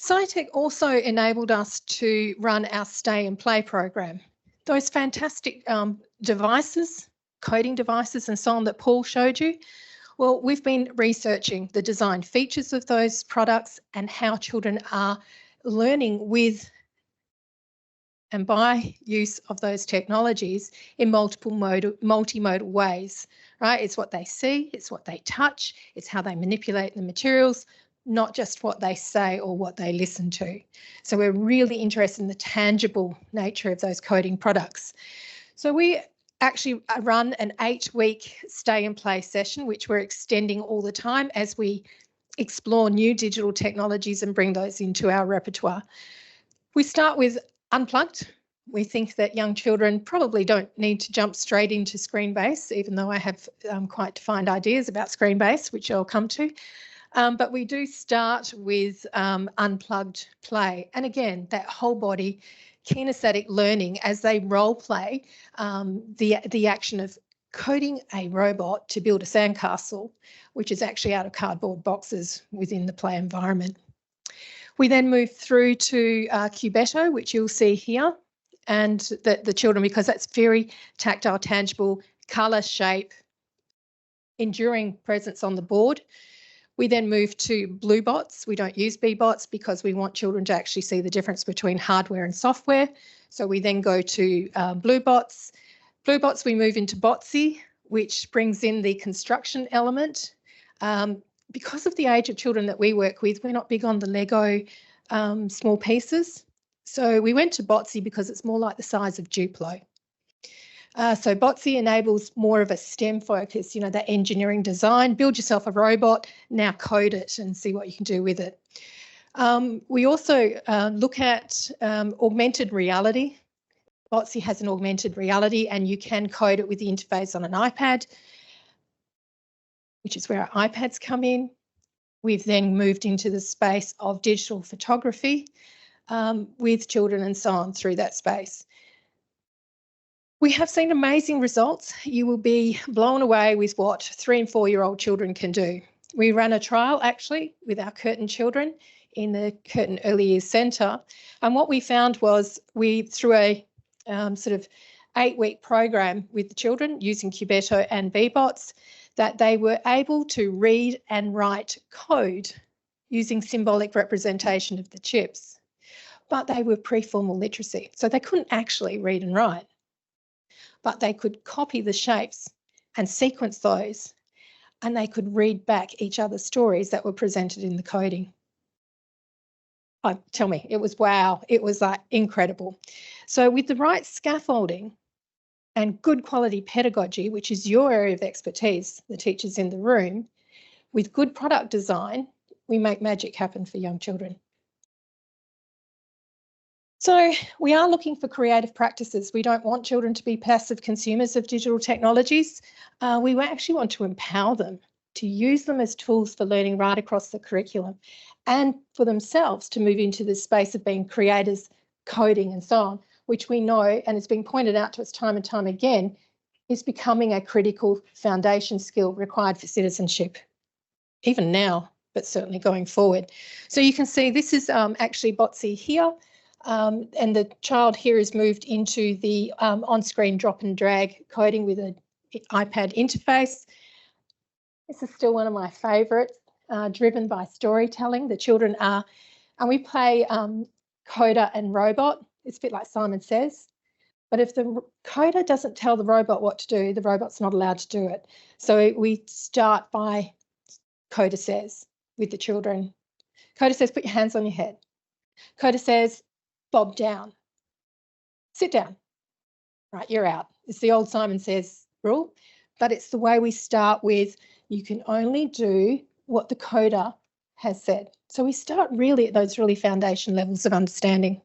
SciTech also enabled us to run our Stay and Play program. Those fantastic devices, coding devices and so on that Paul showed you, well, we've been researching the design features of those products and how children are learning with and by use of those technologies in multimodal ways, right? It's what they see, it's what they touch, it's how they manipulate the materials, not just what they say or what they listen to. So we're really interested in the tangible nature of those coding products. So we actually run an 8-week stay and play session, which we're extending all the time as we explore new digital technologies and bring those into our repertoire. We start with unplugged. We think that young children probably don't need to jump straight into screen-based, even though I have quite defined ideas about screen-based, which I'll come to. But we do start with unplugged play. And again, that whole body kinesthetic learning as they role play the action of coding a robot to build a sandcastle, which is actually out of cardboard boxes within the play environment. We then move through to Cubetto, which you'll see here, and the children, because that's very tactile, tangible, colour, shape, enduring presence on the board. We then move to Blue Bots. We don't use B-Bots because we want children to actually see the difference between hardware and software. So we then go to Blue Bots. Blue Bots, we move into Botsy, which brings in the construction element. Because of the age of children that we work with, we're not big on the Lego small pieces. So we went to Botsy because it's more like the size of Duplo. So Botsy enables more of a STEM focus, you know, that engineering design, build yourself a robot, now code it and see what you can do with it. We also look at augmented reality. Botsy has an augmented reality and you can code it with the interface on an iPad, which is where our iPads come in. We've then moved into the space of digital photography with children and so on through that space. We have seen amazing results. You will be blown away with what 3- and 4-year-old children can do. We ran a trial actually with our Curtin children in the Curtin Early Years Centre, and what we found was through a sort of 8-week program with the children using Cubetto and B-Bots, that they were able to read and write code using symbolic representation of the chips, but they were pre-formal literacy, so they couldn't actually read and write. But they could copy the shapes and sequence those, and they could read back each other's stories that were presented in the coding. Oh, tell me, it was wow. It was like incredible. So with the right scaffolding and good quality pedagogy, which is your area of expertise, the teachers in the room, with good product design, we make magic happen for young children. So we are looking for creative practices. We don't want children to be passive consumers of digital technologies. We actually want to empower them to use them as tools for learning right across the curriculum and for themselves to move into the space of being creators, coding and so on, which we know, and it's been pointed out to us time and time again, is becoming a critical foundation skill required for citizenship, even now, but certainly going forward. So you can see this is actually Botsy here. And the child here is moved into the on-screen drop and drag coding with an iPad interface. This is still one of my favourites, driven by storytelling. The children are, and we play coder and robot. It's a bit like Simon Says. But if the coder doesn't tell the robot what to do, the robot's not allowed to do it. So we start by coder says with the children. Coder says, put your hands on your head. Coder says, bob down. Sit down. Right, you're out. It's the old Simon Says rule, but it's the way we start with, you can only do what the coder has said. So we start really at those really foundation levels of understanding.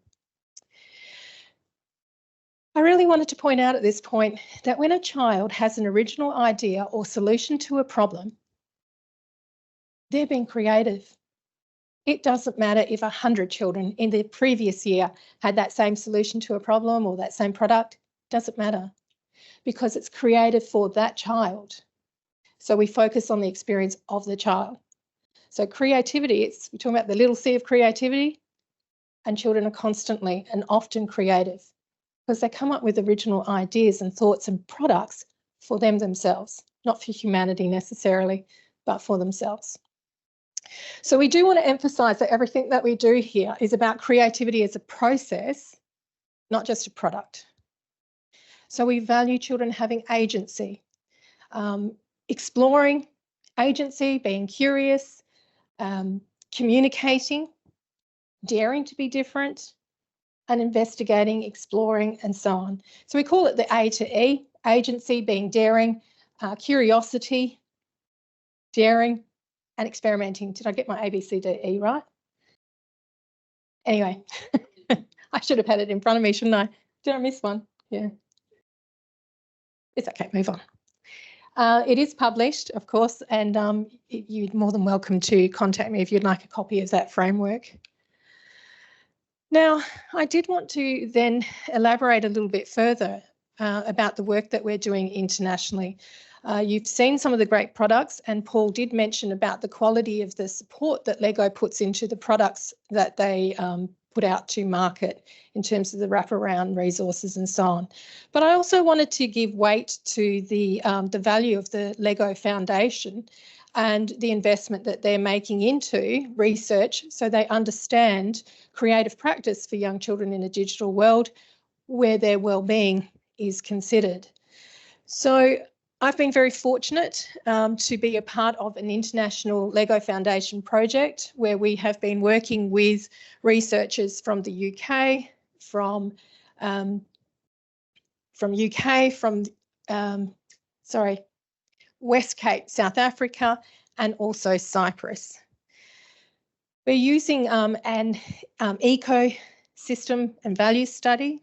I really wanted to point out at this point that when a child has an original idea or solution to a problem, they're being creative. It doesn't matter if 100 children in the previous year had that same solution to a problem or that same product. It doesn't matter because it's creative for that child. So we focus on the experience of the child. So creativity, we're talking about the little C of creativity, and children are constantly and often creative because they come up with original ideas and thoughts and products for themselves, not for humanity necessarily, but for themselves. So we do want to emphasise that everything that we do here is about creativity as a process, not just a product. So we value children having agency, exploring agency, being curious, communicating, daring to be different, and investigating, exploring, and so on. So we call it the A to E, agency being daring, curiosity, daring, and experimenting. Did I get my A, B, C, D, E right? Anyway, I should have had it in front of me, shouldn't I? Did I miss one? Yeah. It's okay, move on. It is published, of course, and you're more than welcome to contact me if you'd like a copy of that framework. Now, I did want to then elaborate a little bit further about the work that we're doing internationally. You've seen some of the great products, and Paul did mention about the quality of the support that LEGO puts into the products that they put out to market in terms of the wraparound resources and so on. But I also wanted to give weight to the value of the LEGO Foundation and the investment that they're making into research so they understand creative practice for young children in a digital world where their well-being is considered. So I've been very fortunate to be a part of an international LEGO Foundation project where we have been working with researchers from the UK, from West Cape, South Africa, and also Cyprus. We're using an ecosystem and values study.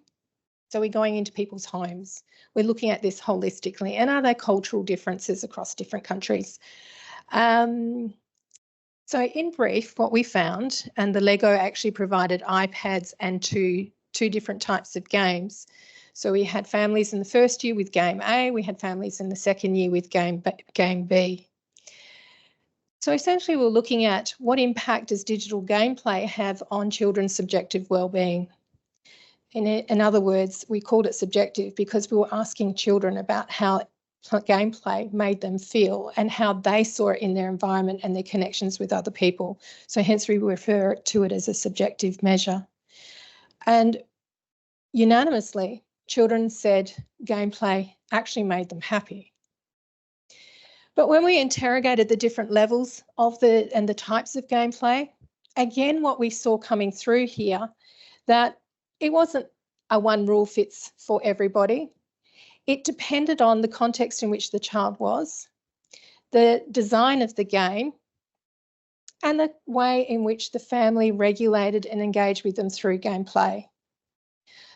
So we're going into people's homes. We're looking at this holistically. And are there cultural differences across different countries? So in brief, what we found, and the LEGO actually provided iPads and two different types of games. So we had families in the first year with game A, we had families in the second year with game B. So essentially we're looking at what impact does digital gameplay have on children's subjective well-being. In other words, we called it subjective because we were asking children about how gameplay made them feel and how they saw it in their environment and their connections with other people. So hence we refer to it as a subjective measure. And unanimously, children said gameplay actually made them happy. But when we interrogated the different levels of and the types of gameplay, again, what we saw coming through here, that it wasn't a one rule fits for everybody. It depended on the context in which the child was, the design of the game, and the way in which the family regulated and engaged with them through gameplay.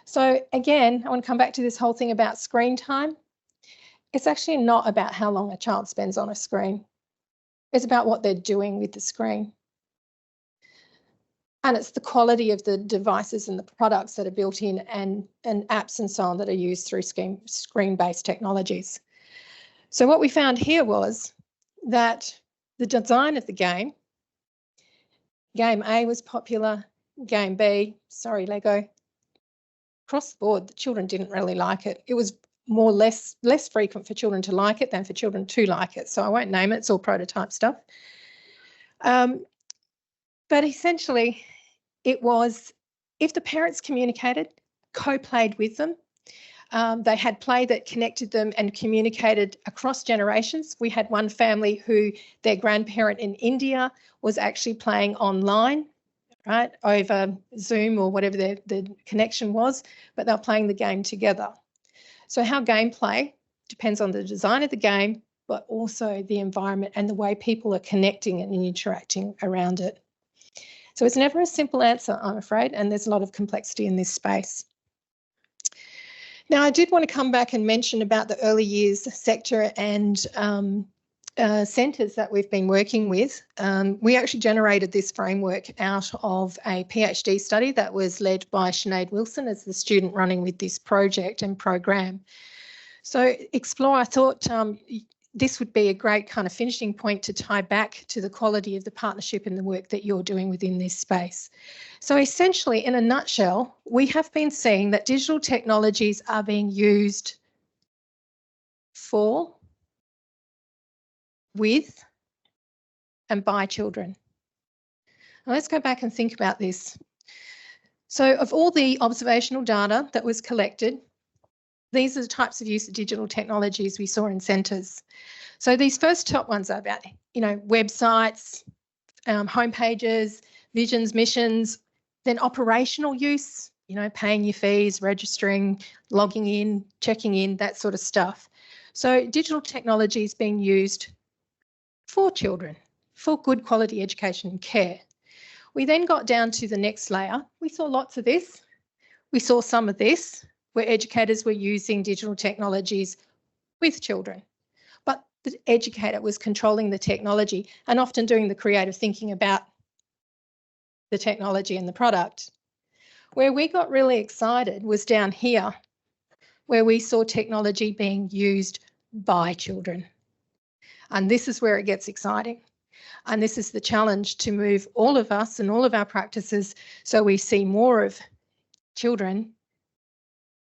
So again, I want to come back to this whole thing about screen time. It's actually not about how long a child spends on a screen. It's about what they're doing with the screen. And it's the quality of the devices and the products that are built in and apps and so on that are used through screen-based technologies. So what we found here was that the design of the game A was popular, game B, sorry Lego, across the board, the children didn't really like it. It was less frequent for children to like it than for children to like it. So I won't name it, it's all prototype stuff. But essentially it was, if the parents communicated, co-played with them, they had play that connected them and communicated across generations. We had one family who their grandparent in India was actually playing online, right, over Zoom or whatever the connection was, but they're playing the game together. So how gameplay depends on the design of the game, but also the environment and the way people are connecting and interacting around it. So it's never a simple answer, I'm afraid, and there's a lot of complexity in this space. Now, I did want to come back and mention about the early years sector and centres that we've been working with. We actually generated this framework out of a PhD study that was led by Sinead Wilson as the student running with this project and program. So Xplor, I thought this would be a great kind of finishing point to tie back to the quality of the partnership and the work that you're doing within this space. So essentially, in a nutshell, we have been seeing that digital technologies are being used for, with, and by children. Now let's go back and think about this. So of all the observational data that was collected, these are the types of use of digital technologies we saw in centres. So these first top ones are about, websites, home pages, visions, missions, then operational use, paying your fees, registering, logging in, checking in, that sort of stuff. So digital technology is being used for children, for good quality education and care. We then got down to the next layer. We saw lots of this. We saw some of this, where educators were using digital technologies with children. But the educator was controlling the technology and often doing the creative thinking about the technology and the product. Where we got really excited was down here, where we saw technology being used by children. And this is where it gets exciting. And this is the challenge, to move all of us and all of our practices so we see more of children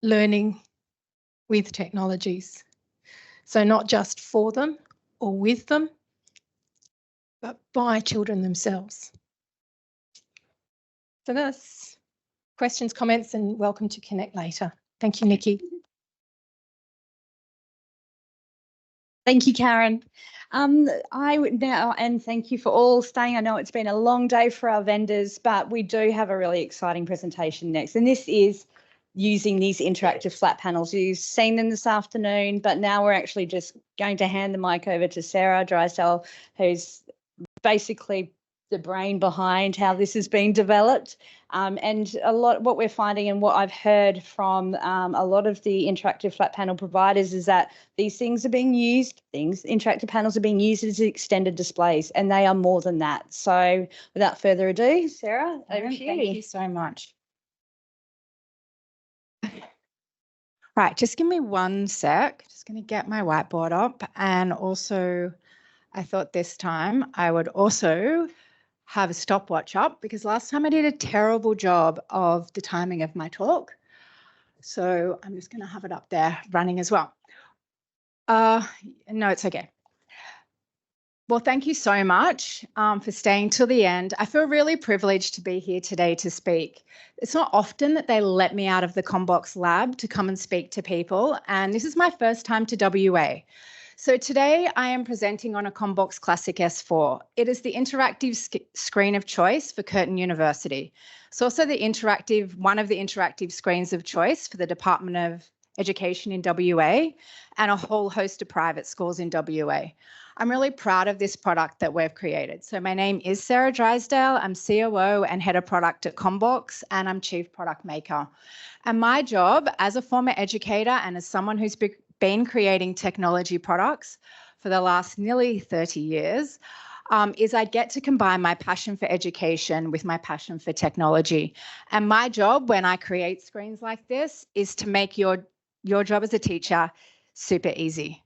learning with technologies. So not just for them or with them, but by children themselves. So that's questions, comments, and welcome to connect later. Thank you, Nikki. Thank you, Karen. I would now, and thank you for all staying. I know it's been a long day for our vendors, but we do have a really exciting presentation next. And this is using these interactive flat panels. You've seen them this afternoon, but now we're actually just going to hand the mic over to Sarah Drysdale, who's basically the brain behind how this has been developed. And a lot what we're finding and what I've heard from a lot of the interactive flat panel providers is that these things are being used, interactive panels are being used as extended displays, and they are more than that. So without further ado, Sarah, over to you. Thank you so much. Right, just give me one sec. Just going to get my whiteboard up. And also, I thought this time I would also have a stopwatch up, because last time I did a terrible job of the timing of my talk. So I'm just going to have it up there running as well. No, it's okay. Well, thank you so much for staying till the end. I feel really privileged to be here today to speak. It's not often that they let me out of the Commbox lab to come and speak to people, and this is my first time to WA. So today I am presenting on a Commbox Classic S4. It is the interactive screen of choice for Curtin University. It's also one of the interactive screens of choice for the Department of education in WA and a whole host of private schools in WA. I'm really proud of this product that we've created. So my name is Sarah Drysdale. I'm COO and Head of Product at Commbox, and I'm Chief Product Maker. And my job as a former educator and as someone who's been creating technology products for the last nearly 30 years is I get to combine my passion for education with my passion for technology. And my job when I create screens like this is to make your job as a teacher super easy.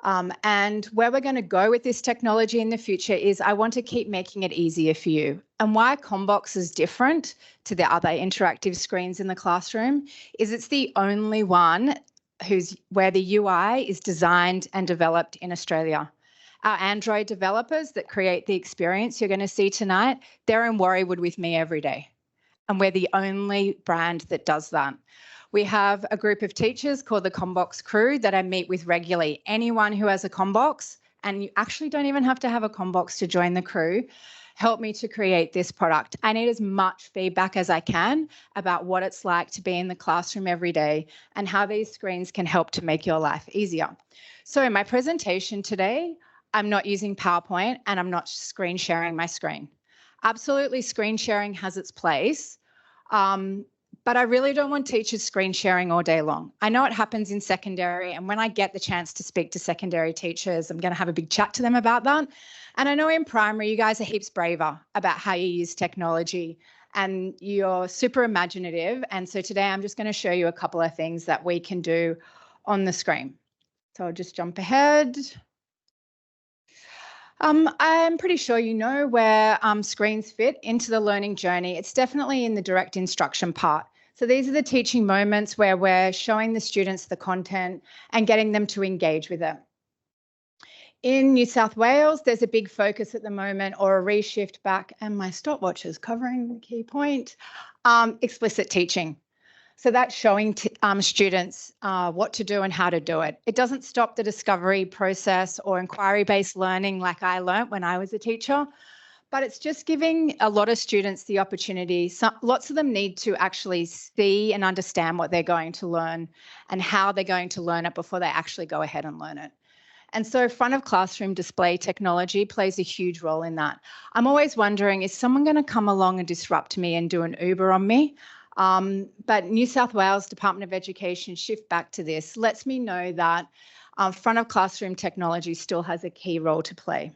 And where we're going to go with this technology in the future is I want to keep making it easier for you. And why Commbox is different to the other interactive screens in the classroom is it's the only one where the UI is designed and developed in Australia. Our Android developers that create the experience you're going to see tonight, they're in Warriewood with me every day. And we're the only brand that does that. We have a group of teachers called the Commbox crew that I meet with regularly. Anyone who has a Commbox, and you actually don't even have to have a Commbox to join the crew, help me to create this product. I need as much feedback as I can about what it's like to be in the classroom every day and how these screens can help to make your life easier. So in my presentation today, I'm not using PowerPoint and I'm not screen sharing my screen. Absolutely, screen sharing has its place. But I really don't want teachers screen sharing all day long. I know it happens in secondary, and when I get the chance to speak to secondary teachers, I'm going to have a big chat to them about that. And I know in primary, you guys are heaps braver about how you use technology, and you're super imaginative. And so today I'm just going to show you a couple of things that we can do on the screen. So I'll just jump ahead. I'm pretty sure you know where screens fit into the learning journey. It's definitely in the direct instruction part. So these are the teaching moments where we're showing the students the content and getting them to engage with it. In New South Wales, there's a big focus at the moment, or a reshift back, and my stopwatch is covering the key point, explicit teaching. So that's showing students what to do and how to do it. It doesn't stop the discovery process or inquiry-based learning like I learnt when I was a teacher, but it's just giving a lot of students the opportunity. Lots of them need to actually see and understand what they're going to learn and how they're going to learn it before they actually go ahead and learn it. And so front of classroom display technology plays a huge role in that. I'm always wondering, is someone going to come along and disrupt me and do an Uber on me? But New South Wales Department of Education shift back to this lets me know that front of classroom technology still has a key role to play.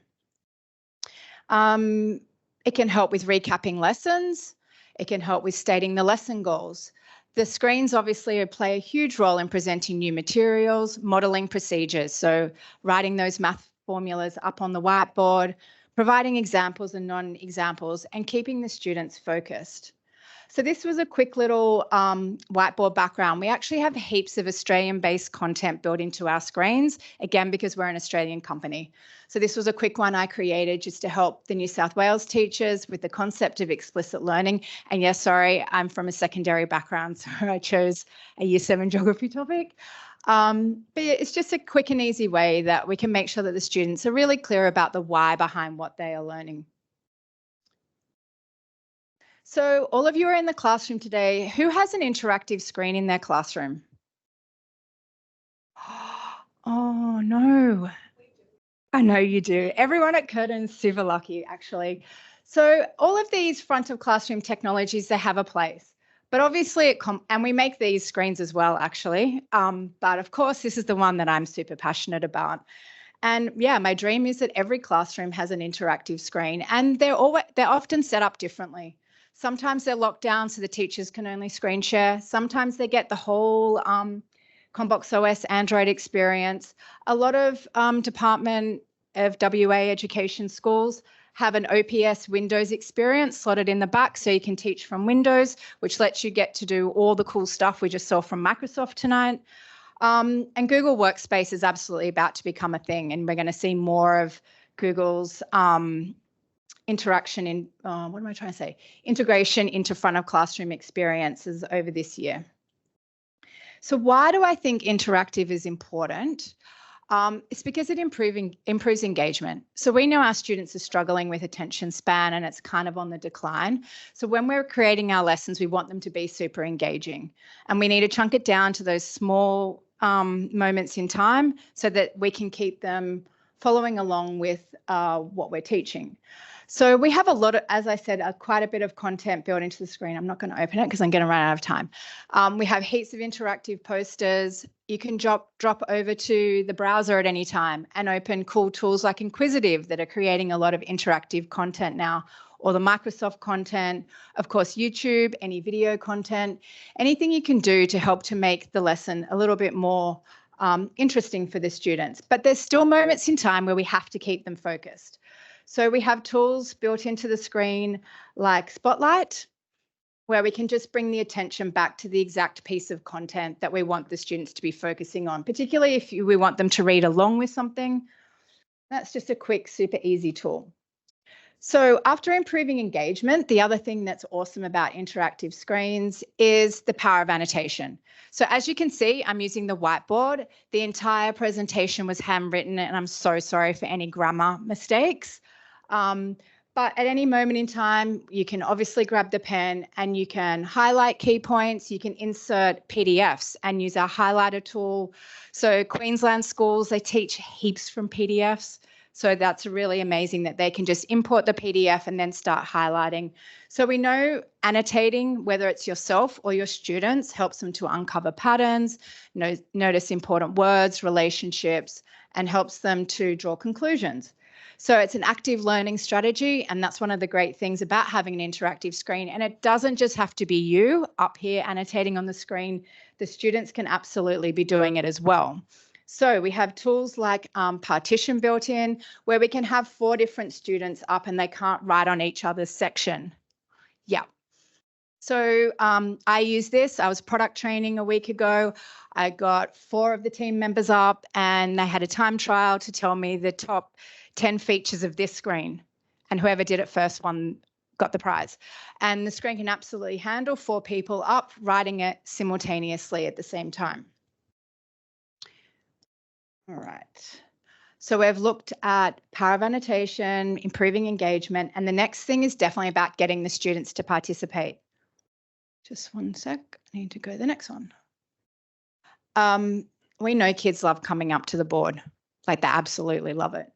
It can help with recapping lessons. It can help with stating the lesson goals. The screens obviously play a huge role in presenting new materials, modelling procedures. So writing those math formulas up on the whiteboard, providing examples and non-examples, and keeping the students focused. So this was a quick little whiteboard background. We actually have heaps of Australian-based content built into our screens, again, because we're an Australian company. So this was a quick one I created just to help the New South Wales teachers with the concept of explicit learning. And yes, sorry, I'm from a secondary background, so I chose a Year 7 geography topic. But it's just a quick and easy way that we can make sure that the students are really clear about the why behind what they are learning. So all of you are in the classroom today. Who has an interactive screen in their classroom? Oh, no. I know you do. Everyone at Curtin's super lucky, actually. So all of these front of classroom technologies, they have a place. But obviously, and we make these screens as well, actually. But of course, this is the one that I'm super passionate about. And yeah, my dream is that every classroom has an interactive screen, and they're often set up differently. Sometimes they're locked down so the teachers can only screen share. Sometimes they get the whole Commbox OS Android experience. A lot of Department of WA education schools have an OPS Windows experience slotted in the back so you can teach from Windows, which lets you get to do all the cool stuff we just saw from Microsoft tonight. And Google Workspace is absolutely about to become a thing, and we're going to see more of Google's interaction in, integration into front of classroom experiences over this year. So why do I think interactive is important? It's because it improves engagement. So we know our students are struggling with attention span and it's kind of on the decline. So when we're creating our lessons, we want them to be super engaging. And we need to chunk it down to those small moments in time so that we can keep them following along with what we're teaching. So we have a lot of, as I said, quite a bit of content built into the screen. I'm not going to open it because I'm going to run out of time. We have heaps of interactive posters. You can drop over to the browser at any time and open cool tools like Inquisitive that are creating a lot of interactive content now, or the Microsoft content, of course, YouTube, any video content, anything you can do to help to make the lesson a little bit more interesting for the students. But there's still moments in time where we have to keep them focused. So we have tools built into the screen like Spotlight, where we can just bring the attention back to the exact piece of content that we want the students to be focusing on, particularly if we want them to read along with something. That's just a quick, super easy tool. So after improving engagement, the other thing that's awesome about interactive screens is the power of annotation. So as you can see, I'm using the whiteboard. The entire presentation was handwritten, and I'm so sorry for any grammar mistakes. But at any moment in time, you can obviously grab the pen and you can highlight key points. You can insert PDFs and use our highlighter tool. So Queensland schools, they teach heaps from PDFs. So that's really amazing that they can just import the PDF and then start highlighting. So we know annotating, whether it's yourself or your students, helps them to uncover patterns, notice important words, relationships, and helps them to draw conclusions. So it's an active learning strategy, and that's one of the great things about having an interactive screen. And it doesn't just have to be you up here annotating on the screen. The students can absolutely be doing it as well. So we have tools like partition built in, where we can have 4 different students up and they can't write on each other's section. Yeah. So I use this. I was product training a week ago. I got 4 of the team members up and they had a time trial to tell me the top 10 features of this screen. And whoever did it first got the prize. And the screen can absolutely handle 4 people up writing it simultaneously at the same time. All right. So we've looked at power of annotation, improving engagement, and the next thing is definitely about getting the students to participate. Just one sec, I need to go to the next one. We know kids love coming up to the board, like they absolutely love it.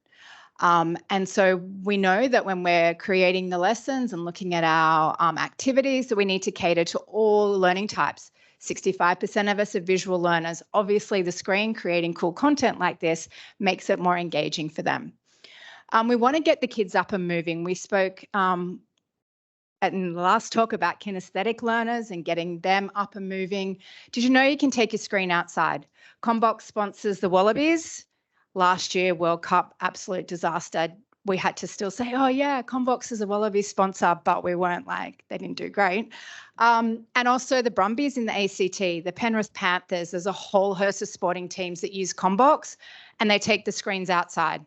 And so we know that when we're creating the lessons and looking at our activities, that we need to cater to all learning types. 65% of us are visual learners. Obviously, the screen creating cool content like this makes it more engaging for them. We want to get the kids up and moving. We spoke in the last talk about kinesthetic learners and getting them up and moving. Did you know you can take your screen outside? Commbox sponsors the Wallabies. Last year, World Cup, absolute disaster. We had to still say, oh yeah, Commbox is a Wallaby sponsor, but we weren't like, they didn't do great. And also the Brumbies in the ACT, the Penrith Panthers, there's a whole host of sporting teams that use Commbox and they take the screens outside.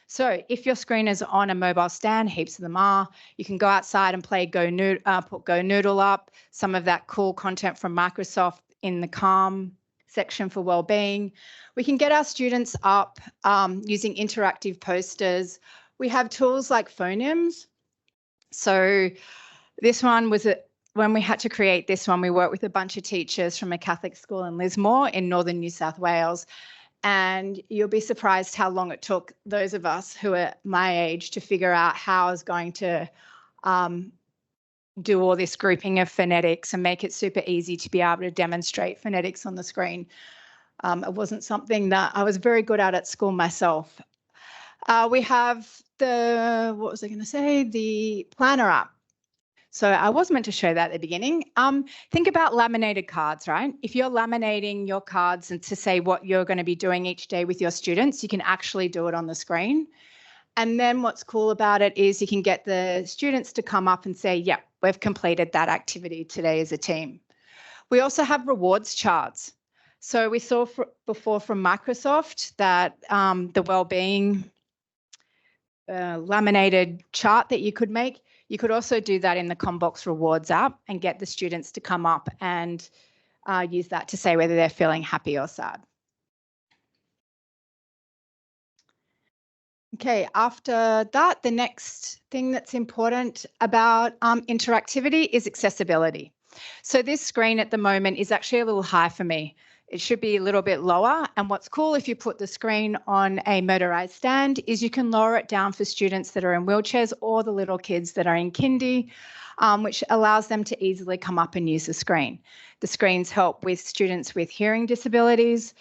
So if your screen is on a mobile stand, heaps of them are, you can go outside and play put Go Noodle up, some of that cool content from Microsoft in the Calm section for wellbeing. We can get our students up using interactive posters. We have tools like phonemes. So this one was when we had to create this one, we worked with a bunch of teachers from a Catholic school in Lismore in northern New South Wales. And you'll be surprised how long it took those of us who are my age to figure out how I was going to do all this grouping of phonetics and make it super easy to be able to demonstrate phonetics on the screen. It wasn't something that I was very good at school myself. We have the planner app. So I was meant to show that at the beginning. Think about laminated cards, right? If you're laminating your cards and to say what you're going to be doing each day with your students, you can actually do it on the screen. And then what's cool about it is you can get the students to come up and say, yeah, we've completed that activity today as a team. We also have rewards charts. So we saw before from Microsoft that the wellbeing laminated chart that you could make. You could also do that in the Commbox rewards app and get the students to come up and use that to say whether they're feeling happy or sad. Okay, after that, the next thing that's important about interactivity is accessibility. So this screen at the moment is actually a little high for me. It should be a little bit lower. And what's cool if you put the screen on a motorized stand is you can lower it down for students that are in wheelchairs or the little kids that are in kindy, which allows them to easily come up and use the screen. The screens help with students with hearing disabilities.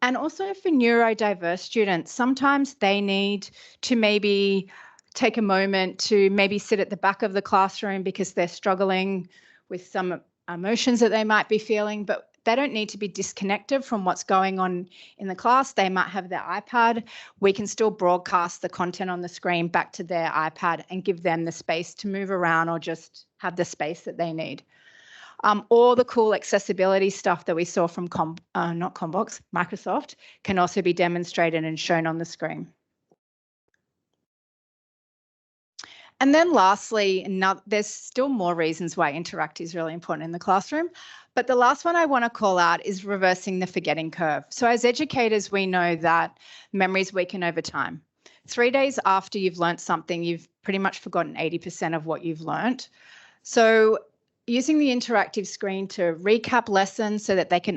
And also for neurodiverse students, sometimes they need to maybe take a moment to maybe sit at the back of the classroom because they're struggling with some emotions that they might be feeling, but they don't need to be disconnected from what's going on in the class. They might have their iPad. We can still broadcast the content on the screen back to their iPad and give them the space to move around or just have the space that they need. All the cool accessibility stuff that we saw from not Commbox, Microsoft, can also be demonstrated and shown on the screen. And then lastly, there's still more reasons why Interact is really important in the classroom. But the last one I want to call out is reversing the forgetting curve. So as educators, we know that memories weaken over time. 3 days after you've learnt something, you've pretty much forgotten 80% of what you've learnt. So using the interactive screen to recap lessons so that they can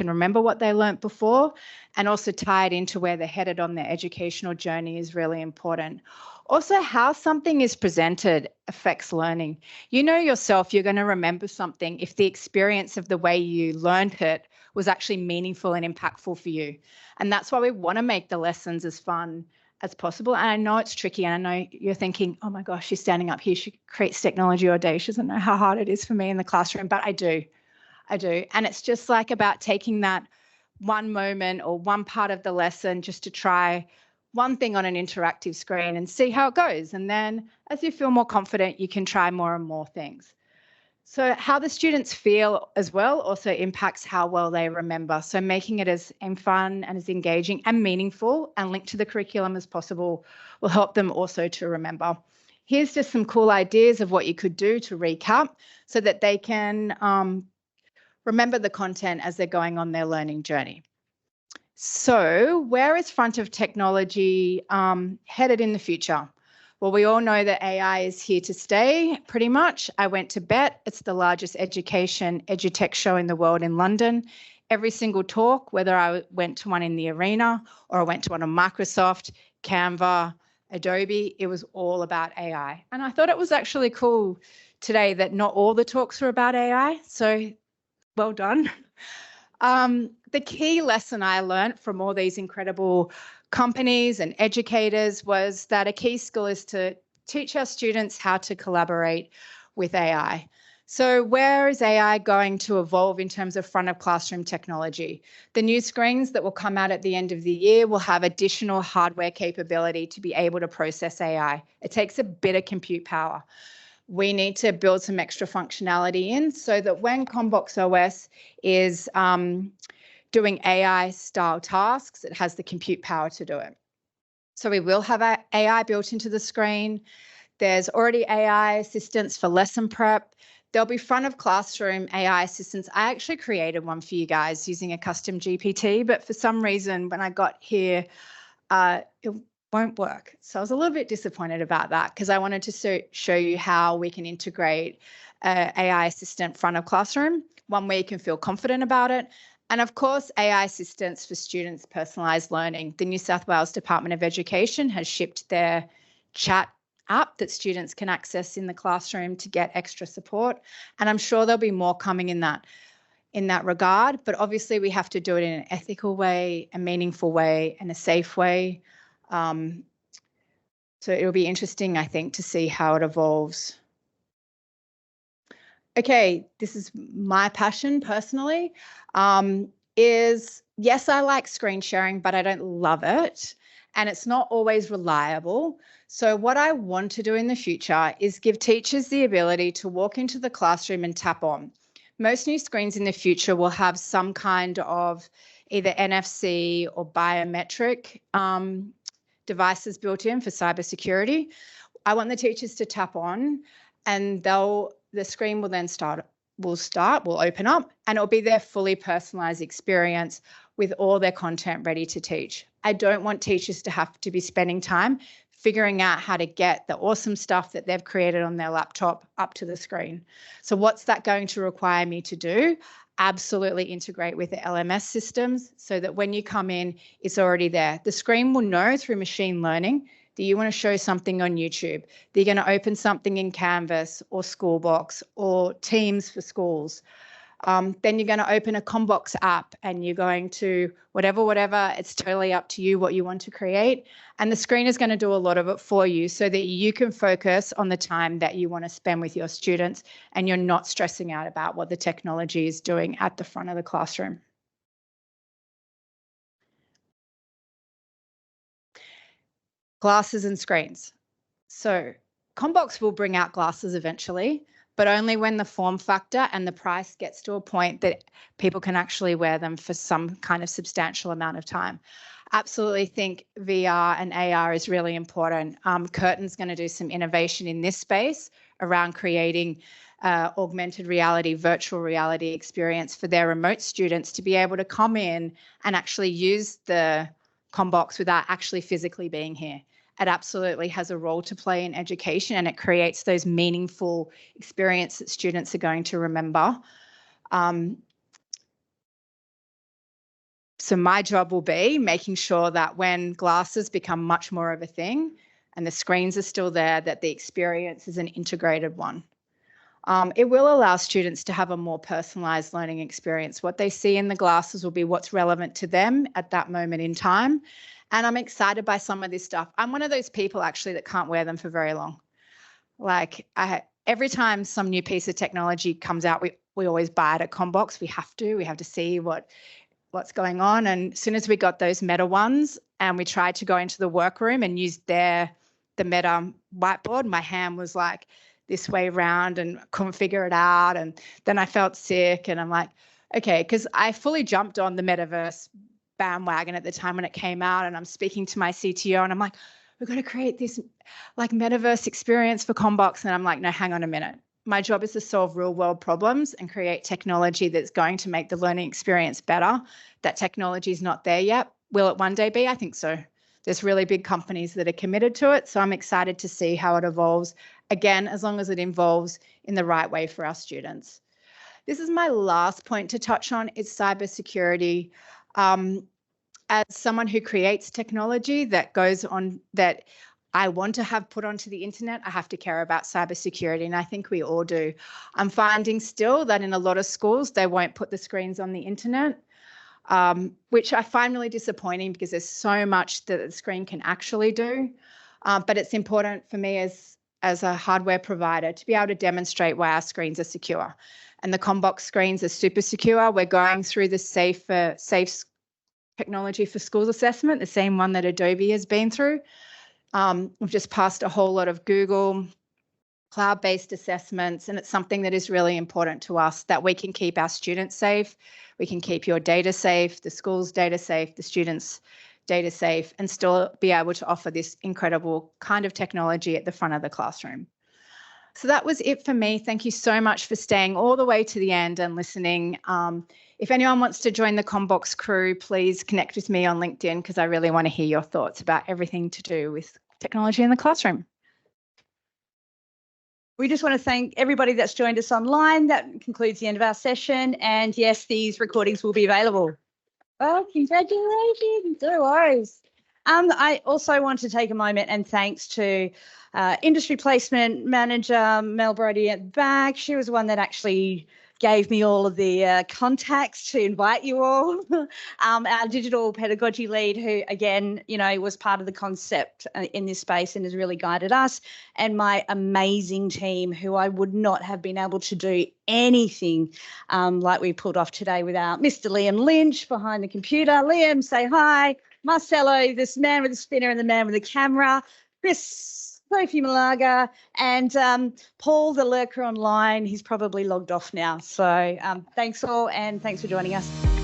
remember what they learnt before and also tie it into where they're headed on their educational journey is really important. Also, how something is presented affects learning. You know yourself, you're going to remember something if the experience of the way you learned it was actually meaningful and impactful for you. And that's why we want to make the lessons as fun as possible. And I know it's tricky, and I know you're thinking, oh my gosh, she's standing up here, she creates technology all day, she doesn't know how hard it is for me in the classroom, but I do. And it's just like about taking that one moment or one part of the lesson just to try one thing on an interactive screen and see how it goes. And then as you feel more confident, you can try more and more things. So how the students feel as well also impacts how well they remember. So making it as fun and as engaging and meaningful and linked to the curriculum as possible will help them also to remember. Here's just some cool ideas of what you could do to recap so that they can remember the content as they're going on their learning journey. So where is front of technology headed in the future? Well, we all know that AI is here to stay, pretty much. I went to BET. It's the largest education edutech show in the world in London. Every single talk, whether I went to one in the arena or I went to one on Microsoft, Canva, Adobe, it was all about AI. And I thought it was actually cool today that not all the talks were about AI. So well done. The key lesson I learned from all these incredible companies and educators was that a key skill is to teach our students how to collaborate with AI. So where is AI going to evolve in terms of front of classroom technology? The new screens that will come out at the end of the year will have additional hardware capability to be able to process AI. It takes a bit of compute power. We need to build some extra functionality in so that when Commbox OS is doing AI style tasks, it has the compute power to do it. So we will have AI built into the screen. There's already AI assistants for lesson prep. There'll be front of classroom AI assistants. I actually created one for you guys using a custom GPT, but for some reason when I got here, it won't work. So I was a little bit disappointed about that because I wanted to show you how we can integrate AI assistant front of classroom, one where you can feel confident about it. And of course, AI assistants for students' personalised learning. The New South Wales Department of Education has shipped their chat app that students can access in the classroom to get extra support. And I'm sure there'll be more coming in that regard. But obviously, we have to do it in an ethical way, a meaningful way, and a safe way. So it'll be interesting, I think, to see how it evolves. Okay, this is my passion personally, is yes, I like screen sharing, but I don't love it. And it's not always reliable. So what I want to do in the future is give teachers the ability to walk into the classroom and tap on. Most new screens in the future will have some kind of either NFC or biometric devices built in for cybersecurity. I want the teachers to tap on and the screen will then will open up, and it'll be their fully personalized experience with all their content ready to teach. I don't want teachers to have to be spending time figuring out how to get the awesome stuff that they've created on their laptop up to the screen. So what's that going to require me to do? Absolutely integrate with the LMS systems so that when you come in, it's already there. The screen will know through machine learning that you want to show something on YouTube, that you're going to open something in Canvas or Schoolbox or Teams for schools. Then you're going to open a Commbox app and you're going to whatever, it's totally up to you what you want to create. And the screen is going to do a lot of it for you so that you can focus on the time that you want to spend with your students and you're not stressing out about what the technology is doing at the front of the classroom. Glasses and screens. So Commbox will bring out glasses eventually, but only when the form factor and the price gets to a point that people can actually wear them for some kind of substantial amount of time. Absolutely think VR and AR is really important. Curtin's going to do some innovation in this space around creating augmented reality, virtual reality experience for their remote students to be able to come in and actually use the Commbox without actually physically being here. It absolutely has a role to play in education and it creates those meaningful experiences that students are going to remember. So my job will be making sure that when glasses become much more of a thing and the screens are still there, that the experience is an integrated one. It will allow students to have a more personalized learning experience. What they see in the glasses will be what's relevant to them at that moment in time. And I'm excited by some of this stuff. I'm one of those people actually that can't wear them for very long. Like every time some new piece of technology comes out, we always buy it at Commbox. We have to see what's going on. And as soon as we got those Meta ones and we tried to go into the workroom and use the Meta whiteboard, my hand was like this way round and couldn't figure it out. And then I felt sick and I'm like, okay, because I fully jumped on the metaverse bandwagon at the time when it came out, and I'm speaking to my CTO and I'm like, we've got to create this like metaverse experience for Commbox. And I'm like, no, hang on a minute. My job is to solve real world problems and create technology that's going to make the learning experience better. That technology is not there yet. Will it one day be? I think so. There's really big companies that are committed to it. So I'm excited to see how it evolves. Again, as long as it evolves in the right way for our students. This is my last point to touch on, is cybersecurity. As someone who creates technology that goes on, that I want to have put onto the internet, I have to care about cybersecurity, and I think we all do. I'm finding still that in a lot of schools, they won't put the screens on the internet, which I find really disappointing because there's so much that the screen can actually do. But it's important for me as a hardware provider to be able to demonstrate why our screens are secure. And the Commbox screens are super secure. We're going through the safe technology for schools assessment, the same one that Adobe has been through. We've just passed a whole lot of Google cloud-based assessments, and it's something that is really important to us, that we can keep our students safe, we can keep your data safe, the school's data safe, the students' data safe, and still be able to offer this incredible kind of technology at the front of the classroom. So that was it for me. Thank you so much for staying all the way to the end and listening. If anyone wants to join the Commbox crew, please connect with me on LinkedIn because I really want to hear your thoughts about everything to do with technology in the classroom. We just want to thank everybody that's joined us online. That concludes the end of our session. And yes, these recordings will be available. Well, congratulations. No worries. I also want to take a moment and thanks to Industry Placement Manager Mel Brody at the back. She was the one that actually gave me all of the contacts to invite you all. Our digital pedagogy lead, who again, was part of the concept in this space and has really guided us, and my amazing team, who I would not have been able to do anything like we pulled off today without Mr. Liam Lynch behind the computer. Liam, say hi. Marcelo, this man with the spinner and the man with the camera. Chris, Sophie Malaga, and Paul, the lurker online. He's probably logged off now. So thanks all, and thanks for joining us.